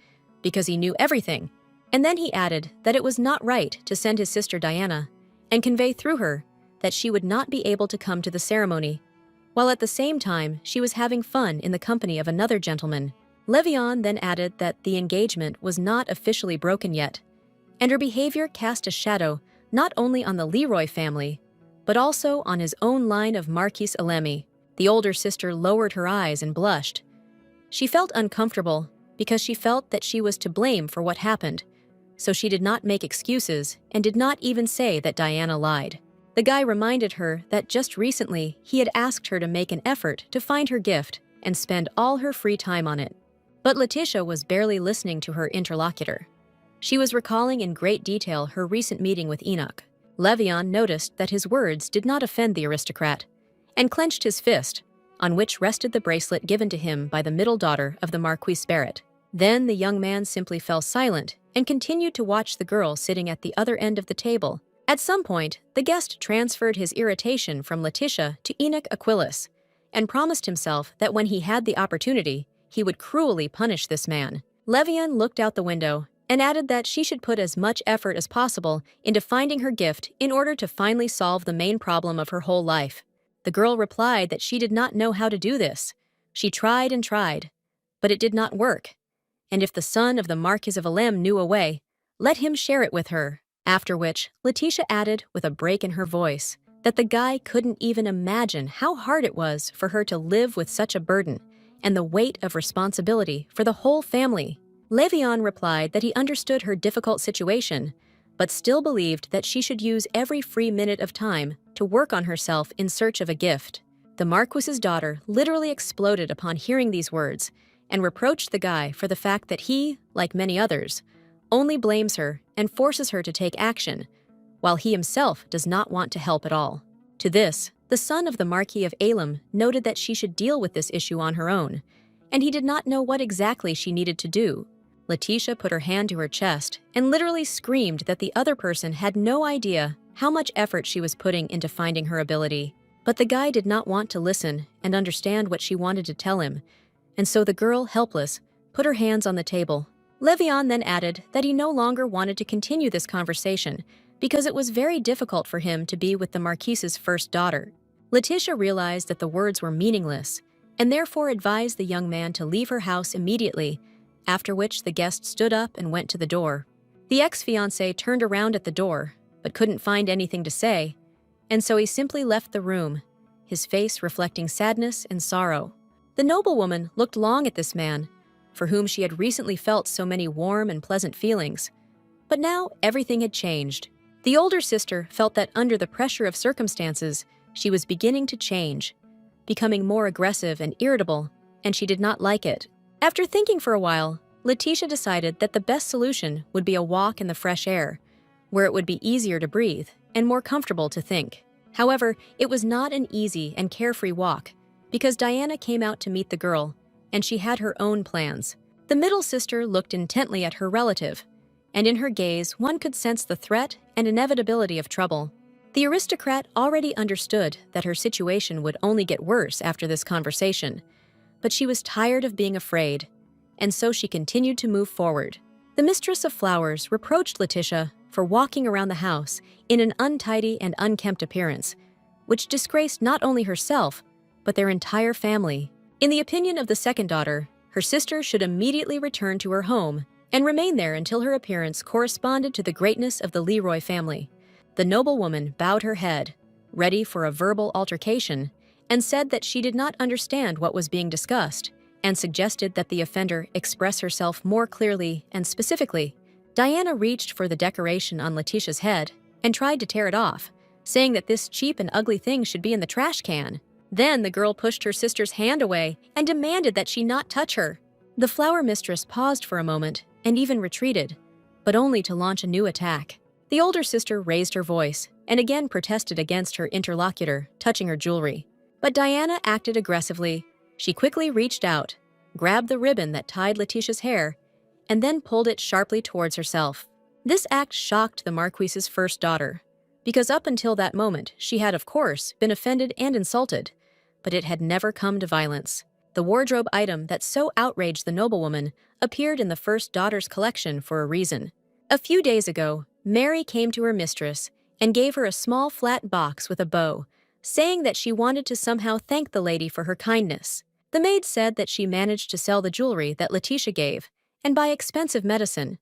because he knew everything, and then he added that it was not right to send his sister Diana and convey through her that she would not be able to come to the ceremony, while at the same time she was having fun in the company of another gentleman. Levion then added that the engagement was not officially broken yet, and her behavior cast a shadow not only on the Leroy family, but also on his own line of Marquis Alemi. The older sister lowered her eyes and blushed. She felt uncomfortable because she felt that she was to blame for what happened, so she did not make excuses and did not even say that Diana lied. The guy reminded her that just recently he had asked her to make an effort to find her gift and spend all her free time on it. But Letitia was barely listening to her interlocutor. She was recalling in great detail her recent meeting with Enoch. Levion noticed that his words did not offend the aristocrat, and clenched his fist, on which rested the bracelet given to him by the middle daughter of the Marquis Barrett. Then the young man simply fell silent and continued to watch the girl sitting at the other end of the table. At some point, the guest transferred his irritation from Letitia to Enoch Aquilus, and promised himself that when he had the opportunity, he would cruelly punish this man. Levion looked out the window and added that she should put as much effort as possible into finding her gift in order to finally solve the main problem of her whole life. The girl replied that she did not know how to do this. She tried and tried, but it did not work. And if the son of the Marquis of Alem knew a way, let him share it with her. After which, Letitia added, with a break in her voice, that the guy couldn't even imagine how hard it was for her to live with such a burden and the weight of responsibility for the whole family. Levion replied that he understood her difficult situation, but still believed that she should use every free minute of time to work on herself in search of a gift. The Marquis's daughter literally exploded upon hearing these words and reproached the guy for the fact that he, like many others, only blames her and forces her to take action, while he himself does not want to help at all. To this, the son of the Marquis of Alem noted that she should deal with this issue on her own, and he did not know what exactly she needed to do. Letitia put her hand to her chest and literally screamed that the other person had no idea how much effort she was putting into finding her ability. But the guy did not want to listen and understand what she wanted to tell him, and so the girl, helpless, put her hands on the table. Levion then added that he no longer wanted to continue this conversation because it was very difficult for him to be with the Marquis's first daughter. Letitia realized that the words were meaningless and therefore advised the young man to leave her house immediately, after which the guest stood up and went to the door. The ex-fiancé turned around at the door, but couldn't find anything to say, and so he simply left the room, his face reflecting sadness and sorrow. The noblewoman looked long at this man, for whom she had recently felt so many warm and pleasant feelings. But now everything had changed. The older sister felt that under the pressure of circumstances, she was beginning to change, becoming more aggressive and irritable, and she did not like it. After thinking for a while, Letitia decided that the best solution would be a walk in the fresh air, where it would be easier to breathe and more comfortable to think. However, it was not an easy and carefree walk, because Diana came out to meet the girl, and she had her own plans. The middle sister looked intently at her relative, and in her gaze one could sense the threat and inevitability of trouble. The aristocrat already understood that her situation would only get worse after this conversation, but she was tired of being afraid, and so she continued to move forward. The mistress of flowers reproached Letitia for walking around the house in an untidy and unkempt appearance, which disgraced not only herself, but their entire family. In the opinion of the second daughter, her sister should immediately return to her home and remain there until her appearance corresponded to the greatness of the Leroy family. The noblewoman bowed her head, ready for a verbal altercation, and said that she did not understand what was being discussed, and suggested that the offender express herself more clearly and specifically. Diana reached for the decoration on Letitia's head and tried to tear it off, saying that this cheap and ugly thing should be in the trash can. Then the girl pushed her sister's hand away and demanded that she not touch her. The flower mistress paused for a moment and even retreated, but only to launch a new attack. The older sister raised her voice and again protested against her interlocutor touching her jewelry. But Diana acted aggressively. She quickly reached out, grabbed the ribbon that tied Letitia's hair, and then pulled it sharply towards herself. This act shocked the Marquis's first daughter, because up until that moment she had, of course, been offended and insulted, but it had never come to violence. The wardrobe item that so outraged the noblewoman appeared in the first daughter's collection for a reason. A few days ago, Mary came to her mistress and gave her a small flat box with a bow, saying that she wanted to somehow thank the lady for her kindness. The maid said that she managed to sell the jewelry that Letitia gave and buy expensive medicine,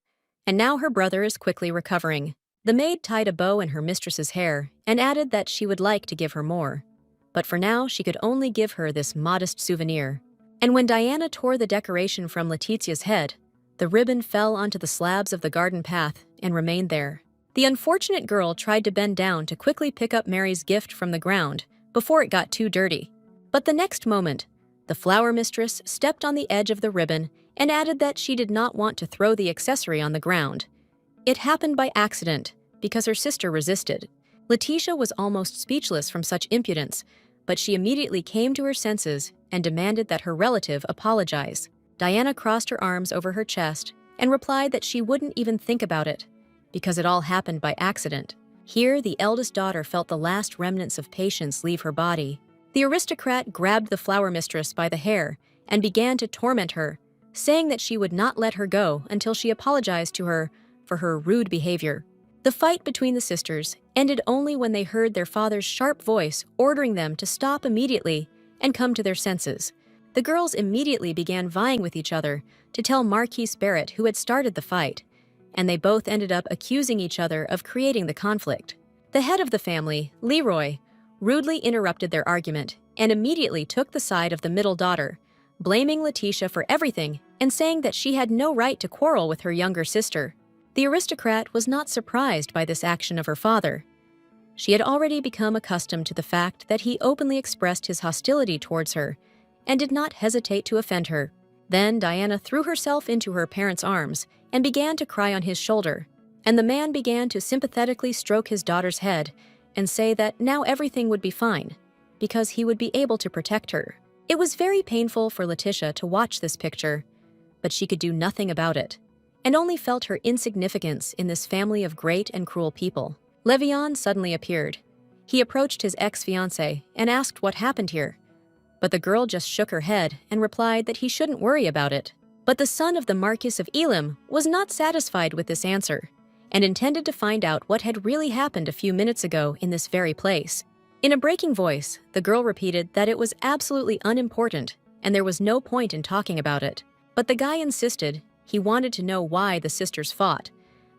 and now her brother is quickly recovering. The maid tied a bow in her mistress's hair and added that she would like to give her more, but for now she could only give her this modest souvenir. And when Diana tore the decoration from Letitia's head, the ribbon fell onto the slabs of the garden path and remained there. The unfortunate girl tried to bend down to quickly pick up Mary's gift from the ground before it got too dirty. But the next moment, the flower mistress stepped on the edge of the ribbon and added that she did not want to throw the accessory on the ground. It happened by accident because her sister resisted. Letitia was almost speechless from such impudence, but she immediately came to her senses and demanded that her relative apologize. Diana crossed her arms over her chest and replied that she wouldn't even think about it, because it all happened by accident. Here, the eldest daughter felt the last remnants of patience leave her body. The aristocrat grabbed the flower mistress by the hair and began to torment her, saying that she would not let her go until she apologized to her for her rude behavior. The fight between the sisters ended only when they heard their father's sharp voice ordering them to stop immediately and come to their senses. The girls immediately began vying with each other to tell Marquis Barrett who had started the fight, and they both ended up accusing each other of creating the conflict. The head of the family, Leroy, rudely interrupted their argument and immediately took the side of the middle daughter, blaming Letitia for everything and saying that she had no right to quarrel with her younger sister. The aristocrat was not surprised by this action of her father. She had already become accustomed to the fact that he openly expressed his hostility towards her and did not hesitate to offend her. Then Diana threw herself into her parents' arms and began to cry on his shoulder, and the man began to sympathetically stroke his daughter's head and say that now everything would be fine, because he would be able to protect her. It was very painful for Letitia to watch this picture, but she could do nothing about it, and only felt her insignificance in this family of great and cruel people. Levian suddenly appeared. He approached his ex-fiancée and asked what happened here, but the girl just shook her head and replied that he shouldn't worry about it. But the son of the Marquis of Elam was not satisfied with this answer and intended to find out what had really happened a few minutes ago in this very place. In a breaking voice, the girl repeated that it was absolutely unimportant and there was no point in talking about it. But the guy insisted he wanted to know why the sisters fought.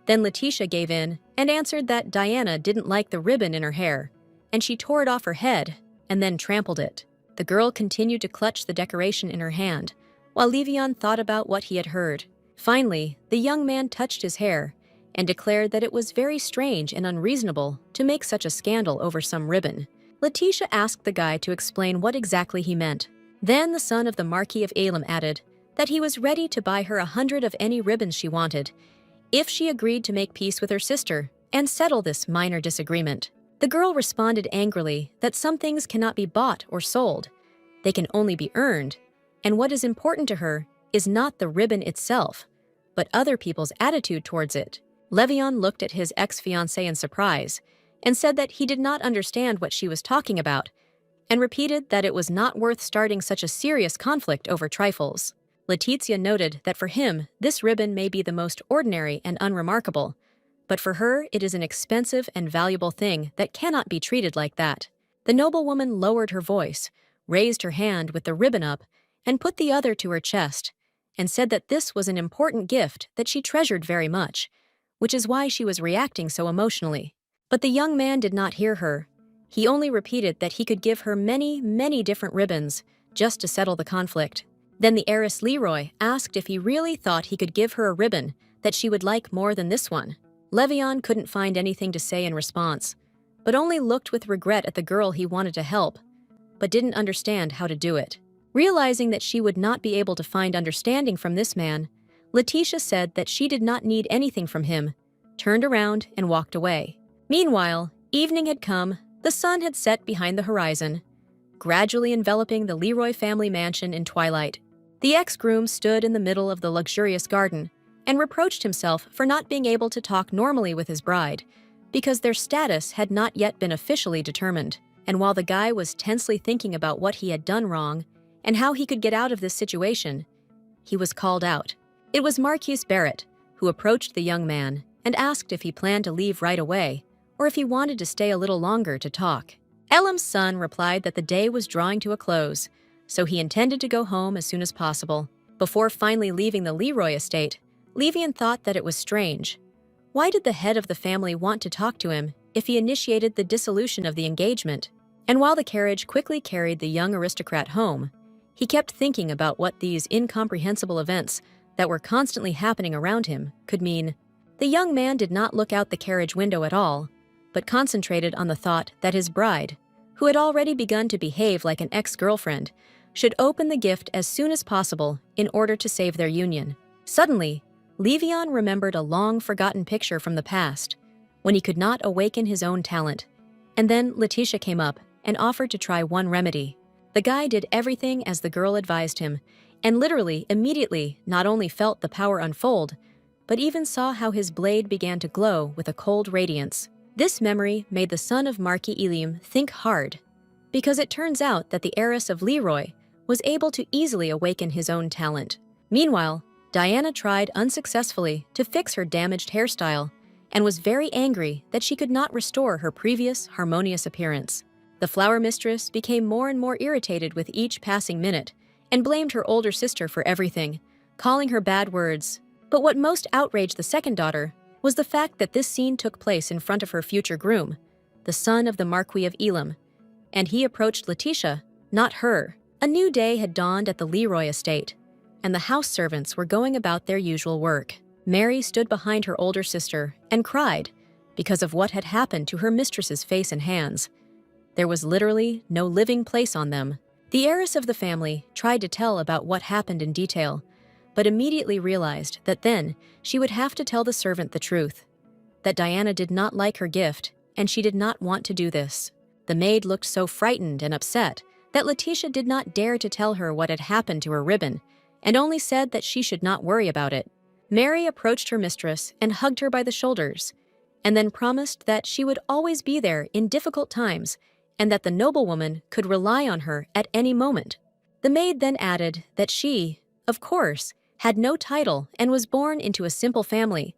Then Letitia gave in and answered that Diana didn't like the ribbon in her hair, and she tore it off her head and then trampled it. The girl continued to clutch the decoration in her hand, while Levian thought about what he had heard. Finally, the young man touched his hair and declared that it was very strange and unreasonable to make such a scandal over some ribbon. Letitia asked the guy to explain what exactly he meant. Then the son of the Marquis of Elam added that he was ready to buy her 100 of any ribbons she wanted, if she agreed to make peace with her sister and settle this minor disagreement. The girl responded angrily that some things cannot be bought or sold. They can only be earned, and what is important to her is not the ribbon itself, but other people's attitude towards it. Levian looked at his ex-fiancée in surprise and said that he did not understand what she was talking about, and repeated that it was not worth starting such a serious conflict over trifles. Letitia noted that for him, this ribbon may be the most ordinary and unremarkable, but for her it is an expensive and valuable thing that cannot be treated like that. The noblewoman lowered her voice, raised her hand with the ribbon up, and put the other to her chest, and said that this was an important gift that she treasured very much, which is why she was reacting so emotionally. But the young man did not hear her. He only repeated that he could give her many, many different ribbons just to settle the conflict. Then the heiress Leroy asked if he really thought he could give her a ribbon that she would like more than this one. Levian couldn't find anything to say in response, but only looked with regret at the girl he wanted to help, but didn't understand how to do it. Realizing that she would not be able to find understanding from this man, Letitia said that she did not need anything from him, turned around and walked away. Meanwhile, evening had come, the sun had set behind the horizon, gradually enveloping the Leroy family mansion in twilight. The ex-groom stood in the middle of the luxurious garden and reproached himself for not being able to talk normally with his bride, because their status had not yet been officially determined. And while the guy was tensely thinking about what he had done wrong and how he could get out of this situation, he was called out. It was Marquis Barrett, who approached the young man and asked if he planned to leave right away or if he wanted to stay a little longer to talk. Elam's son replied that the day was drawing to a close, so he intended to go home as soon as possible. Before finally leaving the Leroy estate, Levian thought that it was strange. Why did the head of the family want to talk to him if he initiated the dissolution of the engagement? And while the carriage quickly carried the young aristocrat home, he kept thinking about what these incomprehensible events that were constantly happening around him could mean. The young man did not look out the carriage window at all, but concentrated on the thought that his bride, who had already begun to behave like an ex-girlfriend, should open the gift as soon as possible in order to save their union. Suddenly, Levian remembered a long-forgotten picture from the past, when he could not awaken his own talent. And then Letitia came up and offered to try one remedy. The guy did everything as the girl advised him, and literally, immediately, not only felt the power unfold, but even saw how his blade began to glow with a cold radiance. This memory made the son of Marquis Elim think hard, because it turns out that the heiress of Leroy was able to easily awaken his own talent. Meanwhile, Diana tried unsuccessfully to fix her damaged hairstyle and was very angry that she could not restore her previous harmonious appearance. The flower mistress became more and more irritated with each passing minute and blamed her older sister for everything, calling her bad words. But what most outraged the second daughter was the fact that this scene took place in front of her future groom, the son of the Marquis of Elam, and he approached Letitia, not her. A new day had dawned at the Leroy estate, and the house servants were going about their usual work. Mary stood behind her older sister and cried because of what had happened to her mistress's face and hands. There was literally no living place on them. The heiress of the family tried to tell about what happened in detail, but immediately realized that then she would have to tell the servant the truth, that Diana did not like her gift, and she did not want to do this. The maid looked so frightened and upset that Letitia did not dare to tell her what had happened to her ribbon, and only said that she should not worry about it. Mary approached her mistress and hugged her by the shoulders, and then promised that she would always be there in difficult times and that the noblewoman could rely on her at any moment. The maid then added that she, of course, had no title and was born into a simple family,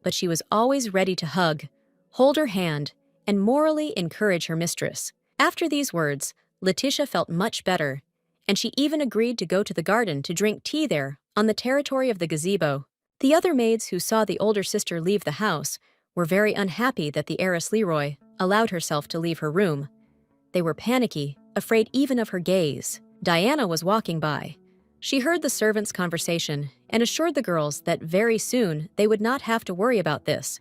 but she was always ready to hug, hold her hand, and morally encourage her mistress. After these words, Letitia felt much better, and she even agreed to go to the garden to drink tea there on the territory of the gazebo. The other maids who saw the older sister leave the house were very unhappy that the heiress Leroy allowed herself to leave her room. They were panicky, afraid even of her gaze. Diana was walking by. She heard the servants' conversation and assured the girls that very soon they would not have to worry about this,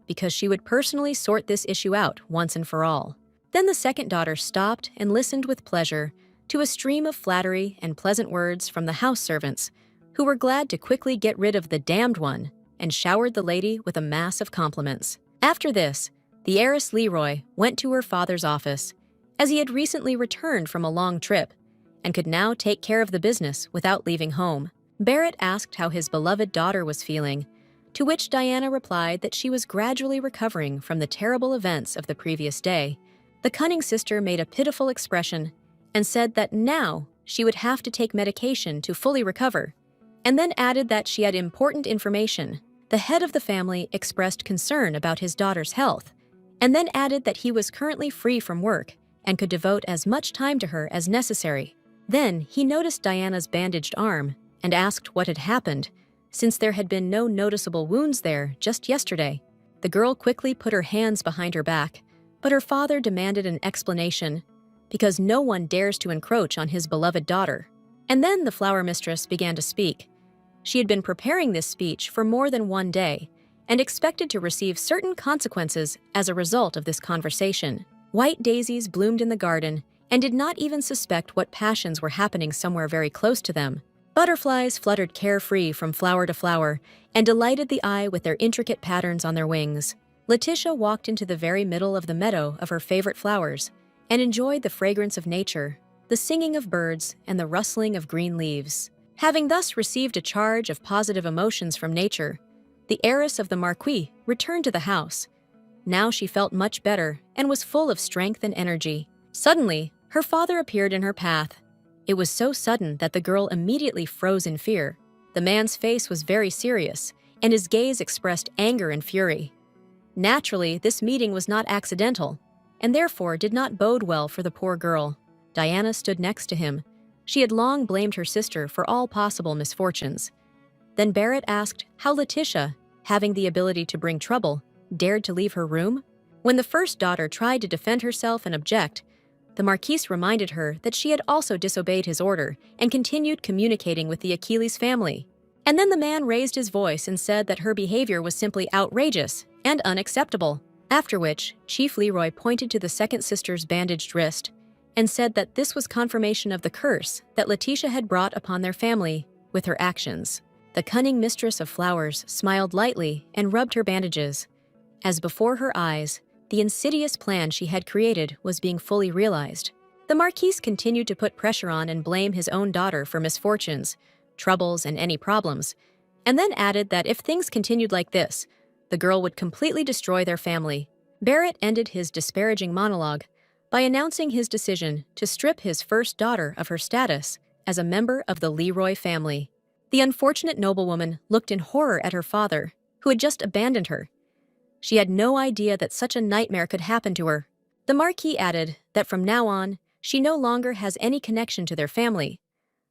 because she would personally sort this issue out once and for all. Then the second daughter stopped and listened with pleasure to a stream of flattery and pleasant words from the house servants, who were glad to quickly get rid of the damned one and showered the lady with a mass of compliments. After this, the heiress Leroy went to her father's office, as he had recently returned from a long trip and could now take care of the business without leaving home. Barrett asked how his beloved daughter was feeling, to which Diana replied that she was gradually recovering from the terrible events of the previous day. The cunning sister made a pitiful expression and said that now she would have to take medication to fully recover, and then added that she had important information. The head of the family expressed concern about his daughter's health, and then added that he was currently free from work and could devote as much time to her as necessary. Then he noticed Diana's bandaged arm and asked what had happened, since there had been no noticeable wounds there just yesterday. The girl quickly put her hands behind her back, but her father demanded an explanation, because no one dares to encroach on his beloved daughter. And then the flower mistress began to speak. She had been preparing this speech for more than one day and expected to receive certain consequences as a result of this conversation. White daisies bloomed in the garden and did not even suspect what passions were happening somewhere very close to them. Butterflies fluttered carefree from flower to flower and delighted the eye with their intricate patterns on their wings. Letitia walked into the very middle of the meadow of her favorite flowers and enjoyed the fragrance of nature, the singing of birds, and the rustling of green leaves. Having thus received a charge of positive emotions from nature, the heiress of the Marquis returned to the house. Now she felt much better and was full of strength and energy. Suddenly, her father appeared in her path. It was so sudden that the girl immediately froze in fear. The man's face was very serious, and his gaze expressed anger and fury. Naturally, this meeting was not accidental. and therefore did not bode well for the poor girl. Diana stood next to him. She had long blamed her sister for all possible misfortunes. Then Barrett asked how Letitia, having the ability to bring trouble, dared to leave her room. When the first daughter tried to defend herself and object, the Marquis reminded her that she had also disobeyed his order and continued communicating with the Achilles family. And then the man raised his voice and said that her behavior was simply outrageous and unacceptable, after which Chief Leroy pointed to the second sister's bandaged wrist and said that this was confirmation of the curse that Letitia had brought upon their family with her actions. The cunning mistress of flowers smiled lightly and rubbed her bandages, as before her eyes, the insidious plan she had created was being fully realized. The Marquis continued to put pressure on and blame his own daughter for misfortunes, troubles, and any problems, and then added that if things continued like this, the girl would completely destroy their family. Barrett ended his disparaging monologue by announcing his decision to strip his first daughter of her status as a member of the Leroy family. The unfortunate noblewoman looked in horror at her father, who had just abandoned her. She had no idea that such a nightmare could happen to her. The Marquis added that from now on, she no longer has any connection to their family.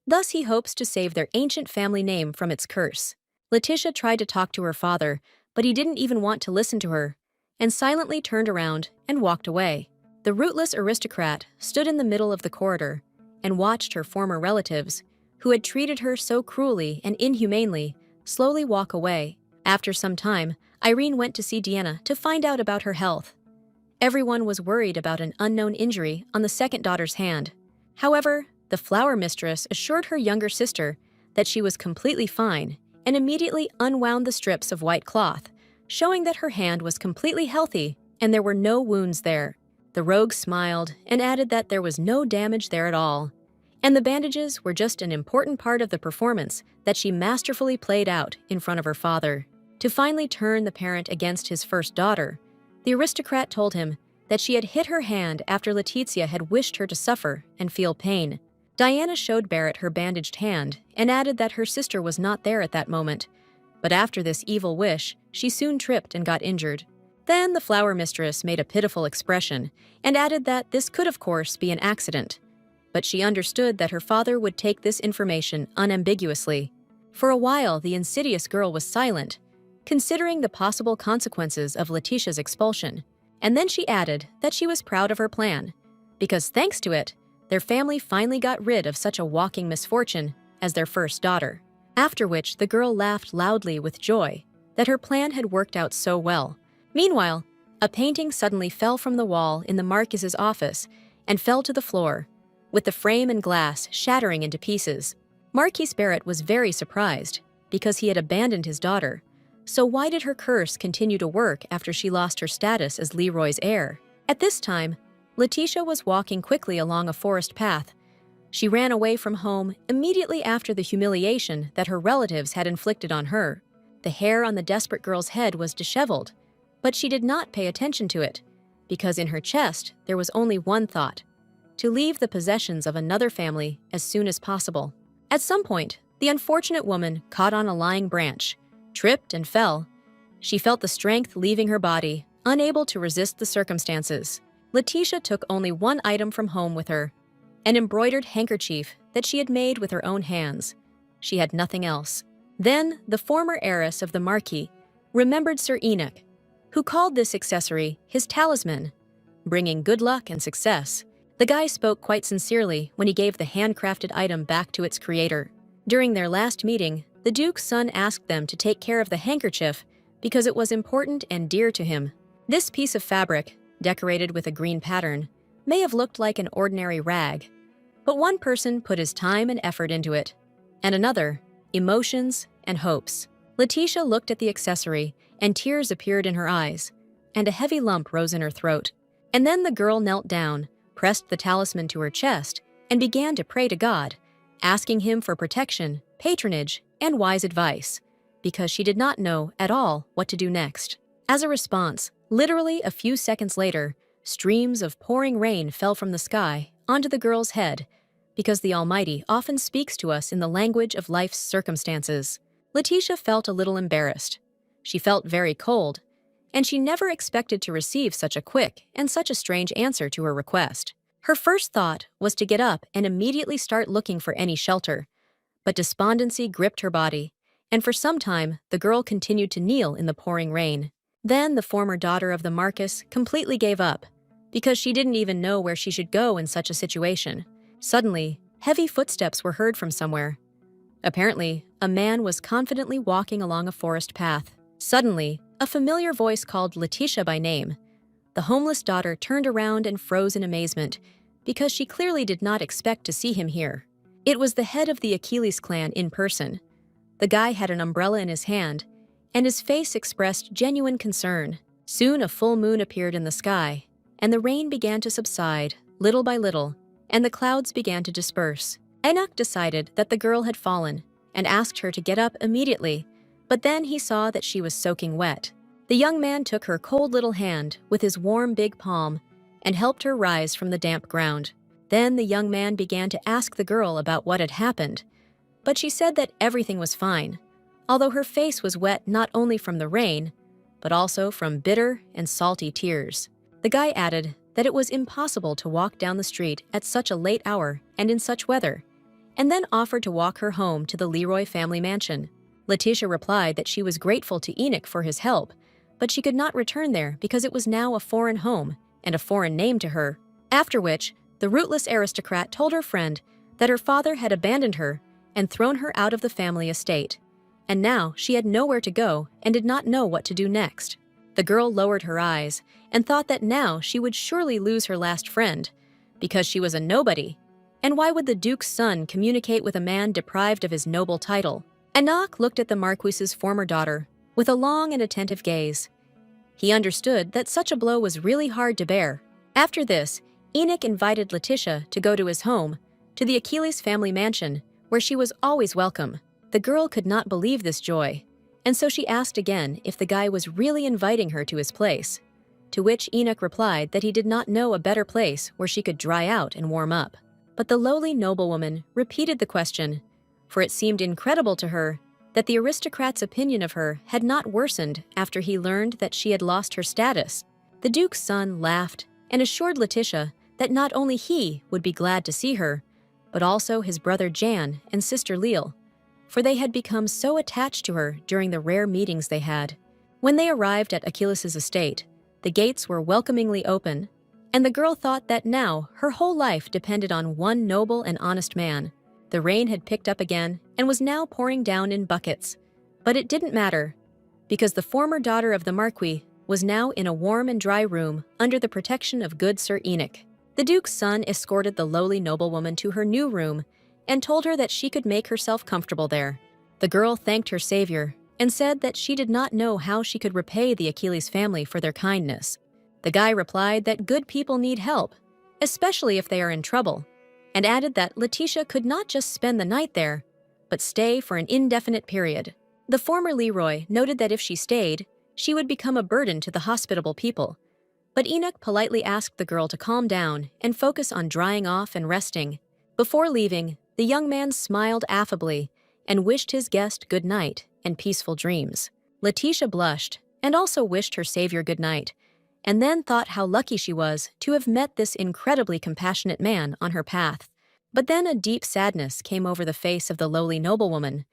Thus, he hopes to save their ancient family name from its curse. Letitia tried to talk to her father, but he didn't even want to listen to her, and silently turned around and walked away. The rootless aristocrat stood in the middle of the corridor and watched her former relatives, who had treated her so cruelly and inhumanely, slowly walk away. After some time, Irene went to see Deanna to find out about her health. Everyone was worried about an unknown injury on the second daughter's hand. However, the flower mistress assured her younger sister that she was completely fine and immediately unwound the strips of white cloth, showing that her hand was completely healthy and there were no wounds there. The rogue smiled and added that there was no damage there at all, and the bandages were just an important part of the performance that she masterfully played out in front of her father. To finally turn the parent against his first daughter, the aristocrat told him that she had hit her hand after Letizia had wished her to suffer and feel pain. Diana showed Barrett her bandaged hand and added that her sister was not there at that moment, but after this evil wish, she soon tripped and got injured. Then the flower mistress made a pitiful expression and added that this could of course be an accident, but she understood that her father would take this information unambiguously. For a while, the insidious girl was silent, considering the possible consequences of Letitia's expulsion, and then she added that she was proud of her plan, because thanks to it, their family finally got rid of such a walking misfortune as their first daughter. After which the girl laughed loudly with joy that her plan had worked out so well. Meanwhile, a painting suddenly fell from the wall in the Marquis's office and fell to the floor, with the frame and glass shattering into pieces. Marquis Barrett was very surprised, because he had abandoned his daughter. So why did her curse continue to work after she lost her status as Leroy's heir? At this time, Letitia was walking quickly along a forest path. She ran away from home immediately after the humiliation that her relatives had inflicted on her. The hair on the desperate girl's head was disheveled, but she did not pay attention to it, because in her chest there was only one thought: to leave the possessions of another family as soon as possible. At some point, the unfortunate woman caught on a lying branch, tripped and fell. She felt the strength leaving her body, unable to resist the circumstances. Letitia took only one item from home with her, an embroidered handkerchief that she had made with her own hands. She had nothing else. Then, the former heiress of the Marquis remembered Sir Enoch, who called this accessory his talisman, bringing good luck and success. The guy spoke quite sincerely when he gave the handcrafted item back to its creator. During their last meeting, the Duke's son asked them to take care of the handkerchief because it was important and dear to him. This piece of fabric, decorated with a green pattern, may have looked like an ordinary rag, but one person put his time and effort into it, and another, emotions and hopes. Letitia looked at the accessory, and tears appeared in her eyes, and a heavy lump rose in her throat. And then the girl knelt down, pressed the talisman to her chest, and began to pray to God, asking him for protection, patronage, and wise advice, because she did not know at all what to do next. As a response, literally a few seconds later, streams of pouring rain fell from the sky onto the girl's head, because the Almighty often speaks to us in the language of life's circumstances. Letitia felt a little embarrassed. She felt very cold, and she never expected to receive such a quick and such a strange answer to her request. Her first thought was to get up and immediately start looking for any shelter, but despondency gripped her body, and for some time the girl continued to kneel in the pouring rain. Then the former daughter of the Marquis completely gave up, because she didn't even know where she should go in such a situation. Suddenly, heavy footsteps were heard from somewhere. Apparently, a man was confidently walking along a forest path. Suddenly, a familiar voice called Letitia by name. The homeless daughter turned around and froze in amazement, because she clearly did not expect to see him here. It was the head of the Achilles clan in person. The guy had an umbrella in his hand, and his face expressed genuine concern. Soon a full moon appeared in the sky, and the rain began to subside, little by little, and the clouds began to disperse. Enoch decided that the girl had fallen, and asked her to get up immediately, but then he saw that she was soaking wet. The young man took her cold little hand with his warm big palm and helped her rise from the damp ground. Then the young man began to ask the girl about what had happened, but she said that everything was fine, although her face was wet not only from the rain, but also from bitter and salty tears. The guy added that it was impossible to walk down the street at such a late hour and in such weather, and then offered to walk her home to the Leroy family mansion. Letitia replied that she was grateful to Enoch for his help, but she could not return there because it was now a foreign home and a foreign name to her. After which, the rootless aristocrat told her friend that her father had abandoned her and thrown her out of the family estate, and now she had nowhere to go and did not know what to do next. The girl lowered her eyes and thought that now she would surely lose her last friend, because she was a nobody. And why would the Duke's son communicate with a man deprived of his noble title? Enoch looked at the Marquis's former daughter with a long and attentive gaze. He understood that such a blow was really hard to bear. After this, Enoch invited Letitia to go to his home, to the Achilles family mansion, where she was always welcome. The girl could not believe this joy, and so she asked again if the guy was really inviting her to his place, to which Enoch replied that he did not know a better place where she could dry out and warm up. But the lowly noblewoman repeated the question, for it seemed incredible to her that the aristocrat's opinion of her had not worsened after he learned that she had lost her status. The Duke's son laughed and assured Letitia that not only he would be glad to see her, but also his brother Jan and sister Leal, for they had become so attached to her during the rare meetings they had. When they arrived at Achilles' estate, the gates were welcomingly open, and the girl thought that now her whole life depended on one noble and honest man. The rain had picked up again and was now pouring down in buckets, but it didn't matter, because the former daughter of the Marquis was now in a warm and dry room under the protection of good Sir Enoch. The Duke's son escorted the lowly noblewoman to her new room and told her that she could make herself comfortable there. The girl thanked her savior and said that she did not know how she could repay the Achilles family for their kindness. The guy replied that good people need help, especially if they are in trouble, and added that Letitia could not just spend the night there, but stay for an indefinite period. The former Leroy noted that if she stayed, she would become a burden to the hospitable people, but Enoch politely asked the girl to calm down and focus on drying off and resting. Before leaving, the young man smiled affably and wished his guest good night and peaceful dreams. Letitia blushed and also wished her savior good night, and then thought how lucky she was to have met this incredibly compassionate man on her path. But then a deep sadness came over the face of the lowly noblewoman,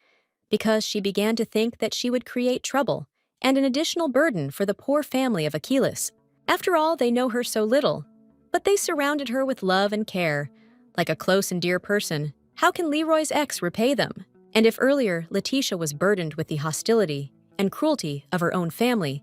because she began to think that she would create trouble and an additional burden for the poor family of Achilles. After all, they know her so little, but they surrounded her with love and care, like a close and dear person. How can Leroy's ex repay them? And if earlier Letitia was burdened with the hostility and cruelty of her own family,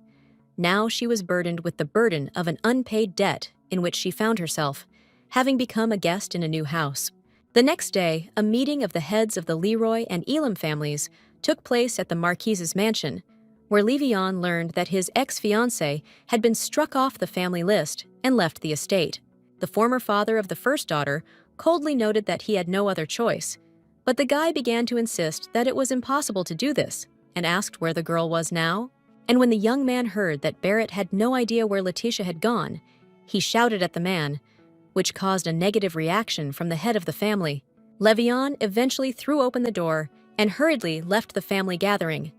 now she was burdened with the burden of an unpaid debt in which she found herself, having become a guest in a new house. The next day, a meeting of the heads of the Leroy and Elam families took place at the Marquis's mansion, where Levion learned that his ex-fiancée had been struck off the family list and left the estate. The former father of the first daughter coldly noted that he had no other choice, but the guy began to insist that it was impossible to do this and asked where the girl was now. And when the young man heard that Barrett had no idea where Letitia had gone, he shouted at the man, which caused a negative reaction from the head of the family. Levion eventually threw open the door and hurriedly left the family gathering,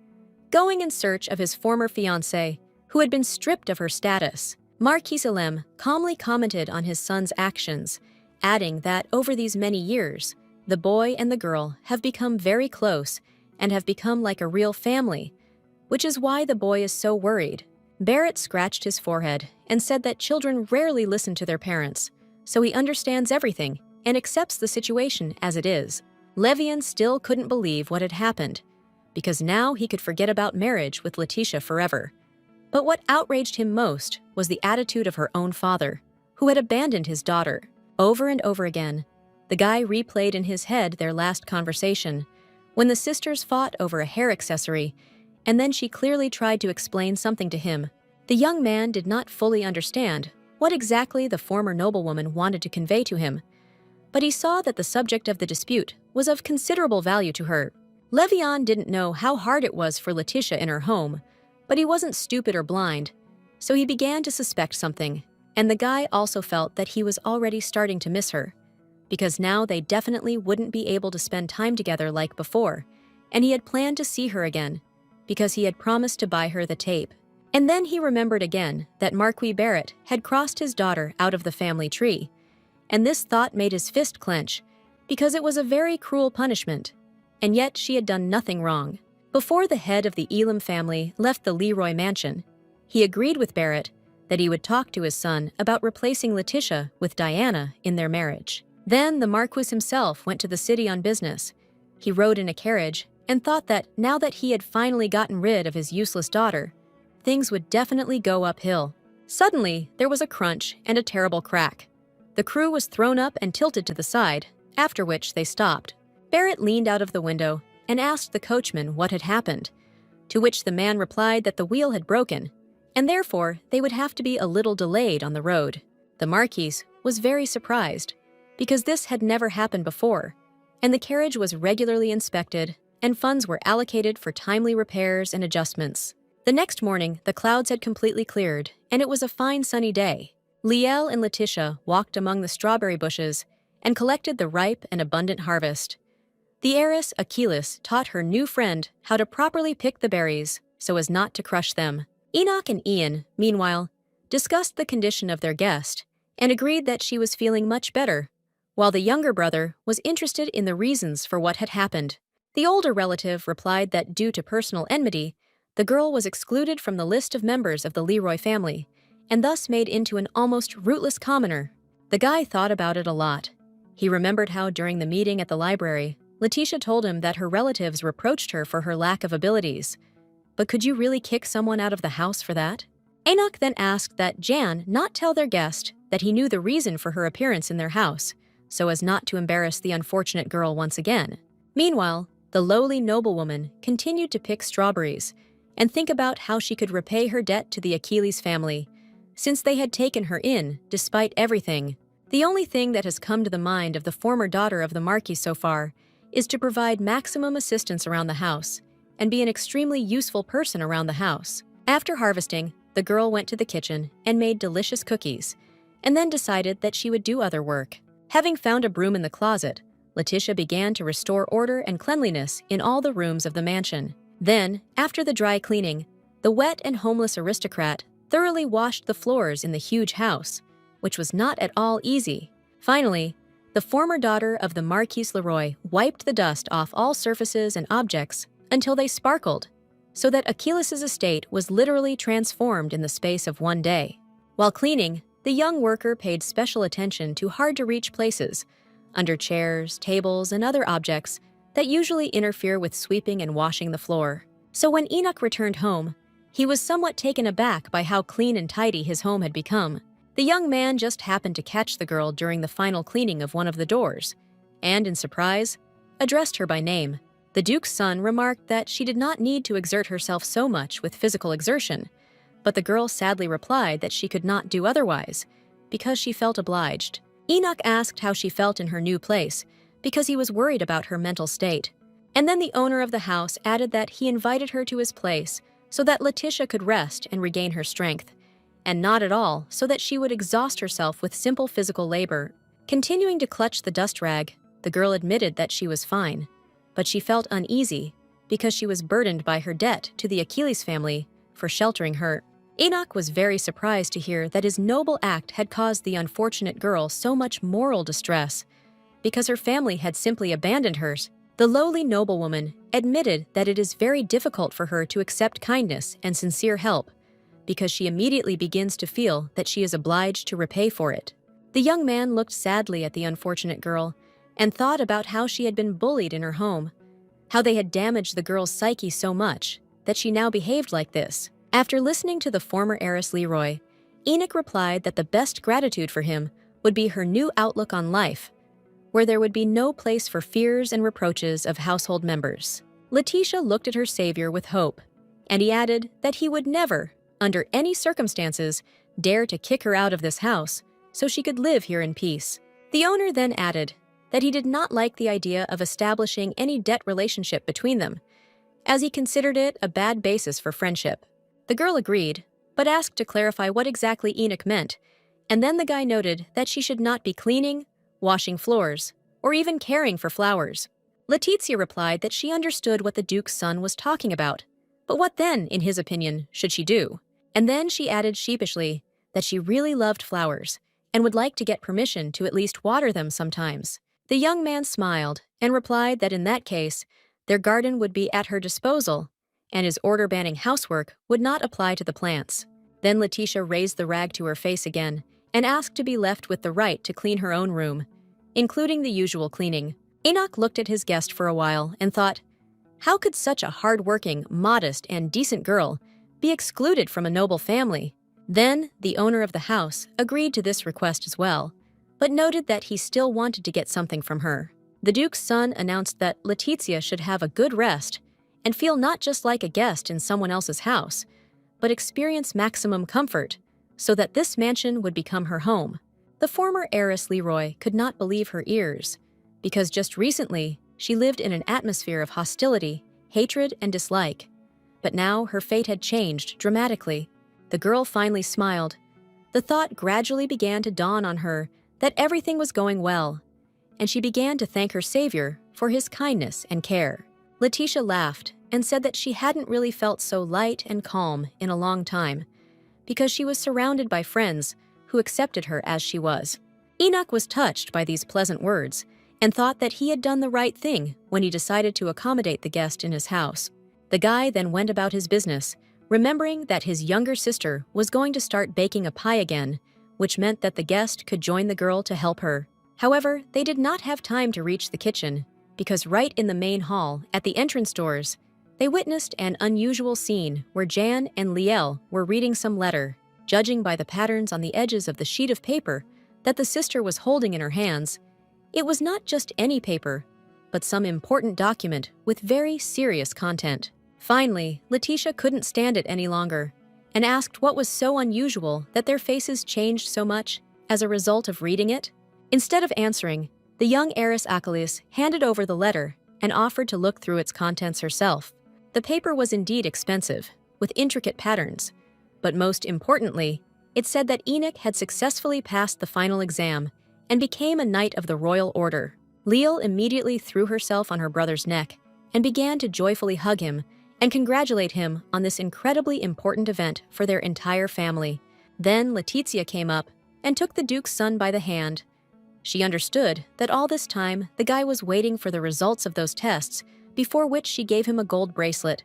going in search of his former fiancée, who had been stripped of her status. Marquis calmly commented on his son's actions, adding that over these many years, the boy and the girl have become very close and have become like a real family, which is why the boy is so worried. Barrett scratched his forehead and said that children rarely listen to their parents, so he understands everything and accepts the situation as it is. Levian still couldn't believe what had happened, because now he could forget about marriage with Letitia forever. But what outraged him most was the attitude of her own father, who had abandoned his daughter. Over and over again, the guy replayed in his head their last conversation, when the sisters fought over a hair accessory, and then she clearly tried to explain something to him. The young man did not fully understand what exactly the former noblewoman wanted to convey to him, but he saw that the subject of the dispute was of considerable value to her. Levian didn't know how hard it was for Letitia in her home, but he wasn't stupid or blind, so he began to suspect something, and the guy also felt that he was already starting to miss her, because now they definitely wouldn't be able to spend time together like before, and he had planned to see her again, because he had promised to buy her the tape. And then he remembered again that Marquis Barrett had crossed his daughter out of the family tree, and this thought made his fist clench, because it was a very cruel punishment, and yet she had done nothing wrong. Before the head of the Elam family left the Leroy mansion, he agreed with Barrett that he would talk to his son about replacing Letitia with Diana in their marriage. Then the Marquis himself went to the city on business. He rode in a carriage and thought that now that he had finally gotten rid of his useless daughter, things would definitely go uphill. Suddenly, there was a crunch and a terrible crack. The crew was thrown up and tilted to the side, after which they stopped. Barrett leaned out of the window and asked the coachman what had happened, to which the man replied that the wheel had broken, and therefore they would have to be a little delayed on the road. The Marquis was very surprised, because this had never happened before, and the carriage was regularly inspected, and funds were allocated for timely repairs and adjustments. The next morning, the clouds had completely cleared, and it was a fine sunny day. Liel and Letitia walked among the strawberry bushes and collected the ripe and abundant harvest. The heiress, Achilles, taught her new friend how to properly pick the berries so as not to crush them. Enoch and Ian, meanwhile, discussed the condition of their guest and agreed that she was feeling much better, while the younger brother was interested in the reasons for what had happened. The older relative replied that due to personal enmity, the girl was excluded from the list of members of the Leroy family and thus made into an almost rootless commoner. The guy thought about it a lot. He remembered how during the meeting at the library, Letitia told him that her relatives reproached her for her lack of abilities. But could you really kick someone out of the house for that? Enoch then asked that Jan not tell their guest that he knew the reason for her appearance in their house, so as not to embarrass the unfortunate girl once again. Meanwhile, the lowly noblewoman continued to pick strawberries and think about how she could repay her debt to the Achilles family, since they had taken her in despite everything. The only thing that has come to the mind of the former daughter of the Marquis so far is to provide maximum assistance around the house and be an extremely useful person around the house. After harvesting, the girl went to the kitchen and made delicious cookies, and then decided that she would do other work. Having found a broom in the closet, Letitia began to restore order and cleanliness in all the rooms of the mansion. Then, after the dry cleaning, the wet and homeless aristocrat thoroughly washed the floors in the huge house, which was not at all easy. Finally, the former daughter of the Marquis Leroy wiped the dust off all surfaces and objects until they sparkled, so that Achilles' estate was literally transformed in the space of one day. While cleaning, the young worker paid special attention to hard-to-reach places, under chairs, tables, and other objects that usually interfere with sweeping and washing the floor. So when Enoch returned home, he was somewhat taken aback by how clean and tidy his home had become. The young man just happened to catch the girl during the final cleaning of one of the doors, and, in surprise, addressed her by name. The Duke's son remarked that she did not need to exert herself so much with physical exertion, but the girl sadly replied that she could not do otherwise, because she felt obliged. Enoch asked how she felt in her new place, because he was worried about her mental state. And then the owner of the house added that he invited her to his place so that Letitia could rest and regain her strength, and not at all so that she would exhaust herself with simple physical labor. Continuing to clutch the dust rag, the girl admitted that she was fine, but she felt uneasy because she was burdened by her debt to the Achilles family for sheltering her. Enoch was very surprised to hear that his noble act had caused the unfortunate girl so much moral distress, because her family had simply abandoned her. The lowly noblewoman admitted that it is very difficult for her to accept kindness and sincere help, because she immediately begins to feel that she is obliged to repay for it. The young man looked sadly at the unfortunate girl and thought about how she had been bullied in her home, how they had damaged the girl's psyche so much that she now behaved like this. After listening to the former heiress Leroy, Enoch replied that the best gratitude for him would be her new outlook on life, where there would be no place for fears and reproaches of household members. Letitia looked at her savior with hope, and he added that he would never, under any circumstances, dare to kick her out of this house so she could live here in peace. The owner then added that he did not like the idea of establishing any debt relationship between them, as he considered it a bad basis for friendship. The girl agreed, but asked to clarify what exactly Enoch meant, and then the guy noted that she should not be cleaning, washing floors, or even caring for flowers. Letizia replied that she understood what the Duke's son was talking about, but what then, in his opinion, should she do? And then she added sheepishly that she really loved flowers and would like to get permission to at least water them sometimes. The young man smiled and replied that in that case, their garden would be at her disposal, and his order banning housework would not apply to the plants. Then Letitia raised the rag to her face again and asked to be left with the right to clean her own room, including the usual cleaning. Enoch looked at his guest for a while and thought, how could such a hard-working, modest, and decent girl be excluded from a noble family? Then the owner of the house agreed to this request as well, but noted that he still wanted to get something from her. The Duke's son announced that Letizia should have a good rest and feel not just like a guest in someone else's house, but experience maximum comfort, so that this mansion would become her home. The former heiress Leroy could not believe her ears, because just recently she lived in an atmosphere of hostility, hatred, and dislike. But now her fate had changed dramatically. The girl finally smiled. The thought gradually began to dawn on her that everything was going well, and she began to thank her savior for his kindness and care. Letitia laughed and said that she hadn't really felt so light and calm in a long time, because she was surrounded by friends who accepted her as she was. Enoch was touched by these pleasant words and thought that he had done the right thing when he decided to accommodate the guest in his house. The guy then went about his business, remembering that his younger sister was going to start baking a pie again, which meant that the guest could join the girl to help her. However, they did not have time to reach the kitchen, because right in the main hall, at the entrance doors, they witnessed an unusual scene where Jan and Liel were reading some letter. Judging by the patterns on the edges of the sheet of paper that the sister was holding in her hands, it was not just any paper, but some important document with very serious content. Finally, Letitia couldn't stand it any longer and asked what was so unusual that their faces changed so much as a result of reading it. Instead of answering, the young heiress Achilles handed over the letter and offered to look through its contents herself. The paper was indeed expensive, with intricate patterns, but most importantly, it said that Enoch had successfully passed the final exam and became a knight of the royal order. Liel immediately threw herself on her brother's neck and began to joyfully hug him and congratulate him on this incredibly important event for their entire family. Then Letizia came up and took the Duke's son by the hand. She understood that all this time the guy was waiting for the results of those tests, before which she gave him a gold bracelet.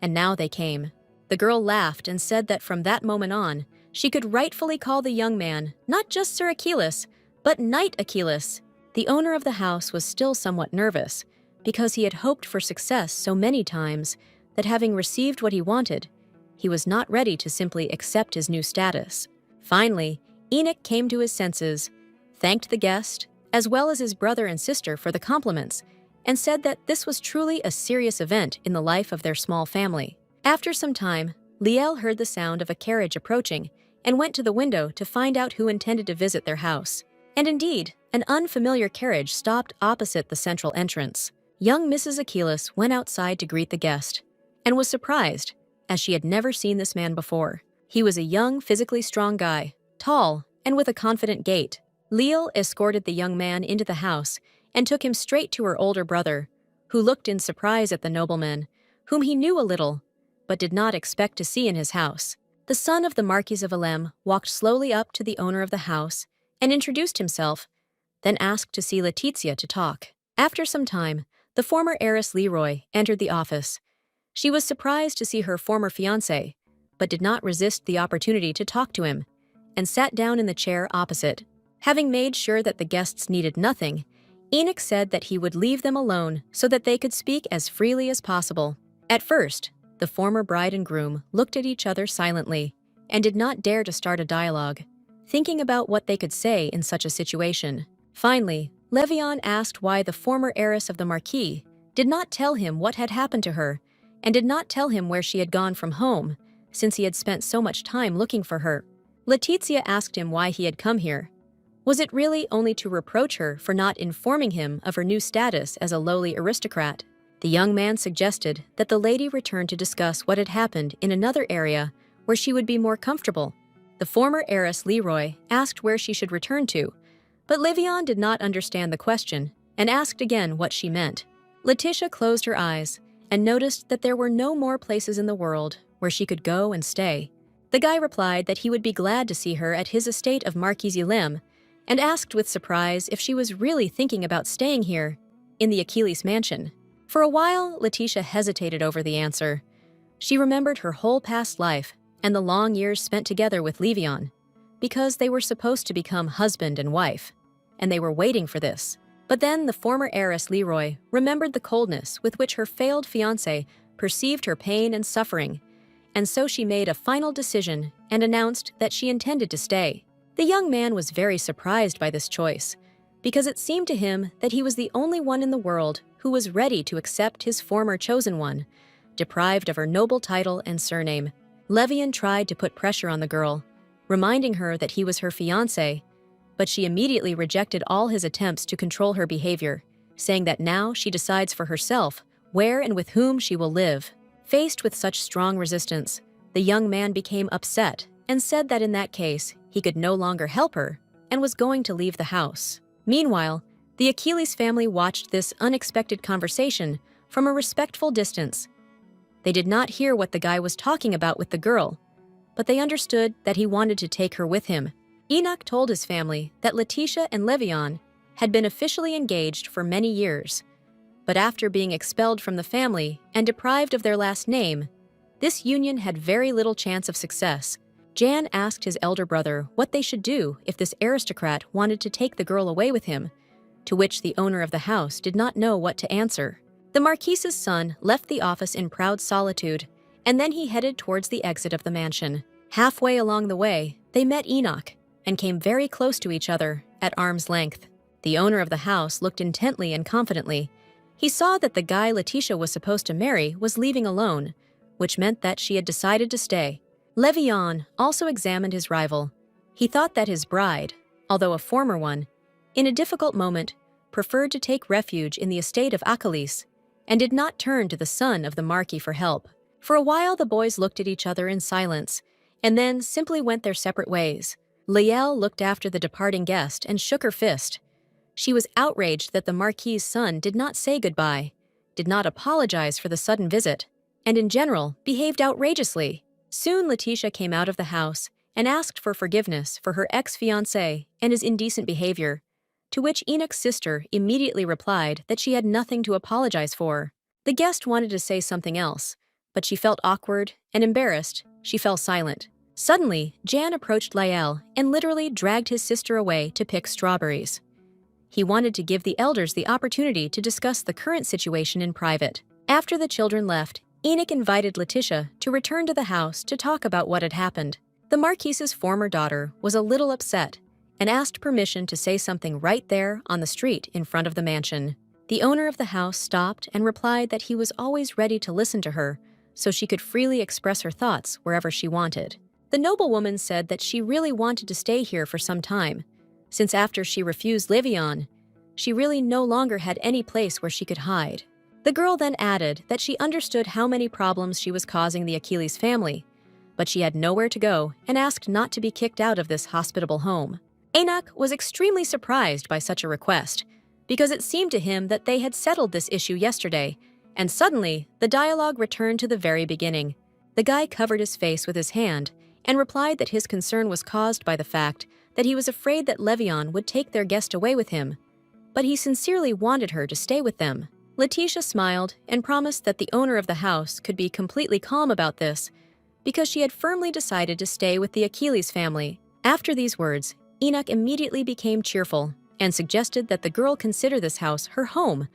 And now they came. The girl laughed and said that from that moment on, she could rightfully call the young man not just Sir Achilles, but Knight Achilles. The owner of the house was still somewhat nervous, because he had hoped for success so many times that having received what he wanted, he was not ready to simply accept his new status. Finally, Enoch came to his senses, thanked the guest, as well as his brother and sister for the compliments, and said that this was truly a serious event in the life of their small family. After some time, Liel heard the sound of a carriage approaching and went to the window to find out who intended to visit their house. And indeed, an unfamiliar carriage stopped opposite the central entrance. Young Mrs. Achilles went outside to greet the guest, and was surprised, as she had never seen this man before. He was a young, physically strong guy, tall, and with a confident gait. Liel escorted the young man into the house and took him straight to her older brother, who looked in surprise at the nobleman, whom he knew a little, but did not expect to see in his house. the son of the Marquis of Alem walked slowly up to the owner of the house and introduced himself, then asked to see Letizia to talk. After some time, the former heiress Leroy entered the office. She was surprised to see her former fiancé, but did not resist the opportunity to talk to him, and sat down in the chair opposite. Having made sure that the guests needed nothing, Enoch said that he would leave them alone so that they could speak as freely as possible. At first, the former bride and groom looked at each other silently and did not dare to start a dialogue, thinking about what they could say in such a situation. Finally, Levion asked why the former heiress of the Marquis did not tell him what had happened to her and did not tell him where she had gone from home, since he had spent so much time looking for her. Letizia asked him why he had come here. Was it really only to reproach her for not informing him of her new status as a lowly aristocrat? The young man suggested that the lady return to discuss what had happened in another area where she would be more comfortable. The former heiress Leroy asked where she should return to, but Levion did not understand the question and asked again what she meant. Letitia closed her eyes and noticed that there were no more places in the world where she could go and stay. The guy replied that he would be glad to see her at his estate of Marquis Elim, and asked with surprise if she was really thinking about staying here, in the Achilles mansion. For a while, Letitia hesitated over the answer. She remembered her whole past life and the long years spent together with Levion, because they were supposed to become husband and wife, and they were waiting for this. But then the former heiress Leroy remembered the coldness with which her failed fiancé perceived her pain and suffering, and so she made a final decision and announced that she intended to stay. The young man was very surprised by this choice, because it seemed to him that he was the only one in the world who was ready to accept his former chosen one, deprived of her noble title and surname. Levion tried to put pressure on the girl, reminding her that he was her fiancé, but she immediately rejected all his attempts to control her behavior, saying that now she decides for herself where and with whom she will live. Faced with such strong resistance, the young man became upset and said that in that case, he could no longer help her and was going to leave the house. Meanwhile, the Achilles family watched this unexpected conversation from a respectful distance. They did not hear what the guy was talking about with the girl, but they understood that he wanted to take her with him. Enoch told his family that Letitia and Levion had been officially engaged for many years, but after being expelled from the family and deprived of their last name, this union had very little chance of success. Jan asked his elder brother what they should do if this aristocrat wanted to take the girl away with him, to which the owner of the house did not know what to answer. The Marquis's son left the office in proud solitude, and then he headed towards the exit of the mansion. Halfway along the way, they met Enoch and came very close to each other at arm's length. The owner of the house looked intently and confidently. He saw that the guy Letitia was supposed to marry was leaving alone, which meant that she had decided to stay. Levion also examined his rival. He thought that his bride, although a former one, in a difficult moment, preferred to take refuge in the estate of Achilles and did not turn to the son of the Marquis for help. For a while, the boys looked at each other in silence and then simply went their separate ways. Yahello looked after the departing guest and shook her fist. She was outraged that the Marquis's son did not say goodbye, did not apologize for the sudden visit, and in general behaved outrageously. Soon Letitia came out of the house and asked for forgiveness for her ex-fiancé and his indecent behavior, to which Enoch's sister immediately replied that she had nothing to apologize for. The guest wanted to say something else, but she felt awkward and embarrassed. She fell silent. Suddenly, Jan approached Yahello and literally dragged his sister away to pick strawberries. He wanted to give the elders the opportunity to discuss the current situation in private. After the children left, Enoch invited Letitia to return to the house to talk about what had happened. The Marquis's former daughter was a little upset and asked permission to say something right there on the street in front of the mansion. The owner of the house stopped and replied that he was always ready to listen to her, so she could freely express her thoughts wherever she wanted. The noblewoman said that she really wanted to stay here for some time, since after she refused Levion, she really no longer had any place where she could hide. The girl then added that she understood how many problems she was causing the Achilles family, but she had nowhere to go and asked not to be kicked out of this hospitable home. Enoch was extremely surprised by such a request, because it seemed to him that they had settled this issue yesterday, and suddenly the dialogue returned to the very beginning. The guy covered his face with his hand and replied that his concern was caused by the fact that he was afraid that Levion would take their guest away with him, but he sincerely wanted her to stay with them. Letitia smiled and promised that the owner of the house could be completely calm about this because she had firmly decided to stay with the Achilles family. After these words, Enoch immediately became cheerful and suggested that the girl consider this house her home,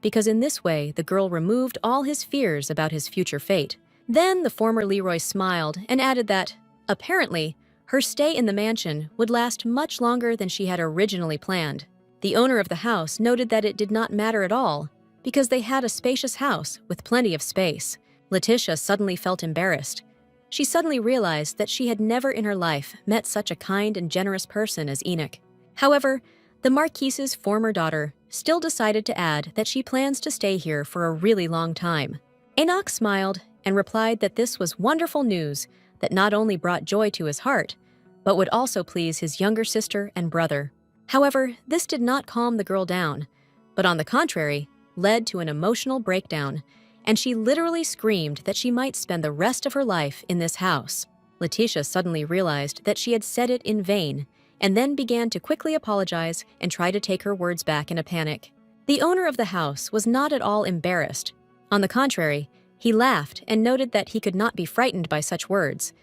because in this way the girl removed all his fears about his future fate. Then the former Leroy smiled and added that, apparently, her stay in the mansion would last much longer than she had originally planned. The owner of the house noted that it did not matter at all, because they had a spacious house with plenty of space. Letitia suddenly felt embarrassed. She suddenly realized that she had never in her life met such a kind and generous person as Enoch. However, the Marquis's former daughter still decided to add that she plans to stay here for a really long time. Enoch smiled and replied that this was wonderful news that not only brought joy to his heart, but would also please his younger sister and brother. However, this did not calm the girl down, but on the contrary, led to an emotional breakdown, and she literally screamed that she might spend the rest of her life in this house. Letitia suddenly realized that she had said it in vain, and then began to quickly apologize and try to take her words back in a panic. The owner of the house was not at all embarrassed. On the contrary, he laughed and noted that he could not be frightened by such words.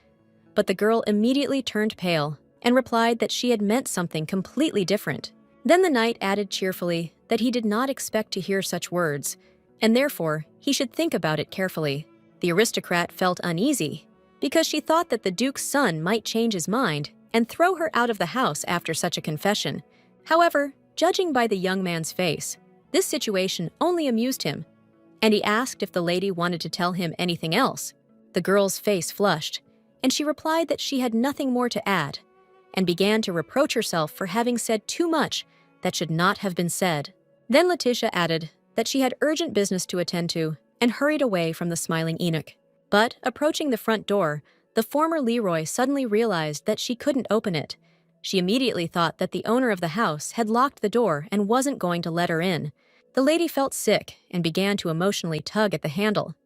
But the girl immediately turned pale and replied that she had meant something completely different. Then the knight added cheerfully that he did not expect to hear such words, and therefore he should think about it carefully. The aristocrat felt uneasy because she thought that the duke's son might change his mind and throw her out of the house after such a confession. However, judging by the young man's face, this situation only amused him, and he asked if the lady wanted to tell him anything else. The girl's face flushed, and she replied that she had nothing more to add, and began to reproach herself for having said too much that should not have been said. Then Letitia added that she had urgent business to attend to and hurried away from the smiling Enoch. But approaching the front door, the former Leroy suddenly realized that she couldn't open it. She immediately thought that the owner of the house had locked the door and wasn't going to let her in. The lady felt sick and began to emotionally tug at the handle.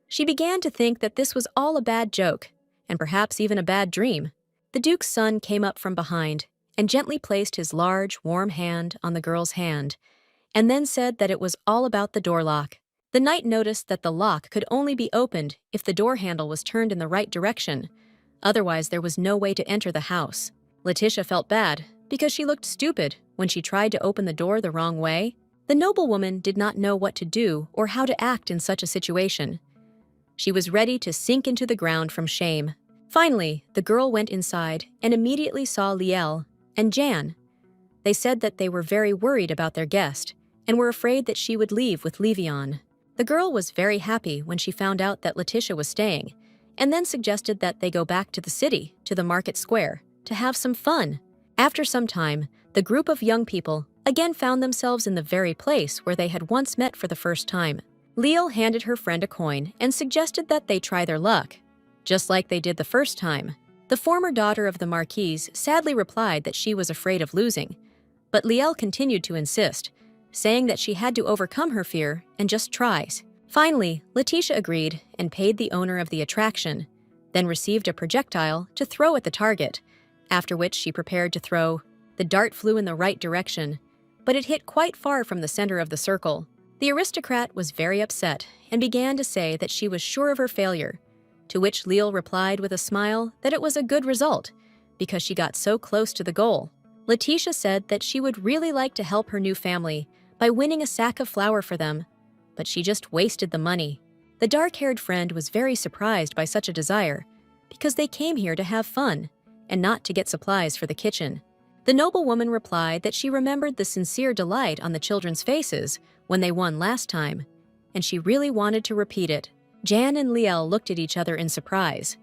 She began to think that this was all a bad joke, and perhaps even a bad dream. The duke's son came up from behind and gently placed his large, warm hand on the girl's hand, and then said that it was all about the door lock. The knight noticed that the lock could only be opened if the door handle was turned in the right direction. Otherwise, there was no way to enter the house. Letitia felt bad because she looked stupid when she tried to open the door the wrong way. The noblewoman did not know what to do or how to act in such a situation. She was ready to sink into the ground from shame. Finally, the girl went inside and immediately saw Liel and Jan. They said that they were very worried about their guest and were afraid that she would leave with Levion. The girl was very happy when she found out that Letitia was staying, and then suggested that they go back to the city, to the market square, to have some fun. After some time, the group of young people again found themselves in the very place where they had once met for the first time. Liel handed her friend a coin and suggested that they try their luck, just like they did the first time. The former daughter of the Marquis sadly replied that she was afraid of losing, but Liel continued to insist, saying that she had to overcome her fear and just try. Finally, Letitia agreed and paid the owner of the attraction, then received a projectile to throw at the target, after which she prepared to throw. The dart flew in the right direction, but it hit quite far from the center of the circle. The aristocrat was very upset and began to say that she was sure of her failure, to which Liel replied with a smile that it was a good result because she got so close to the goal. Letitia said that she would really like to help her new family by winning a sack of flour for them, but she just wasted the money. The dark-haired friend was very surprised by such a desire because they came here to have fun and not to get supplies for the kitchen. The noblewoman replied that she remembered the sincere delight on the children's faces when they won last time, and she really wanted to repeat it. Jan and Liel looked at each other in surprise.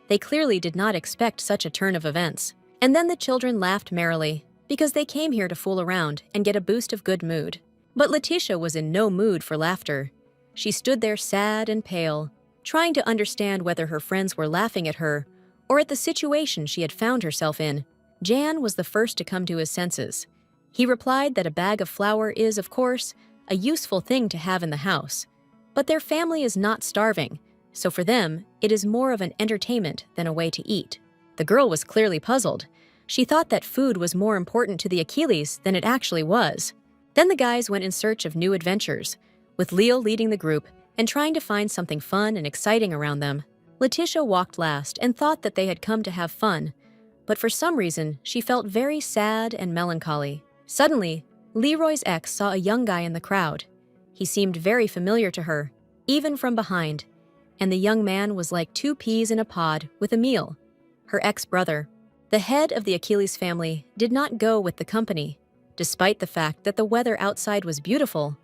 They clearly did not expect such a turn of events. And then the children laughed merrily because they came here to fool around and get a boost of good mood. But Letitia was in no mood for laughter. She stood there sad and pale, trying to understand whether her friends were laughing at her or at the situation she had found herself in. Jan was the first to come to his senses. He replied that a bag of flour is, of course, a useful thing to have in the house, but their family is not starving, so for them, it is more of an entertainment than a way to eat. The girl was clearly puzzled. She thought that food was more important to the Achilles than it actually was. Then the guys went in search of new adventures, with Leo leading the group and trying to find something fun and exciting around them. Letitia walked last and thought that they had come to have fun, but for some reason, she felt very sad and melancholy. Suddenly, Leroy's ex saw a young guy in the crowd. He seemed very familiar to her, even from behind, and the young man was like 2 peas in a pod with Emil, her ex-brother. The head of the Achilles family did not go with the company, despite the fact that the weather outside was beautiful,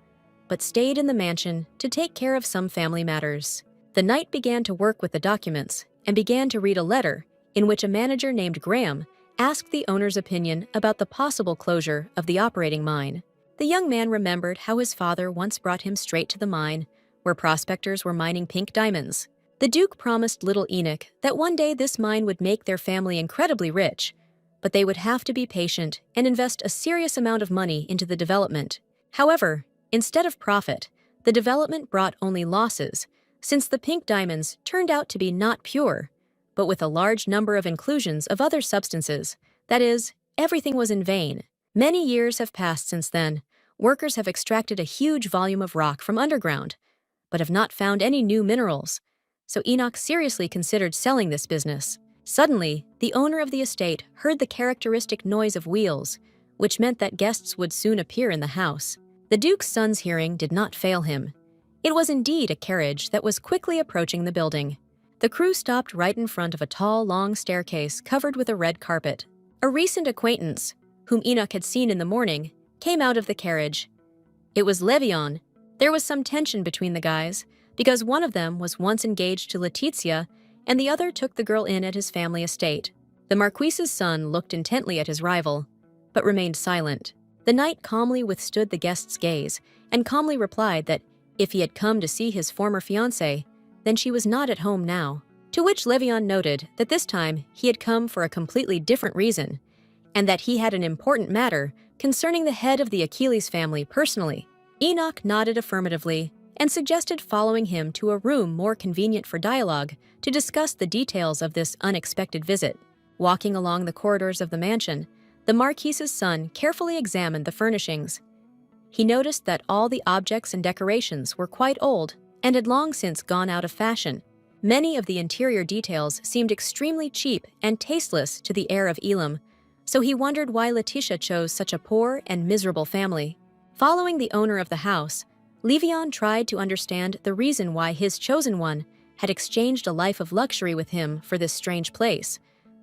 but stayed in the mansion to take care of some family matters. The knight began to work with the documents and began to read a letter in which a manager named Graham asked the owner's opinion about the possible closure of the operating mine. The young man remembered how his father once brought him straight to the mine, where prospectors were mining pink diamonds. The Duke promised little Enoch that one day this mine would make their family incredibly rich, but they would have to be patient and invest a serious amount of money into the development. However, instead of profit, the development brought only losses, since the pink diamonds turned out to be not pure, but with a large number of inclusions of other substances. That is, everything was in vain. Many years have passed since then. Workers have extracted a huge volume of rock from underground, but have not found any new minerals. So Enoch seriously considered selling this business. Suddenly, the owner of the estate heard the characteristic noise of wheels, which meant that guests would soon appear in the house. The Duke's son's hearing did not fail him. It was indeed a carriage that was quickly approaching the building. The crew stopped right in front of a tall, long staircase covered with a red carpet. A recent acquaintance, whom Enoch had seen in the morning, came out of the carriage. It was Levion. There was some tension between the guys, because one of them was once engaged to Letizia, and the other took the girl in at his family estate. The Marquis's son looked intently at his rival, but remained silent. The knight calmly withstood the guest's gaze, and calmly replied that if he had come to see his former fiancée, then she was not at home now. To which Levion noted that this time he had come for a completely different reason, and that he had an important matter concerning the head of the Achilles family personally. Enoch nodded affirmatively and suggested following him to a room more convenient for dialogue to discuss the details of this unexpected visit. Walking along the corridors of the mansion, the Marquis's son carefully examined the furnishings. He noticed that all the objects and decorations were quite old and had long since gone out of fashion. Many of the interior details seemed extremely cheap and tasteless to the heir of Elam, so he wondered why Letitia chose such a poor and miserable family. Following the owner of the house, Levion tried to understand the reason why his chosen one had exchanged a life of luxury with him for this strange place,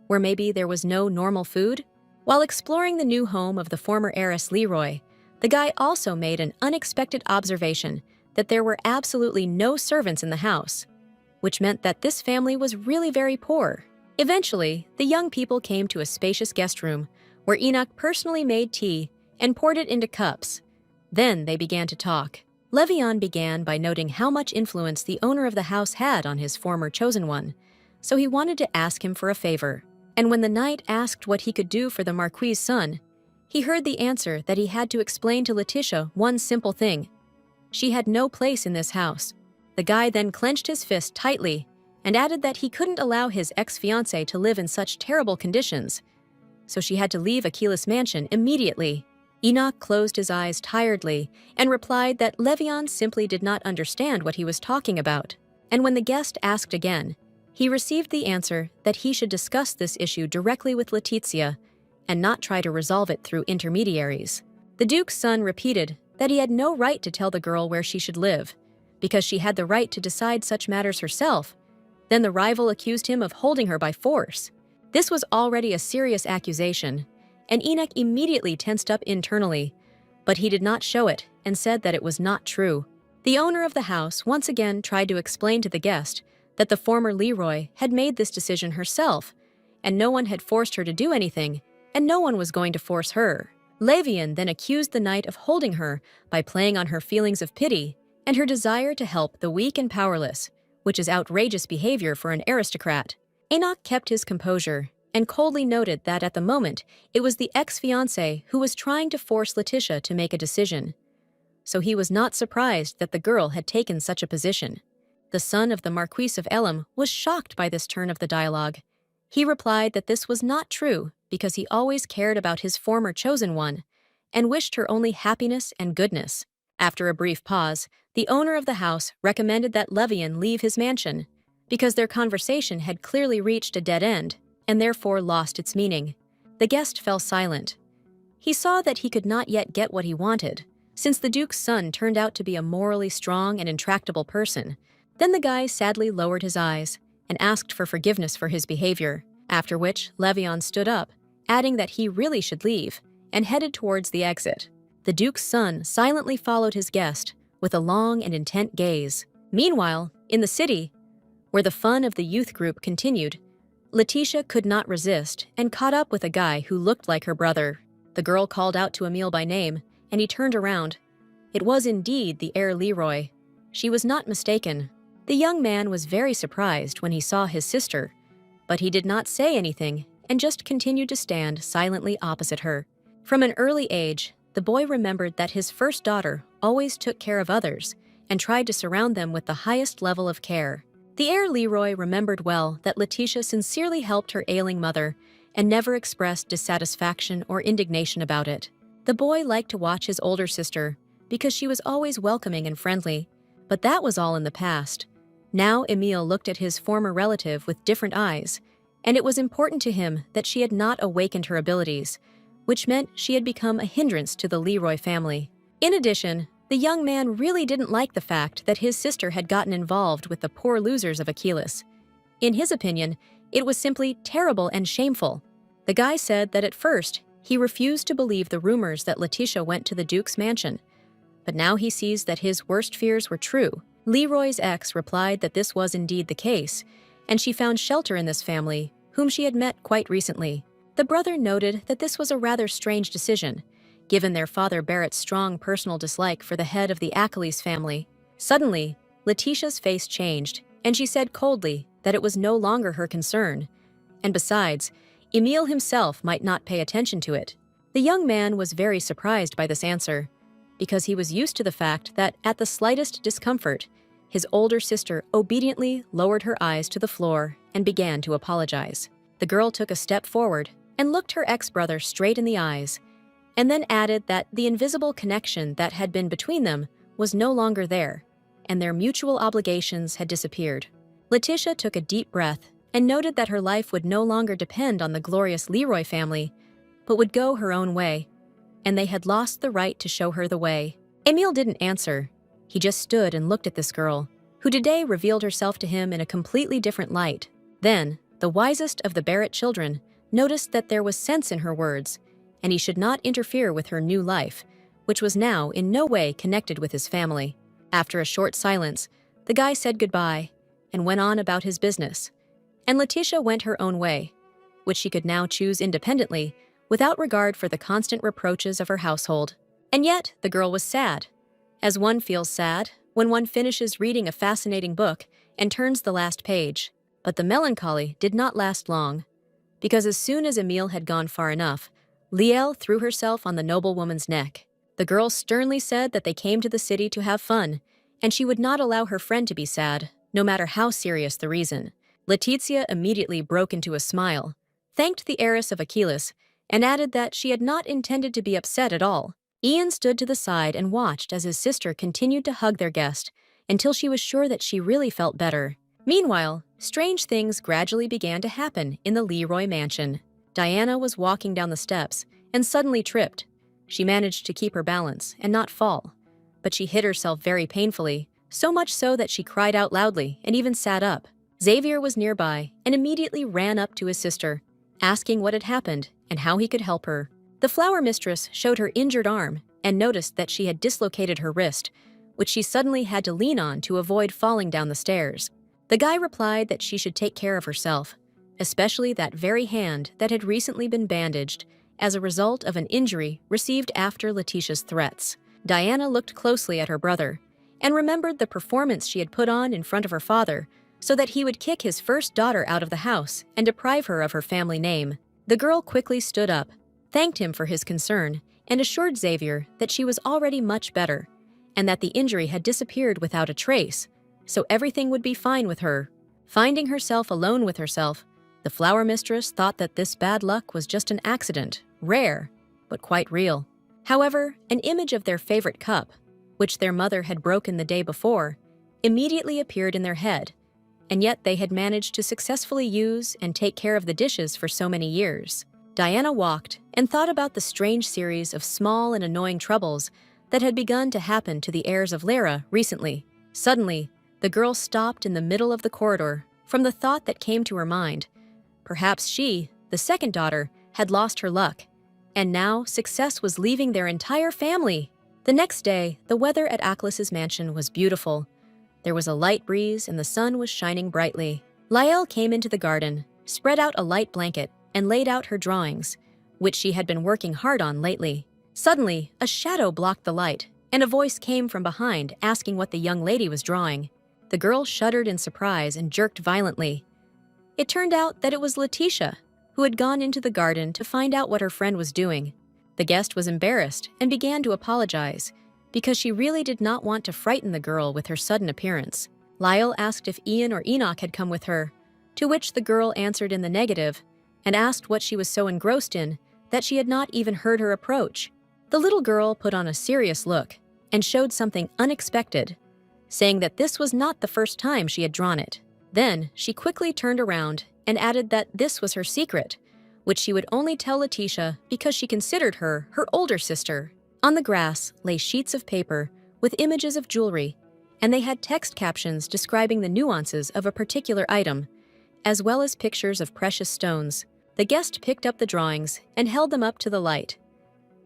where maybe there was no normal food. While exploring the new home of the former heiress Leroy, the guy also made an unexpected observation that there were absolutely no servants in the house, which meant that this family was really very poor. Eventually, the young people came to a spacious guest room, where Enoch personally made tea and poured it into cups. Then they began to talk. Levion began by noting how much influence the owner of the house had on his former chosen one, so he wanted to ask him for a favor. And when the knight asked what he could do for the Marquis's son, he heard the answer that he had to explain to Letitia one simple thing. She had no place in this house. The guy then clenched his fist tightly and added that he couldn't allow his ex-fiancée to live in such terrible conditions, so she had to leave Achilles Mansion immediately. Enoch closed his eyes tiredly and replied that Levion simply did not understand what he was talking about. And when the guest asked again, he received the answer that he should discuss this issue directly with Letizia and not try to resolve it through intermediaries. The Duke's son repeated that he had no right to tell the girl where she should live, because she had the right to decide such matters herself. Then the rival accused him of holding her by force. This was already a serious accusation, and Enoch immediately tensed up internally, but he did not show it and said that it was not true. The owner of the house once again tried to explain to the guest that the former Leroy had made this decision herself, and no one had forced her to do anything, and no one was going to force her. Levion then accused the knight of holding her by playing on her feelings of pity and her desire to help the weak and powerless, which is outrageous behavior for an aristocrat. Enoch kept his composure and coldly noted that at the moment it was the ex-fiancée who was trying to force Letitia to make a decision. So he was not surprised that the girl had taken such a position. The son of the Marquis of Elam was shocked by this turn of the dialogue, He replied that this was not true because he always cared about his former chosen one and wished her only happiness and goodness. After a brief pause, the owner of the house recommended that Levian leave his mansion because their conversation had clearly reached a dead end and therefore lost its meaning. The guest fell silent. He saw that he could not yet get what he wanted, since the Duke's son turned out to be a morally strong and intractable person. Then the guy sadly lowered his eyes and asked for forgiveness for his behavior, after which Levian stood up, adding that he really should leave, and headed towards the exit. The Duke's son silently followed his guest with a long and intent gaze. Meanwhile, in the city, where the fun of the youth group continued, Letitia could not resist and caught up with a guy who looked like her brother. The girl called out to Emile by name, and he turned around. It was indeed the heir Leroy. She was not mistaken. The young man was very surprised when he saw his sister, but he did not say anything and just continued to stand silently opposite her. From an early age, the boy remembered that his first daughter always took care of others and tried to surround them with the highest level of care. The heir Leroy remembered well that Letitia sincerely helped her ailing mother and never expressed dissatisfaction or indignation about it. The boy liked to watch his older sister because she was always welcoming and friendly, but that was all in the past. Now Emile looked at his former relative with different eyes, and it was important to him that she had not awakened her abilities, which meant she had become a hindrance to the Leroy family. In addition, the young man really didn't like the fact that his sister had gotten involved with the poor losers of Achilles. In his opinion, it was simply terrible and shameful. The guy said that at first, he refused to believe the rumors that Letitia went to the Duke's mansion, but now he sees that his worst fears were true. Leroy's ex replied that this was indeed the case, and she found shelter in this family, whom she had met quite recently. The brother noted that this was a rather strange decision, given their father Barrett's strong personal dislike for the head of the Achilles family. Suddenly, Letitia's face changed, and she said coldly that it was no longer her concern, and besides, Emile himself might not pay attention to it. The young man was very surprised by this answer, because he was used to the fact that at the slightest discomfort, his older sister obediently lowered her eyes to the floor and began to apologize. The girl took a step forward and looked her ex-brother straight in the eyes, and then added that the invisible connection that had been between them was no longer there, and their mutual obligations had disappeared. Letitia took a deep breath and noted that her life would no longer depend on the glorious Leroy family, but would go her own way, and they had lost the right to show her the way. Emile didn't answer. He just stood and looked at this girl, who today revealed herself to him in a completely different light. Then, the wisest of the Barrett children noticed that there was sense in her words, and he should not interfere with her new life, which was now in no way connected with his family. After a short silence, the guy said goodbye and went on about his business, and Letitia went her own way, which she could now choose independently without regard for the constant reproaches of her household. And yet, the girl was sad, as one feels sad when one finishes reading a fascinating book and turns the last page. But the melancholy did not last long, because as soon as Emile had gone far enough, Liel threw herself on the noblewoman's neck. The girl sternly said that they came to the city to have fun, and she would not allow her friend to be sad, no matter how serious the reason. Letizia immediately broke into a smile, thanked the heiress of Achilles, and added that she had not intended to be upset at all. Ian stood to the side and watched as his sister continued to hug their guest until she was sure that she really felt better. Meanwhile, strange things gradually began to happen in the Leroy mansion. Diana was walking down the steps and suddenly tripped. She managed to keep her balance and not fall, but she hit herself very painfully, so much so that she cried out loudly and even sat up. Xavier was nearby and immediately ran up to his sister, asking what had happened and how he could help her. The flower mistress showed her injured arm and noticed that she had dislocated her wrist, which she suddenly had to lean on to avoid falling down the stairs. The guy replied that she should take care of herself, especially that very hand that had recently been bandaged as a result of an injury received after Letitia's threats. Diana looked closely at her brother and remembered the performance she had put on in front of her father so that he would kick his first daughter out of the house and deprive her of her family name. The girl quickly stood up, thanked him for his concern, and assured Xavier that she was already much better and that the injury had disappeared without a trace, so everything would be fine with her. Finding herself alone with herself, The flower mistress thought that this bad luck was just an accident, rare, but quite real. However, an image of their favorite cup, which their mother had broken the day before, immediately appeared in their head, and yet they had managed to successfully use and take care of the dishes for so many years. Diana walked and thought about the strange series of small and annoying troubles that had begun to happen to the heirs of Lyra recently. Suddenly, the girl stopped in the middle of the corridor from the thought that came to her mind. Perhaps she, the second daughter, had lost her luck, and now success was leaving their entire family. The next day, the weather at Aklis's mansion was beautiful. There was a light breeze and the sun was shining brightly. Yahello came into the garden, spread out a light blanket, and laid out her drawings, which she had been working hard on lately. Suddenly, a shadow blocked the light, and a voice came from behind asking what the young lady was drawing. The girl shuddered in surprise and jerked violently. It turned out that it was Letitia, who had gone into the garden to find out what her friend was doing. The guest was embarrassed and began to apologize, because she really did not want to frighten the girl with her sudden appearance. Yahello asked if Ian or Enoch had come with her, to which the girl answered in the negative, and asked what she was so engrossed in that she had not even heard her approach. The little girl put on a serious look and showed something unexpected, saying that this was not the first time she had drawn it. Then she quickly turned around and added that this was her secret, which she would only tell Letitia because she considered her her older sister. On the grass lay sheets of paper with images of jewelry, and they had text captions describing the nuances of a particular item, as well as pictures of precious stones. The guest picked up the drawings and held them up to the light.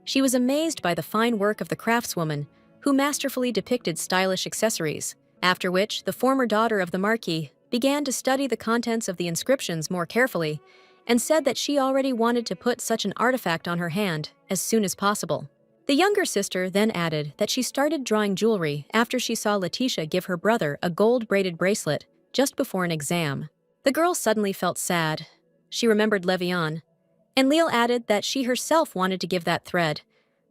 She was amazed by the fine work of the craftswoman, who masterfully depicted stylish accessories, after which the former daughter of the Marquis began to study the contents of the inscriptions more carefully and said that she already wanted to put such an artifact on her hand as soon as possible. The younger sister then added that she started drawing jewelry after she saw Letitia give her brother a gold-braided bracelet just before an exam. The girl suddenly felt sad. She remembered Levian, and Leal added that she herself wanted to give that thread,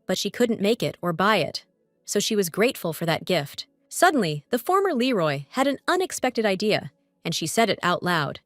but she couldn't make it or buy it, so she was grateful for that gift. Suddenly, the former Leroy had an unexpected idea, and she said it out loud.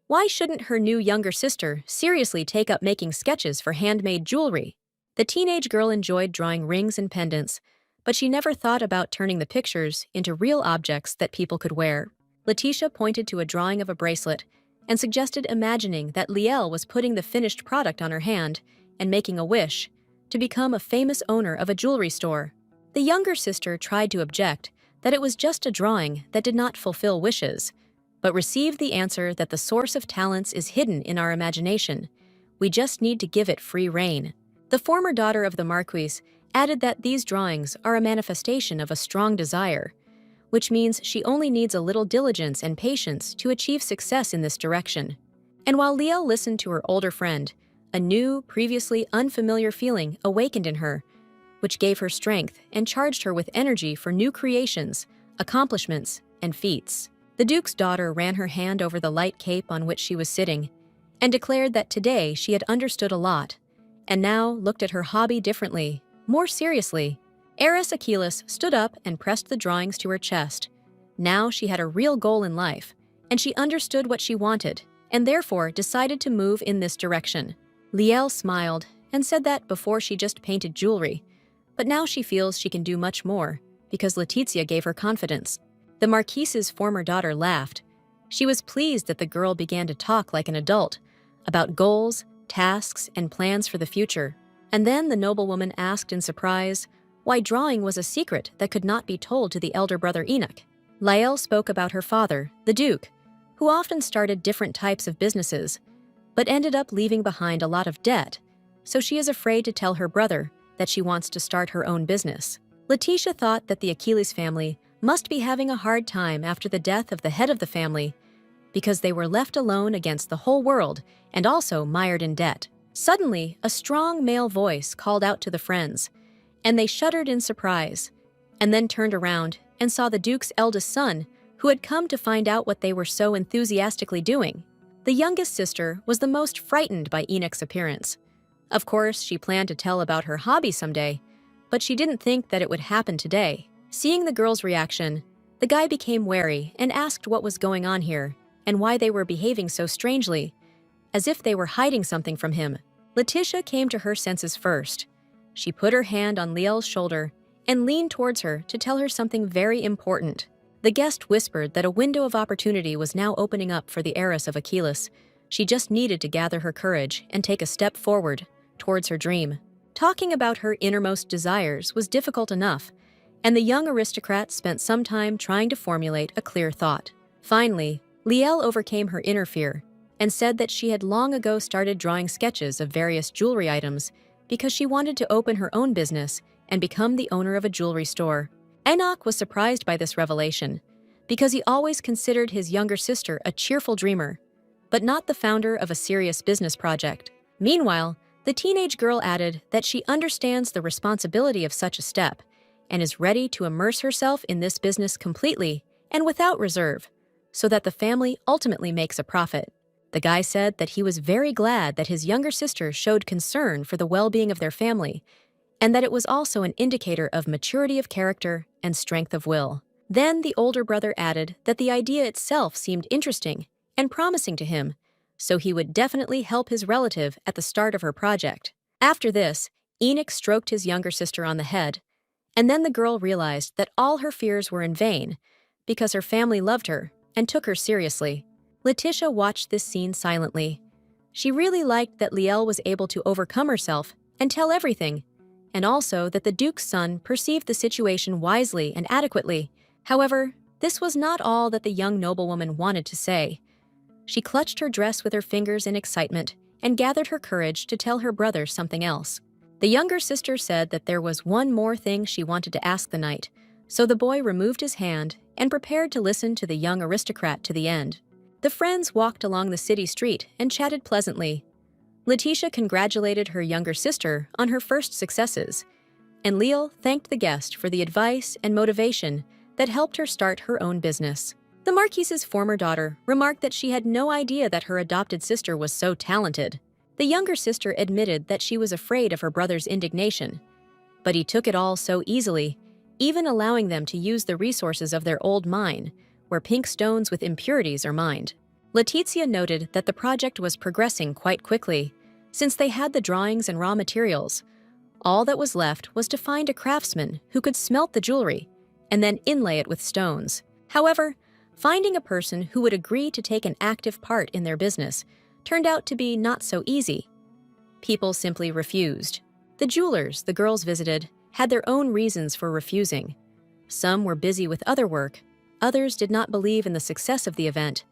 Why shouldn't her new younger sister seriously take up making sketches for handmade jewelry? The teenage girl enjoyed drawing rings and pendants, but she never thought about turning the pictures into real objects that people could wear. Letitia pointed to a drawing of a bracelet and suggested imagining that Liel was putting the finished product on her hand and making a wish to become a famous owner of a jewelry store. The younger sister tried to object that it was just a drawing that did not fulfill wishes, but received the answer that the source of talents is hidden in our imagination. We just need to give it free rein. The former daughter of the Marquis added that these drawings are a manifestation of a strong desire, which means she only needs a little diligence and patience to achieve success in this direction. And while Liel listened to her older friend, a new, previously unfamiliar feeling awakened in her, which gave her strength and charged her with energy for new creations, accomplishments, and feats. The Duke's daughter ran her hand over the light cape on which she was sitting and declared that today she had understood a lot, and now looked at her hobby differently, more seriously. Heiress Achilles stood up and pressed the drawings to her chest. Now she had a real goal in life, and she understood what she wanted, and therefore decided to move in this direction. Liel smiled and said that before she just painted jewelry, but now she feels she can do much more, because Letizia gave her confidence. The Marquis's former daughter laughed. She was pleased that the girl began to talk like an adult, about goals, tasks, and plans for the future. And then the noblewoman asked in surprise why drawing was a secret that could not be told to the elder brother Enoch. Liel spoke about her father, the Duke, who often started different types of businesses, but ended up leaving behind a lot of debt, so she is afraid to tell her brother that she wants to start her own business. Letitia thought that the Achilles family must be having a hard time after the death of the head of the family, because they were left alone against the whole world and also mired in debt. Suddenly, a strong male voice called out to the friends, and they shuddered in surprise, and then turned around and saw the Duke's eldest son, who had come to find out what they were so enthusiastically doing. The youngest sister was the most frightened by Enoch's appearance. Of course, she planned to tell about her hobby someday, but she didn't think that it would happen today. Seeing the girl's reaction, the guy became wary and asked what was going on here and why they were behaving so strangely, as if they were hiding something from him. Letitia came to her senses first. She put her hand on Liel's shoulder and leaned towards her to tell her something very important. The guest whispered that a window of opportunity was now opening up for the heiress of Achilles. She just needed to gather her courage and take a step forward towards her dream. Talking about her innermost desires was difficult enough, and the young aristocrat spent some time trying to formulate a clear thought. Finally, Liel overcame her inner fear and said that she had long ago started drawing sketches of various jewelry items because she wanted to open her own business and become the owner of a jewelry store. Enoch was surprised by this revelation because he always considered his younger sister a cheerful dreamer, but not the founder of a serious business project. Meanwhile, the teenage girl added that she understands the responsibility of such a step and is ready to immerse herself in this business completely and without reserve, so that the family ultimately makes a profit. The guy said that he was very glad that his younger sister showed concern for the well-being of their family, and that it was also an indicator of maturity of character and strength of will. Then the older brother added that the idea itself seemed interesting and promising to him, so he would definitely help his relative at the start of her project. After this, Enoch stroked his younger sister on the head, and then the girl realized that all her fears were in vain because her family loved her and took her seriously. Letitia watched this scene silently. She really liked that Liel was able to overcome herself and tell everything, and also that the Duke's son perceived the situation wisely and adequately. However, this was not all that the young noblewoman wanted to say. She clutched her dress with her fingers in excitement and gathered her courage to tell her brother something else. The younger sister said that there was one more thing she wanted to ask the knight, so the boy removed his hand and prepared to listen to the young aristocrat to the end. The friends walked along the city street and chatted pleasantly. Letitia congratulated her younger sister on her first successes, and Liel thanked the guest for the advice and motivation that helped her start her own business. The Marquis's former daughter remarked that she had no idea that her adopted sister was so talented. The younger sister admitted that she was afraid of her brother's indignation, but he took it all so easily, even allowing them to use the resources of their old mine, where pink stones with impurities are mined. Letizia noted that the project was progressing quite quickly, since they had the drawings and raw materials. All that was left was to find a craftsman who could smelt the jewelry and then inlay it with stones. However, finding a person who would agree to take an active part in their business turned out to be not so easy. People simply refused. The jewelers the girls visited had their own reasons for refusing. Some were busy with other work, others did not believe in the success of the event,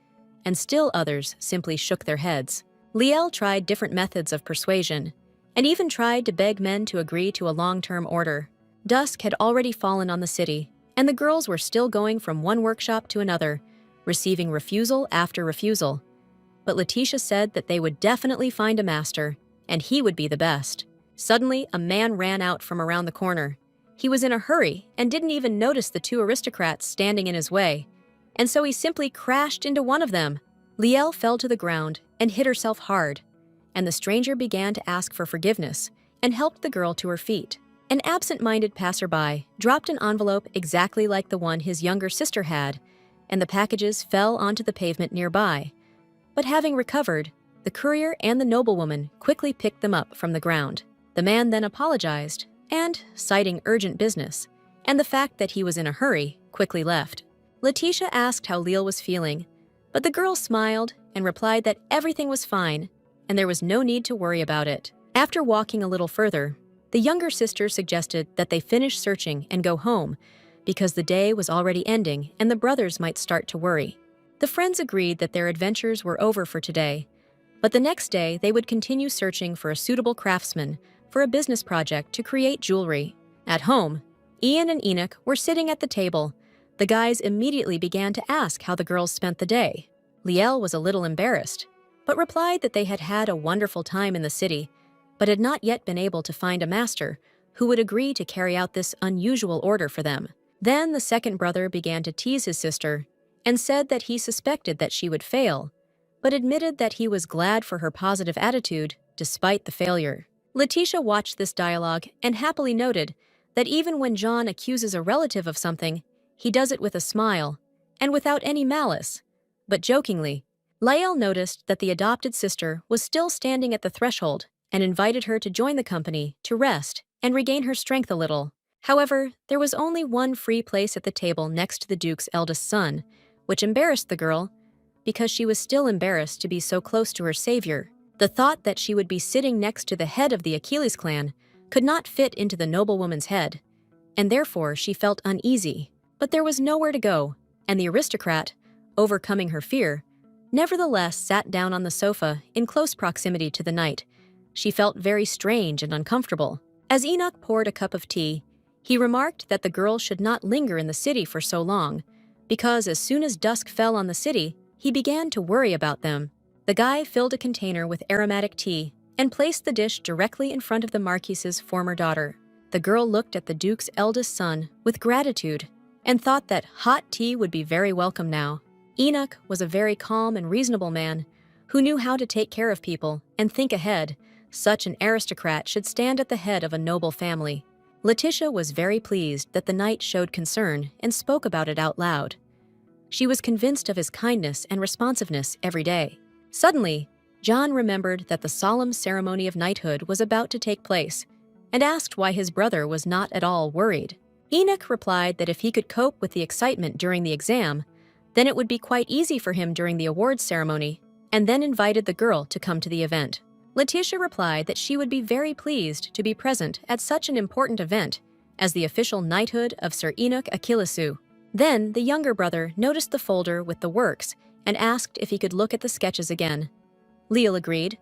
and still others simply shook their heads. Liel tried different methods of persuasion, and even tried to beg men to agree to a long-term order. Dusk had already fallen on the city, and the girls were still going from one workshop to another, receiving refusal after refusal. But Letitia said that they would definitely find a master, and he would be the best. Suddenly, a man ran out from around the corner. He was in a hurry and didn't even notice the two aristocrats standing in his way, and so he simply crashed into one of them. Liel fell to the ground and hit herself hard, and the stranger began to ask for forgiveness and helped the girl to her feet. An absent-minded passerby dropped an envelope exactly like the one his younger sister had, and the packages fell onto the pavement nearby. But having recovered, the courier and the noblewoman quickly picked them up from the ground. The man then apologized and, citing urgent business and the fact that he was in a hurry, quickly left. Letitia asked how Liel was feeling, but the girl smiled and replied that everything was fine and there was no need to worry about it. After walking a little further, the younger sister suggested that they finish searching and go home because the day was already ending and the brothers might start to worry. The friends agreed that their adventures were over for today, but the next day they would continue searching for a suitable craftsman for a business project to create jewelry. At home, Ian and Enoch were sitting at the table. The guys immediately began to ask how the girls spent the day. Liel was a little embarrassed, but replied that they had had a wonderful time in the city, but had not yet been able to find a master who would agree to carry out this unusual order for them. Then the second brother began to tease his sister and said that he suspected that she would fail, but admitted that he was glad for her positive attitude despite the failure. Letitia watched this dialogue and happily noted that even when John accuses a relative of something, he does it with a smile and without any malice, but jokingly. Lael noticed that the adopted sister was still standing at the threshold and invited her to join the company to rest and regain her strength a little. However, there was only one free place at the table next to the Duke's eldest son, which embarrassed the girl because she was still embarrassed to be so close to her savior. The thought that she would be sitting next to the head of the Achilles clan could not fit into the noblewoman's head, and therefore she felt uneasy. But there was nowhere to go, and the aristocrat, overcoming her fear, nevertheless sat down on the sofa in close proximity to the knight. She felt very strange and uncomfortable. As Enoch poured a cup of tea, he remarked that the girl should not linger in the city for so long, because as soon as dusk fell on the city, he began to worry about them. The guy filled a container with aromatic tea and placed the dish directly in front of the Marquis's former daughter. The girl looked at the Duke's eldest son with gratitude and thought that hot tea would be very welcome now. Enoch was a very calm and reasonable man who knew how to take care of people and think ahead. Such an aristocrat should stand at the head of a noble family. Letitia was very pleased that the knight showed concern and spoke about it out loud. She was convinced of his kindness and responsiveness every day. Suddenly, John remembered that the solemn ceremony of knighthood was about to take place and asked why his brother was not at all worried. Enoch replied that if he could cope with the excitement during the exam, then it would be quite easy for him during the awards ceremony, and then invited the girl to come to the event. Letitia replied that she would be very pleased to be present at such an important event as the official knighthood of Sir Enoch Achillesu. Then the younger brother noticed the folder with the works and asked if he could look at the sketches again. Leal agreed,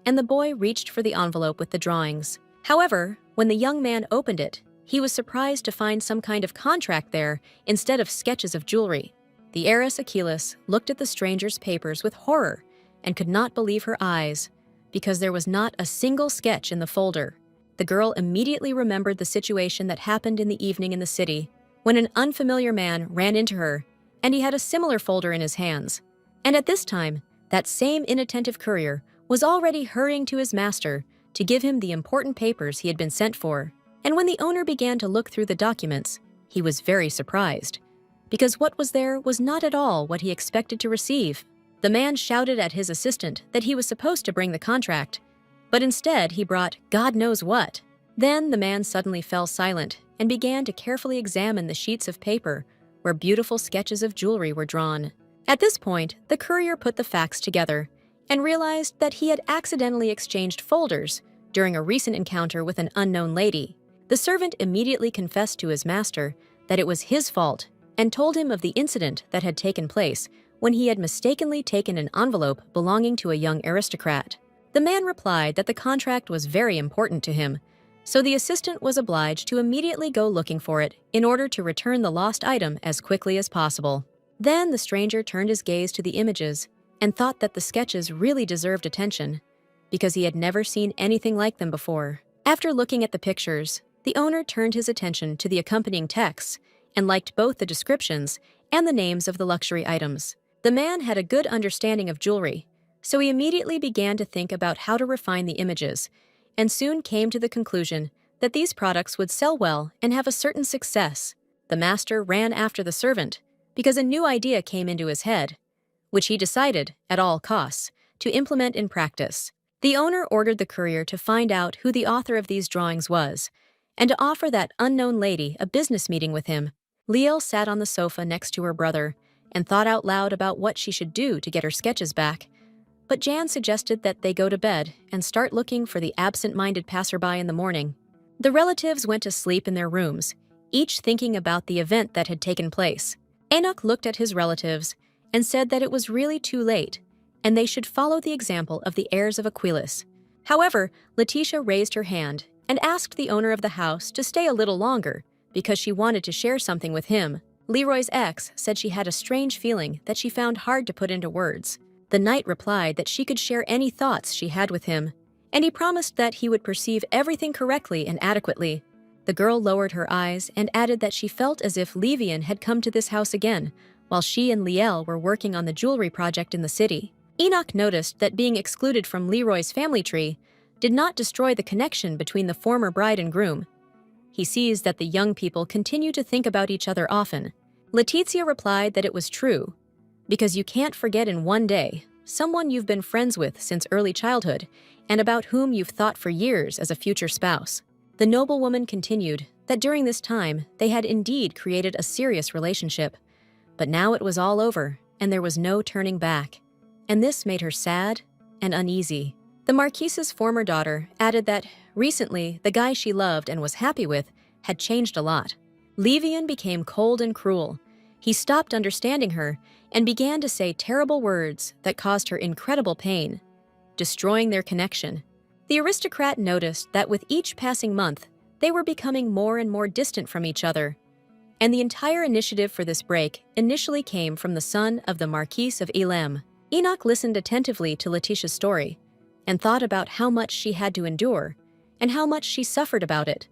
and the boy reached for the envelope with the drawings. However, when the young man opened it, he was surprised to find some kind of contract there instead of sketches of jewelry. The heiress Achilles looked at the stranger's papers with horror and could not believe her eyes, because there was not a single sketch in the folder. The girl immediately remembered the situation that happened in the evening in the city, when an unfamiliar man ran into her, and he had a similar folder in his hands. And at this time, that same inattentive courier was already hurrying to his master to give him the important papers he had been sent for. And when the owner began to look through the documents, he was very surprised, because what was there was not at all what he expected to receive. The man shouted at his assistant that he was supposed to bring the contract, but instead he brought God knows what. Then the man suddenly fell silent and began to carefully examine the sheets of paper where beautiful sketches of jewelry were drawn. At this point, the courier put the facts together and realized that he had accidentally exchanged folders during a recent encounter with an unknown lady. The servant immediately confessed to his master that it was his fault and told him of the incident that had taken place when he had mistakenly taken an envelope belonging to a young aristocrat. The man replied that the contract was very important to him, so the assistant was obliged to immediately go looking for it in order to return the lost item as quickly as possible. Then the stranger turned his gaze to the images and thought that the sketches really deserved attention, because he had never seen anything like them before. After looking at the pictures, the owner turned his attention to the accompanying texts and liked both the descriptions and the names of the luxury items. The man had a good understanding of jewelry, so he immediately began to think about how to refine the images, and soon came to the conclusion that these products would sell well and have a certain success. The master ran after the servant because a new idea came into his head, which he decided, at all costs, to implement in practice. The owner ordered the courier to find out who the author of these drawings was, and to offer that unknown lady a business meeting with him. Leal sat on the sofa next to her brother and thought out loud about what she should do to get her sketches back. But Jan suggested that they go to bed and start looking for the absent-minded passerby in the morning. The relatives went to sleep in their rooms, each thinking about the event that had taken place. Enoch looked at his relatives and said that it was really too late, and they should follow the example of the heirs of Achilles. However, Letitia raised her hand and asked the owner of the house to stay a little longer because she wanted to share something with him. Leroy's ex said she had a strange feeling that she found hard to put into words. The knight replied that she could share any thoughts she had with him, and he promised that he would perceive everything correctly and adequately. The girl lowered her eyes and added that she felt as if Levian had come to this house again, while she and Liel were working on the jewelry project in the city. Enoch noticed that being excluded from Leroy's family tree did not destroy the connection between the former bride and groom. He sees that the young people continue to think about each other often. Letizia replied that it was true, because you can't forget in one day someone you've been friends with since early childhood, and about whom you've thought for years as a future spouse. The noblewoman continued that during this time they had indeed created a serious relationship, but now it was all over and there was no turning back, and this made her sad and uneasy. The Marquis's former daughter added that recently the guy she loved and was happy with had changed a lot. Levian became cold and cruel. He stopped understanding her and began to say terrible words that caused her incredible pain, destroying their connection. The aristocrat noticed that with each passing month, they were becoming more and more distant from each other, and the entire initiative for this break initially came from the son of the Marquis of Elam. Enoch listened attentively to Letitia's story and thought about how much she had to endure and how much she suffered about it,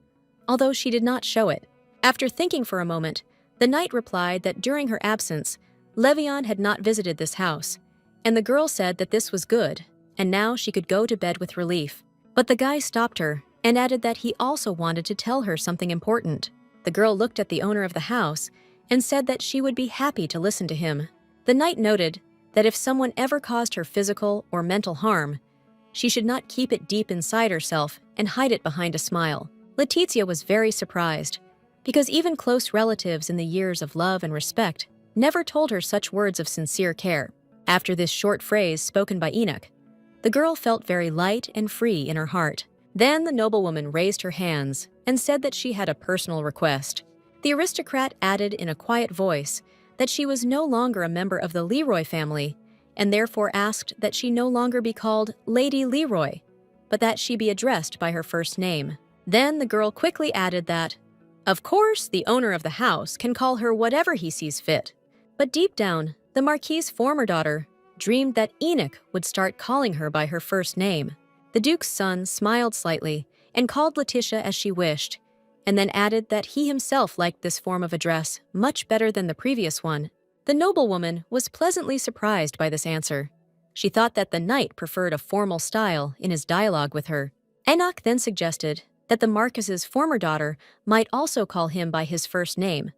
although she did not show it. After thinking for a moment, the knight replied that during her absence, Levian had not visited this house, and the girl said that this was good, and now she could go to bed with relief. But the guy stopped her and added that he also wanted to tell her something important. The girl looked at the owner of the house and said that she would be happy to listen to him. The knight noted that if someone ever caused her physical or mental harm, she should not keep it deep inside herself and hide it behind a smile. Letitia was very surprised, because even close relatives in the years of love and respect never told her such words of sincere care. After this short phrase spoken by Enoch, the girl felt very light and free in her heart. Then the noblewoman raised her hands and said that she had a personal request. The aristocrat added in a quiet voice that she was no longer a member of the Leroy family, and therefore asked that she no longer be called Lady Leroy, but that she be addressed by her first name. Then the girl quickly added that, of course, the owner of the house can call her whatever he sees fit. But deep down, the Marquis's former daughter dreamed that Enoch would start calling her by her first name. The Duke's son smiled slightly and called Letitia as she wished, and then added that he himself liked this form of address much better than the previous one. The noblewoman was pleasantly surprised by this answer. She thought that the knight preferred a formal style in his dialogue with her. Enoch then suggested that the Marquis's former daughter might also call him by his first name,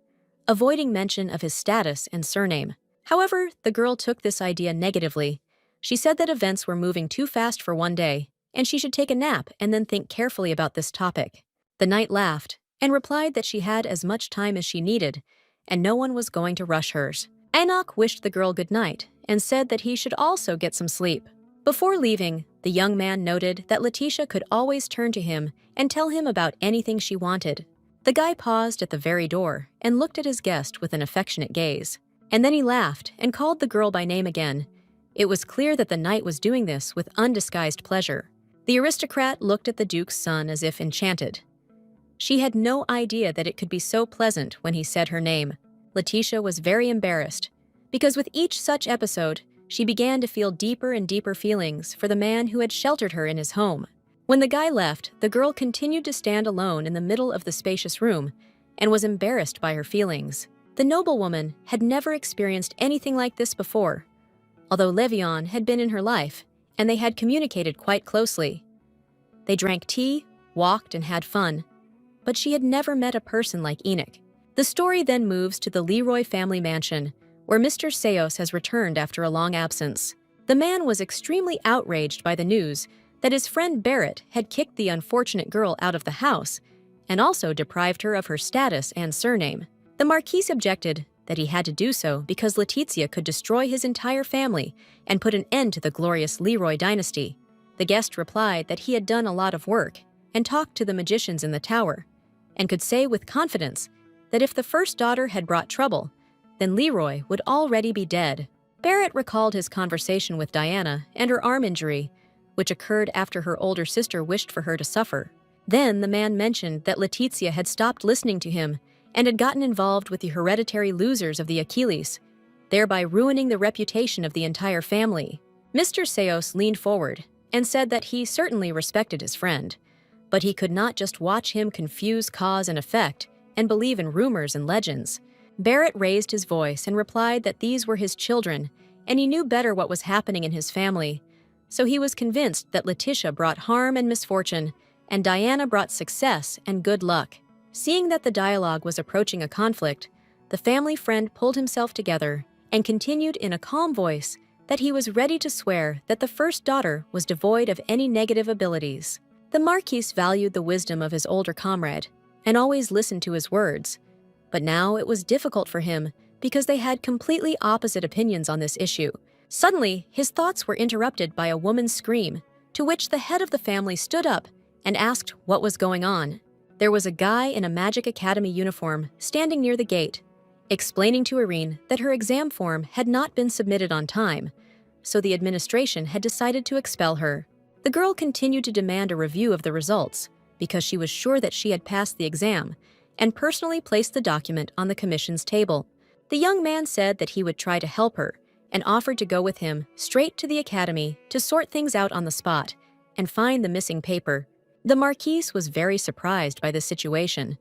avoiding mention of his status and surname. However, the girl took this idea negatively. She said that events were moving too fast for one day, and she should take a nap and then think carefully about this topic. The knight laughed and replied that she had as much time as she needed, and no one was going to rush hers. Enoch wished the girl good night and said that he should also get some sleep. Before leaving, the young man noted that Letitia could always turn to him and tell him about anything she wanted. The guy paused at the very door and looked at his guest with an affectionate gaze. And then he laughed and called the girl by name again. It was clear that the knight was doing this with undisguised pleasure. The aristocrat looked at the Duke's son as if enchanted. She had no idea that it could be so pleasant when he said her name. Letitia was very embarrassed, because with each such episode, she began to feel deeper and deeper feelings for the man who had sheltered her in his home. When the guy left, the girl continued to stand alone in the middle of the spacious room and was embarrassed by her feelings. The noblewoman had never experienced anything like this before, although Levian had been in her life and they had communicated quite closely. They drank tea, walked, and had fun, but she had never met a person like Enoch. The story then moves to the Leroy family mansion, where Mr. Seos has returned after a long absence. The man was extremely outraged by the news that his friend Barrett had kicked the unfortunate girl out of the house and also deprived her of her status and surname. The Marquis objected that he had to do so because Letitia could destroy his entire family and put an end to the glorious Leroy dynasty. The guest replied that he had done a lot of work and talked to the magicians in the tower, and could say with confidence that if the first daughter had brought trouble, then Leroy would already be dead. Barrett recalled his conversation with Diana and her arm injury, which occurred after her older sister wished for her to suffer. Then the man mentioned that Letitia had stopped listening to him and had gotten involved with the hereditary losers of the Achilles, thereby ruining the reputation of the entire family. Mr. Seos leaned forward and said that he certainly respected his friend, but he could not just watch him confuse cause and effect and believe in rumors and legends. Barrett raised his voice and replied that these were his children, and he knew better what was happening in his family, so he was convinced that Letitia brought harm and misfortune, and Diana brought success and good luck. Seeing that the dialogue was approaching a conflict, the family friend pulled himself together and continued in a calm voice that he was ready to swear that the first daughter was devoid of any negative abilities. The Marquis valued the wisdom of his older comrade and always listened to his words, but now it was difficult for him because they had completely opposite opinions on this issue. Suddenly, his thoughts were interrupted by a woman's scream, to which the head of the family stood up and asked what was going on. There was a guy in a Magic Academy uniform standing near the gate, explaining to Irene that her exam form had not been submitted on time, so the administration had decided to expel her. The girl continued to demand a review of the results because she was sure that she had passed the exam and personally placed the document on the commission's table. The young man said that he would try to help her and offered to go with him straight to the academy to sort things out on the spot and find the missing paper. The Marquis was very surprised by this situation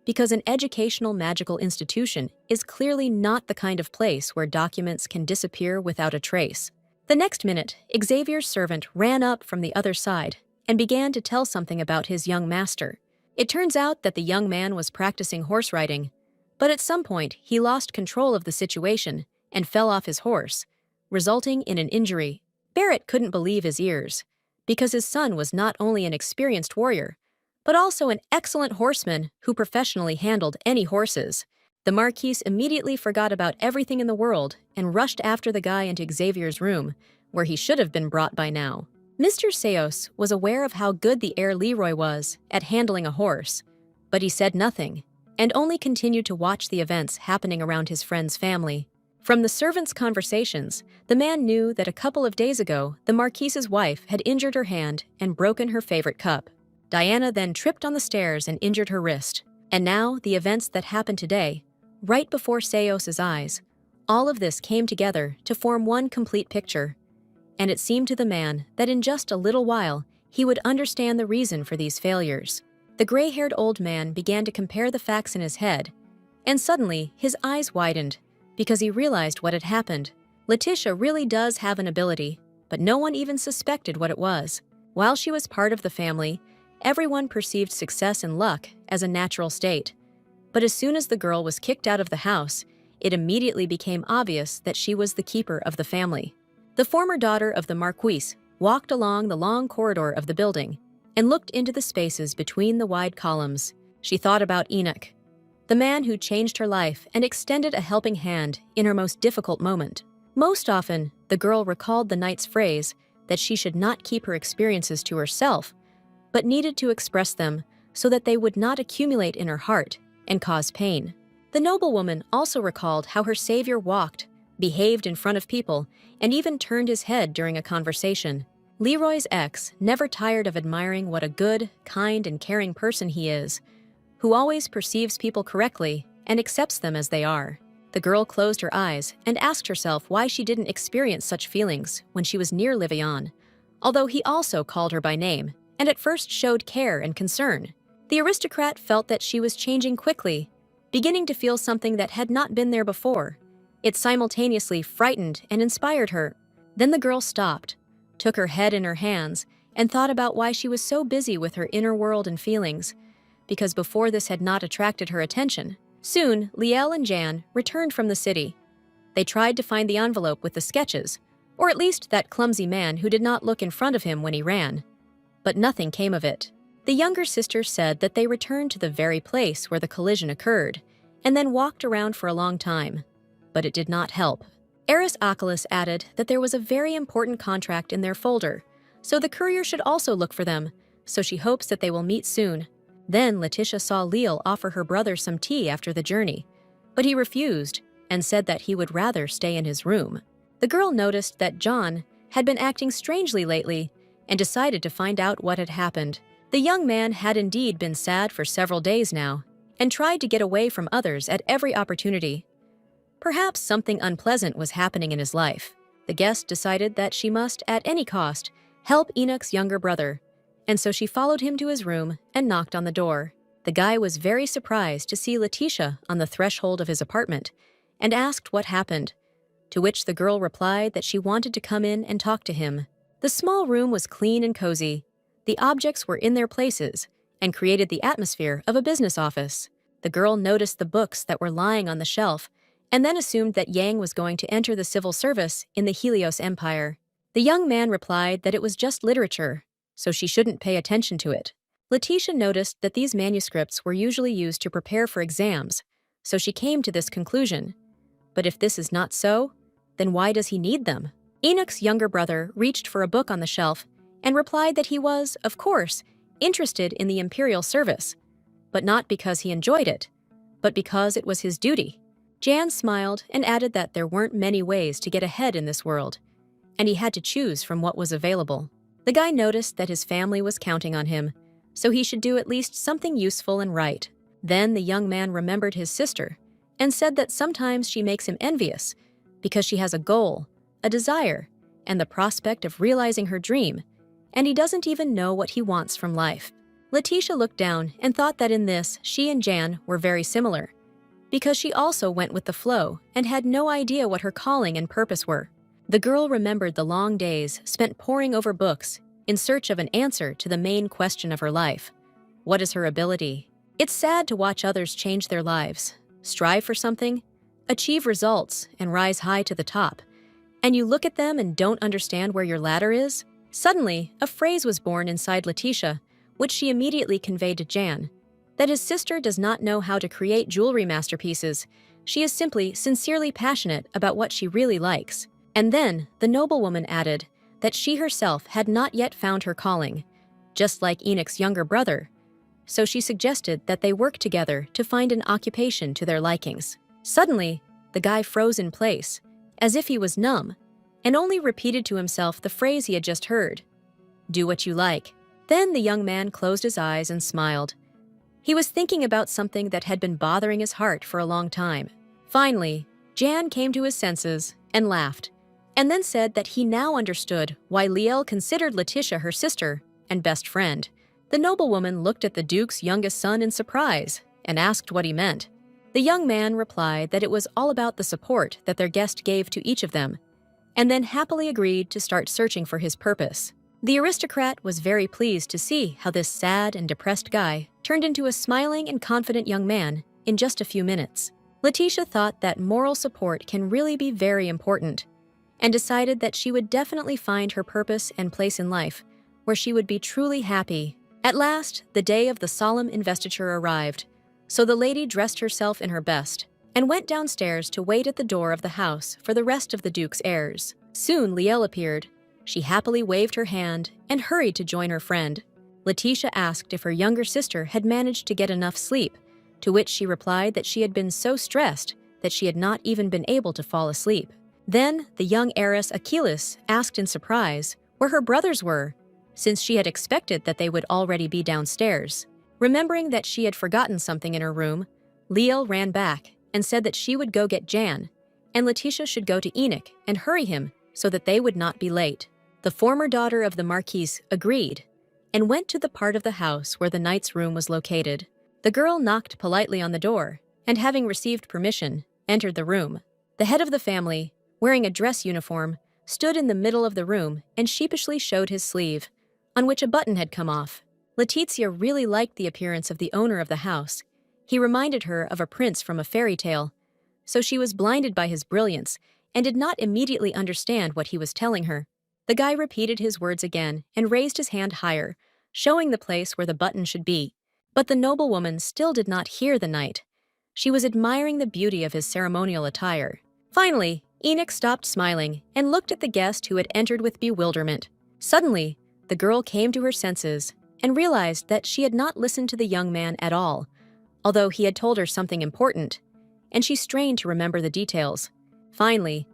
because an educational magical institution is clearly not the kind of place where documents can disappear without a trace. The next minute, Xavier's servant ran up from the other side and began to tell something about his young master. It turns out that the young man was practicing horse riding, but at some point he lost control of the situation and fell off his horse, resulting in an injury. Barrett couldn't believe his ears, because his son was not only an experienced warrior, but also an excellent horseman who professionally handled any horses. The Marquis immediately forgot about everything in the world and rushed after the guy into Xavier's room, where he should have been brought by now. Mr. Seos was aware of how good the heir Leroy was at handling a horse, but he said nothing, and only continued to watch the events happening around his friend's family. From the servants' conversations, the man knew that a couple of days ago, the Marquis's wife had injured her hand and broken her favorite cup. Diana then tripped on the stairs and injured her wrist. And now, the events that happened today, right before Seos's eyes, all of this came together to form one complete picture. And it seemed to the man that in just a little while, he would understand the reason for these failures. The gray-haired old man began to compare the facts in his head, and suddenly his eyes widened because he realized what had happened. Letitia really does have an ability, but no one even suspected what it was. While she was part of the family, everyone perceived success and luck as a natural state. But as soon as the girl was kicked out of the house, it immediately became obvious that she was the keeper of the family. The former daughter of the Marquis walked along the long corridor of the building and looked into the spaces between the wide columns. She thought about Enoch, the man who changed her life and extended a helping hand in her most difficult moment. Most often, the girl recalled the knight's phrase that she should not keep her experiences to herself, but needed to express them so that they would not accumulate in her heart and cause pain. The noblewoman also recalled how her savior walked, behaved in front of people, and even turned his head during a conversation. Leroy's ex never tired of admiring what a good, kind, and caring person he is, who always perceives people correctly and accepts them as they are. The girl closed her eyes and asked herself why she didn't experience such feelings when she was near Livian, although he also called her by name and at first showed care and concern. The aristocrat felt that she was changing quickly, beginning to feel something that had not been there before. It simultaneously frightened and inspired her. Then the girl stopped, took her head in her hands, and thought about why she was so busy with her inner world and feelings, because before this had not attracted her attention. Soon, Liel and Jan returned from the city. They tried to find the envelope with the sketches, or at least that clumsy man who did not look in front of him when he ran. But nothing came of it. The younger sister said that they returned to the very place where the collision occurred, and then walked around for a long time. But it did not help. Eris Oculus added that there was a very important contract in their folder, so the courier should also look for them, so she hopes that they will meet soon. Then Letitia saw Leal offer her brother some tea after the journey, but he refused and said that he would rather stay in his room. The girl noticed that John had been acting strangely lately and decided to find out what had happened. The young man had indeed been sad for several days now and tried to get away from others at every opportunity. Perhaps something unpleasant was happening in his life. The guest decided that she must, at any cost, help Enoch's younger brother, and so she followed him to his room and knocked on the door. The guy was very surprised to see Letitia on the threshold of his apartment and asked what happened, to which the girl replied that she wanted to come in and talk to him. The small room was clean and cozy. The objects were in their places and created the atmosphere of a business office. The girl noticed the books that were lying on the shelf and then assumed that Yang was going to enter the civil service in the Helios Empire. The young man replied that it was just literature, so she shouldn't pay attention to it. Letitia noticed that these manuscripts were usually used to prepare for exams, so she came to this conclusion. But if this is not so, then why does he need them? Enoch's younger brother reached for a book on the shelf and replied that he was, of course, interested in the imperial service, but not because he enjoyed it, but because it was his duty. Jan smiled and added that there weren't many ways to get ahead in this world, and he had to choose from what was available. The guy noticed that his family was counting on him, so he should do at least something useful and right. Then the young man remembered his sister and said that sometimes she makes him envious because she has a goal, a desire, and the prospect of realizing her dream, and he doesn't even know what he wants from life. Letitia looked down and thought that in this she and Jan were very similar, because she also went with the flow and had no idea what her calling and purpose were. The girl remembered the long days spent poring over books in search of an answer to the main question of her life. What is her ability? It's sad to watch others change their lives, strive for something, achieve results, and rise high to the top, and you look at them and don't understand where your ladder is. Suddenly, a phrase was born inside Letitia, which she immediately conveyed to Jan, that his sister does not know how to create jewelry masterpieces. She is simply sincerely passionate about what she really likes. And then, the noblewoman added that she herself had not yet found her calling, just like Enoch's younger brother, so she suggested that they work together to find an occupation to their likings. Suddenly, the guy froze in place, as if he was numb, and only repeated to himself the phrase he had just heard, "Do what you like." Then the young man closed his eyes and smiled. He was thinking about something that had been bothering his heart for a long time. Finally, Jan came to his senses and laughed, and then said that he now understood why Liel considered Letitia her sister and best friend. The noblewoman looked at the Duke's youngest son in surprise and asked what he meant. The young man replied that it was all about the support that their guest gave to each of them, and then happily agreed to start searching for his purpose. The aristocrat was very pleased to see how this sad and depressed guy turned into a smiling and confident young man in just a few minutes. Letitia thought that moral support can really be very important, and decided that she would definitely find her purpose and place in life where she would be truly happy. At last, the day of the solemn investiture arrived, so the lady dressed herself in her best and went downstairs to wait at the door of the house for the rest of the Duke's heirs. Soon Liel appeared. She happily waved her hand and hurried to join her friend. Letitia asked if her younger sister had managed to get enough sleep, to which she replied that she had been so stressed that she had not even been able to fall asleep. Then the young heiress Achilles asked in surprise where her brothers were, since she had expected that they would already be downstairs. Remembering that she had forgotten something in her room, Liel ran back and said that she would go get Jan, and Letitia should go to Enoch and hurry him so that they would not be late. The former daughter of the Marquis agreed and went to the part of the house where the knight's room was located. The girl knocked politely on the door, and having received permission, entered the room. The head of the family, wearing a dress uniform, stood in the middle of the room and sheepishly showed his sleeve, on which a button had come off. Letitia really liked the appearance of the owner of the house. He reminded her of a prince from a fairy tale, so she was blinded by his brilliance and did not immediately understand what he was telling her. The guy repeated his words again and raised his hand higher, showing the place where the button should be. But the noblewoman still did not hear the knight. She was admiring the beauty of his ceremonial attire. Finally, Enoch stopped smiling and looked at the guest who had entered with bewilderment. Suddenly, the girl came to her senses and realized that she had not listened to the young man at all, although he had told her something important, and she strained to remember the details. Finally,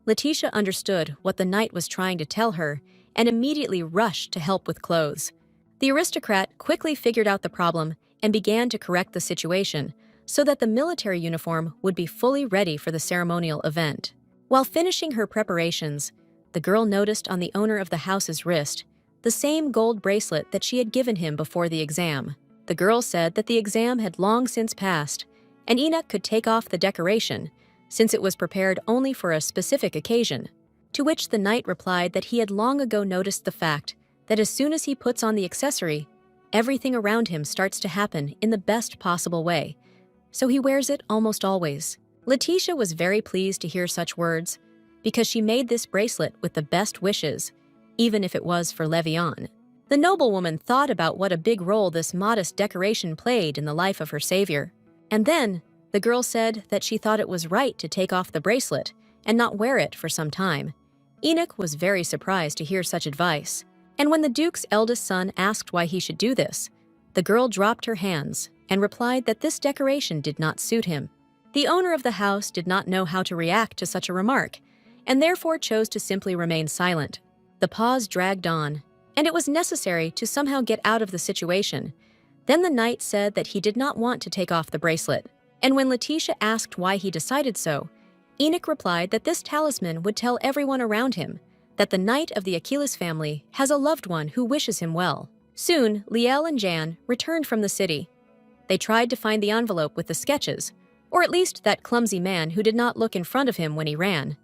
Letitia understood what the knight was trying to tell her and immediately rushed to help with clothes. The aristocrat quickly figured out the problem and began to correct the situation so that the military uniform would be fully ready for the ceremonial event. While finishing her preparations, the girl noticed on the owner of the house's wrist the same gold bracelet that she had given him before the exam. The girl said that the exam had long since passed, and Enoch could take off the decoration, since it was prepared only for a specific occasion, to which the knight replied that he had long ago noticed the fact that as soon as he puts on the accessory, everything around him starts to happen in the best possible way, so he wears it almost always. Letitia was very pleased to hear such words because she made this bracelet with the best wishes, even if it was for Levian. The noblewoman thought about what a big role this modest decoration played in the life of her savior. And then, the girl said that she thought it was right to take off the bracelet and not wear it for some time. Enoch was very surprised to hear such advice. And when the Duke's eldest son asked why he should do this, the girl dropped her hands and replied that this decoration did not suit him. The owner of the house did not know how to react to such a remark, and therefore chose to simply remain silent. The pause dragged on, and it was necessary to somehow get out of the situation. Then the knight said that he did not want to take off the bracelet, and when Letitia asked why he decided so, Enoch replied that this talisman would tell everyone around him that the knight of the Achilles family has a loved one who wishes him well. Soon, Liel and Jan returned from the city. They tried to find the envelope with the sketches, or at least that clumsy man who did not look in front of him when he ran.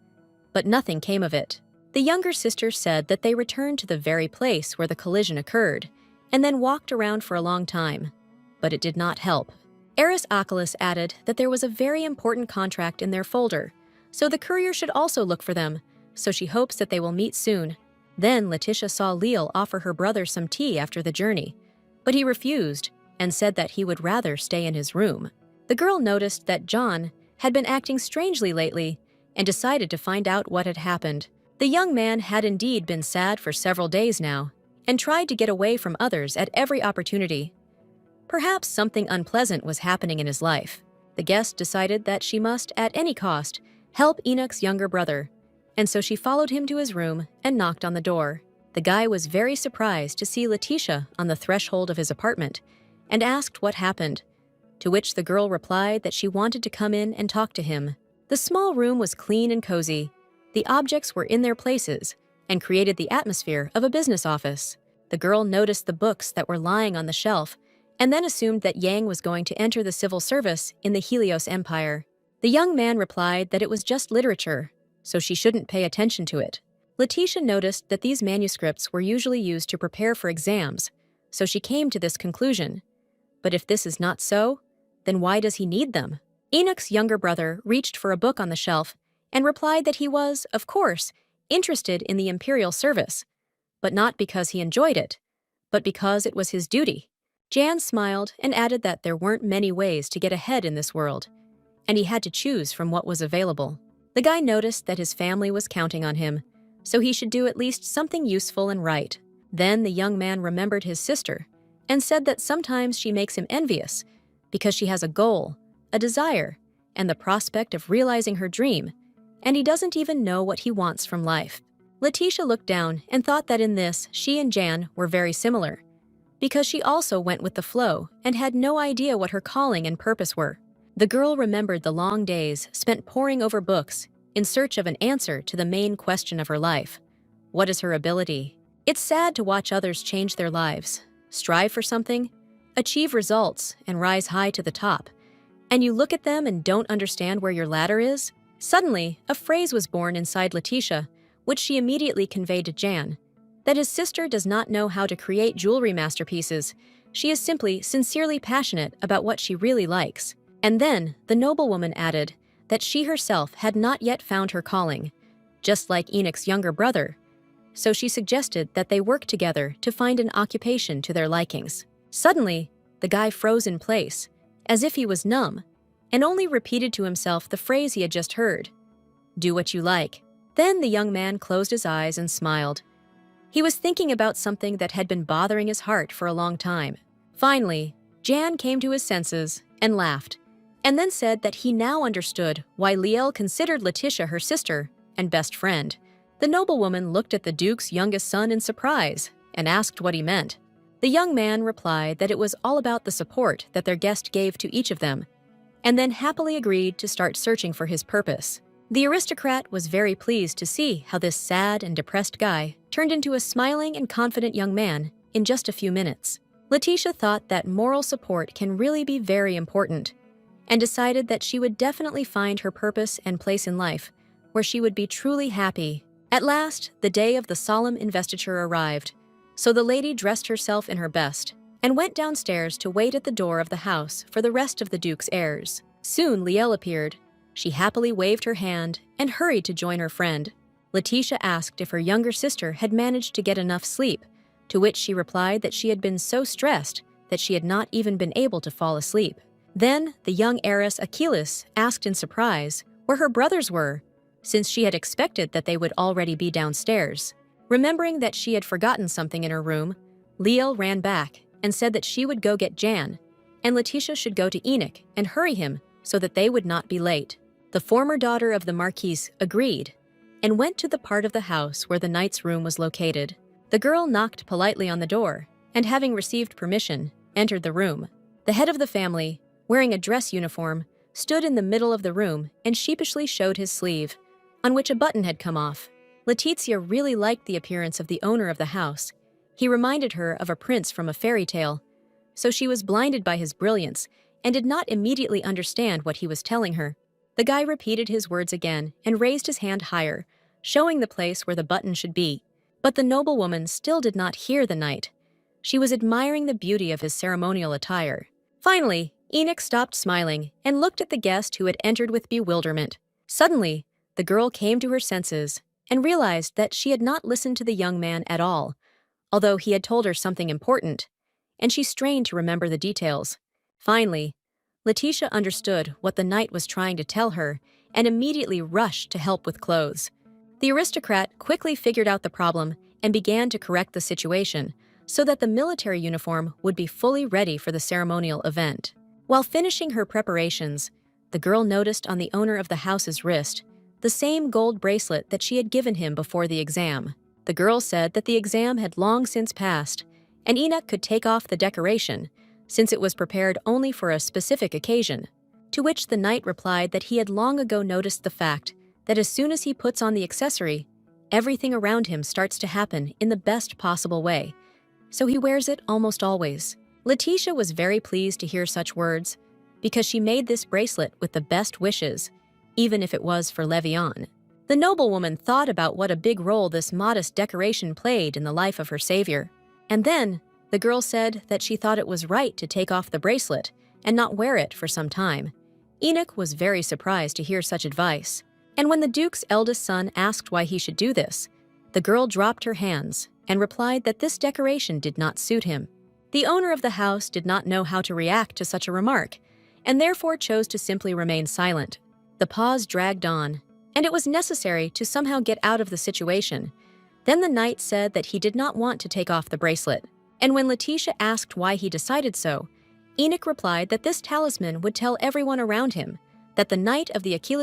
But nothing came of it. The younger sister said that they returned to the very place where the collision occurred, and then walked around for a long time. But it did not help. Eris Oculus added that there was a very important contract in their folder, so the courier should also look for them, so she hopes that they will meet soon. Then Letitia saw Leal offer her brother some tea after the journey, but he refused and said that he would rather stay in his room. The girl noticed that John had been acting strangely lately and decided to find out what had happened. The young man had indeed been sad for several days now and tried to get away from others at every opportunity. Perhaps something unpleasant was happening in his life. The guest decided that she must, at any cost, help Enoch's younger brother, and so she followed him to his room and knocked on the door. The guy was very surprised to see Letitia on the threshold of his apartment and asked what happened, to which the girl replied that she wanted to come in and talk to him. The small room was clean and cozy. The objects were in their places and created the atmosphere of a business office. The girl noticed the books that were lying on the shelf and then assumed that Yang was going to enter the civil service in the Helios Empire. The young man replied that it was just literature, so she shouldn't pay attention to it. Letitia noticed that these manuscripts were usually used to prepare for exams, so she came to this conclusion. But if this is not so, then why does he need them? Enoch's younger brother reached for a book on the shelf and replied that he was, of course, interested in the imperial service, but not because he enjoyed it, but because it was his duty. Jan smiled and added that there weren't many ways to get ahead in this world, and he had to choose from what was available. The guy noticed that his family was counting on him, so he should do at least something useful and right. Then the young man remembered his sister and said that sometimes she makes him envious because she has a goal, a desire, and the prospect of realizing her dream, and he doesn't even know what he wants from life. Letitia looked down and thought that in this she and Jan were very similar, because she also went with the flow and had no idea what her calling and purpose were. The girl remembered the long days spent poring over books in search of an answer to the main question of her life. What is her ability? It's sad to watch others change their lives, strive for something, achieve results, and rise high to the top, and you look at them and don't understand where your ladder is. Suddenly, a phrase was born inside Letitia, which she immediately conveyed to Jan, that his sister does not know how to create jewelry masterpieces. She is simply sincerely passionate about what she really likes. And then, the noblewoman added that she herself had not yet found her calling, just like Enoch's younger brother, so she suggested that they work together to find an occupation to their likings. Suddenly, the guy froze in place, as if he was numb, and only repeated to himself the phrase he had just heard, "Do what you like." Then the young man closed his eyes and smiled. He was thinking about something that had been bothering his heart for a long time. Finally, Jan came to his senses and laughed, and then said that he now understood why Liel considered Letitia her sister and best friend. The noblewoman looked at the Duke's youngest son in surprise and asked what he meant. The young man replied that it was all about the support that their guest gave to each of them, and then happily agreed to start searching for his purpose. The aristocrat was very pleased to see how this sad and depressed guy turned into a smiling and confident young man in just a few minutes. Letitia thought that moral support can really be very important, and decided that she would definitely find her purpose and place in life where she would be truly happy. At last, the day of the solemn investiture arrived, so the lady dressed herself in her best and went downstairs to wait at the door of the house for the rest of the Duke's heirs. Soon Liel appeared, She happily waved her hand and hurried to join her friend. Letitia asked if her younger sister had managed to get enough sleep, to which she replied that she had been so stressed that she had not even been able to fall asleep. Then the young heiress Achilles asked in surprise where her brothers were, since she had expected that they would already be downstairs. Remembering that she had forgotten something in her room, Leo ran back and said that she would go get Jan, and Letitia should go to Enoch and hurry him so that they would not be late. The former daughter of the Marquis agreed and went to the part of the house where the knight's room was located. The girl knocked politely on the door, and having received permission, entered the room. The head of the family, wearing a dress uniform, stood in the middle of the room and sheepishly showed his sleeve, on which a button had come off. Letitia really liked the appearance of the owner of the house. He reminded her of a prince from a fairy tale, so she was blinded by his brilliance and did not immediately understand what he was telling her. The guy repeated his words again and raised his hand higher, showing the place where the button should be. But the noblewoman still did not hear the knight. She was admiring the beauty of his ceremonial attire. Finally, Enoch stopped smiling and looked at the guest who had entered with bewilderment. Suddenly, the girl came to her senses and realized that she had not listened to the young man at all, although he had told her something important, and she strained to remember the details. Finally, Letitia understood what the knight was trying to tell her and immediately rushed to help with clothes. The aristocrat quickly figured out the problem and began to correct the situation so that the military uniform would be fully ready for the ceremonial event. While finishing her preparations, the girl noticed on the owner of the house's wrist the same gold bracelet that she had given him before the exam. The girl said that the exam had long since passed, and Enoch could take off the decoration, since it was prepared only for a specific occasion. To which the knight replied that he had long ago noticed the fact that as soon as he puts on the accessory, everything around him starts to happen in the best possible way, so he wears it almost always. Letitia was very pleased to hear such words, because she made this bracelet with the best wishes, even if it was for Levian. The noblewoman thought about what a big role this modest decoration played in the life of her savior. And then, the girl said that she thought it was right to take off the bracelet and not wear it for some time. Enoch was very surprised to hear such advice. And when the duke's eldest son asked why he should do this, the girl dropped her hands and replied that this decoration did not suit him. The owner of the house did not know how to react to such a remark, and therefore chose to simply remain silent. The pause dragged on, and it was necessary to somehow get out of the situation. Then the knight said that he did not want to take off the bracelet, and when Letitia asked why he decided so, Enoch replied that this talisman would tell everyone around him that the knight of the Achilles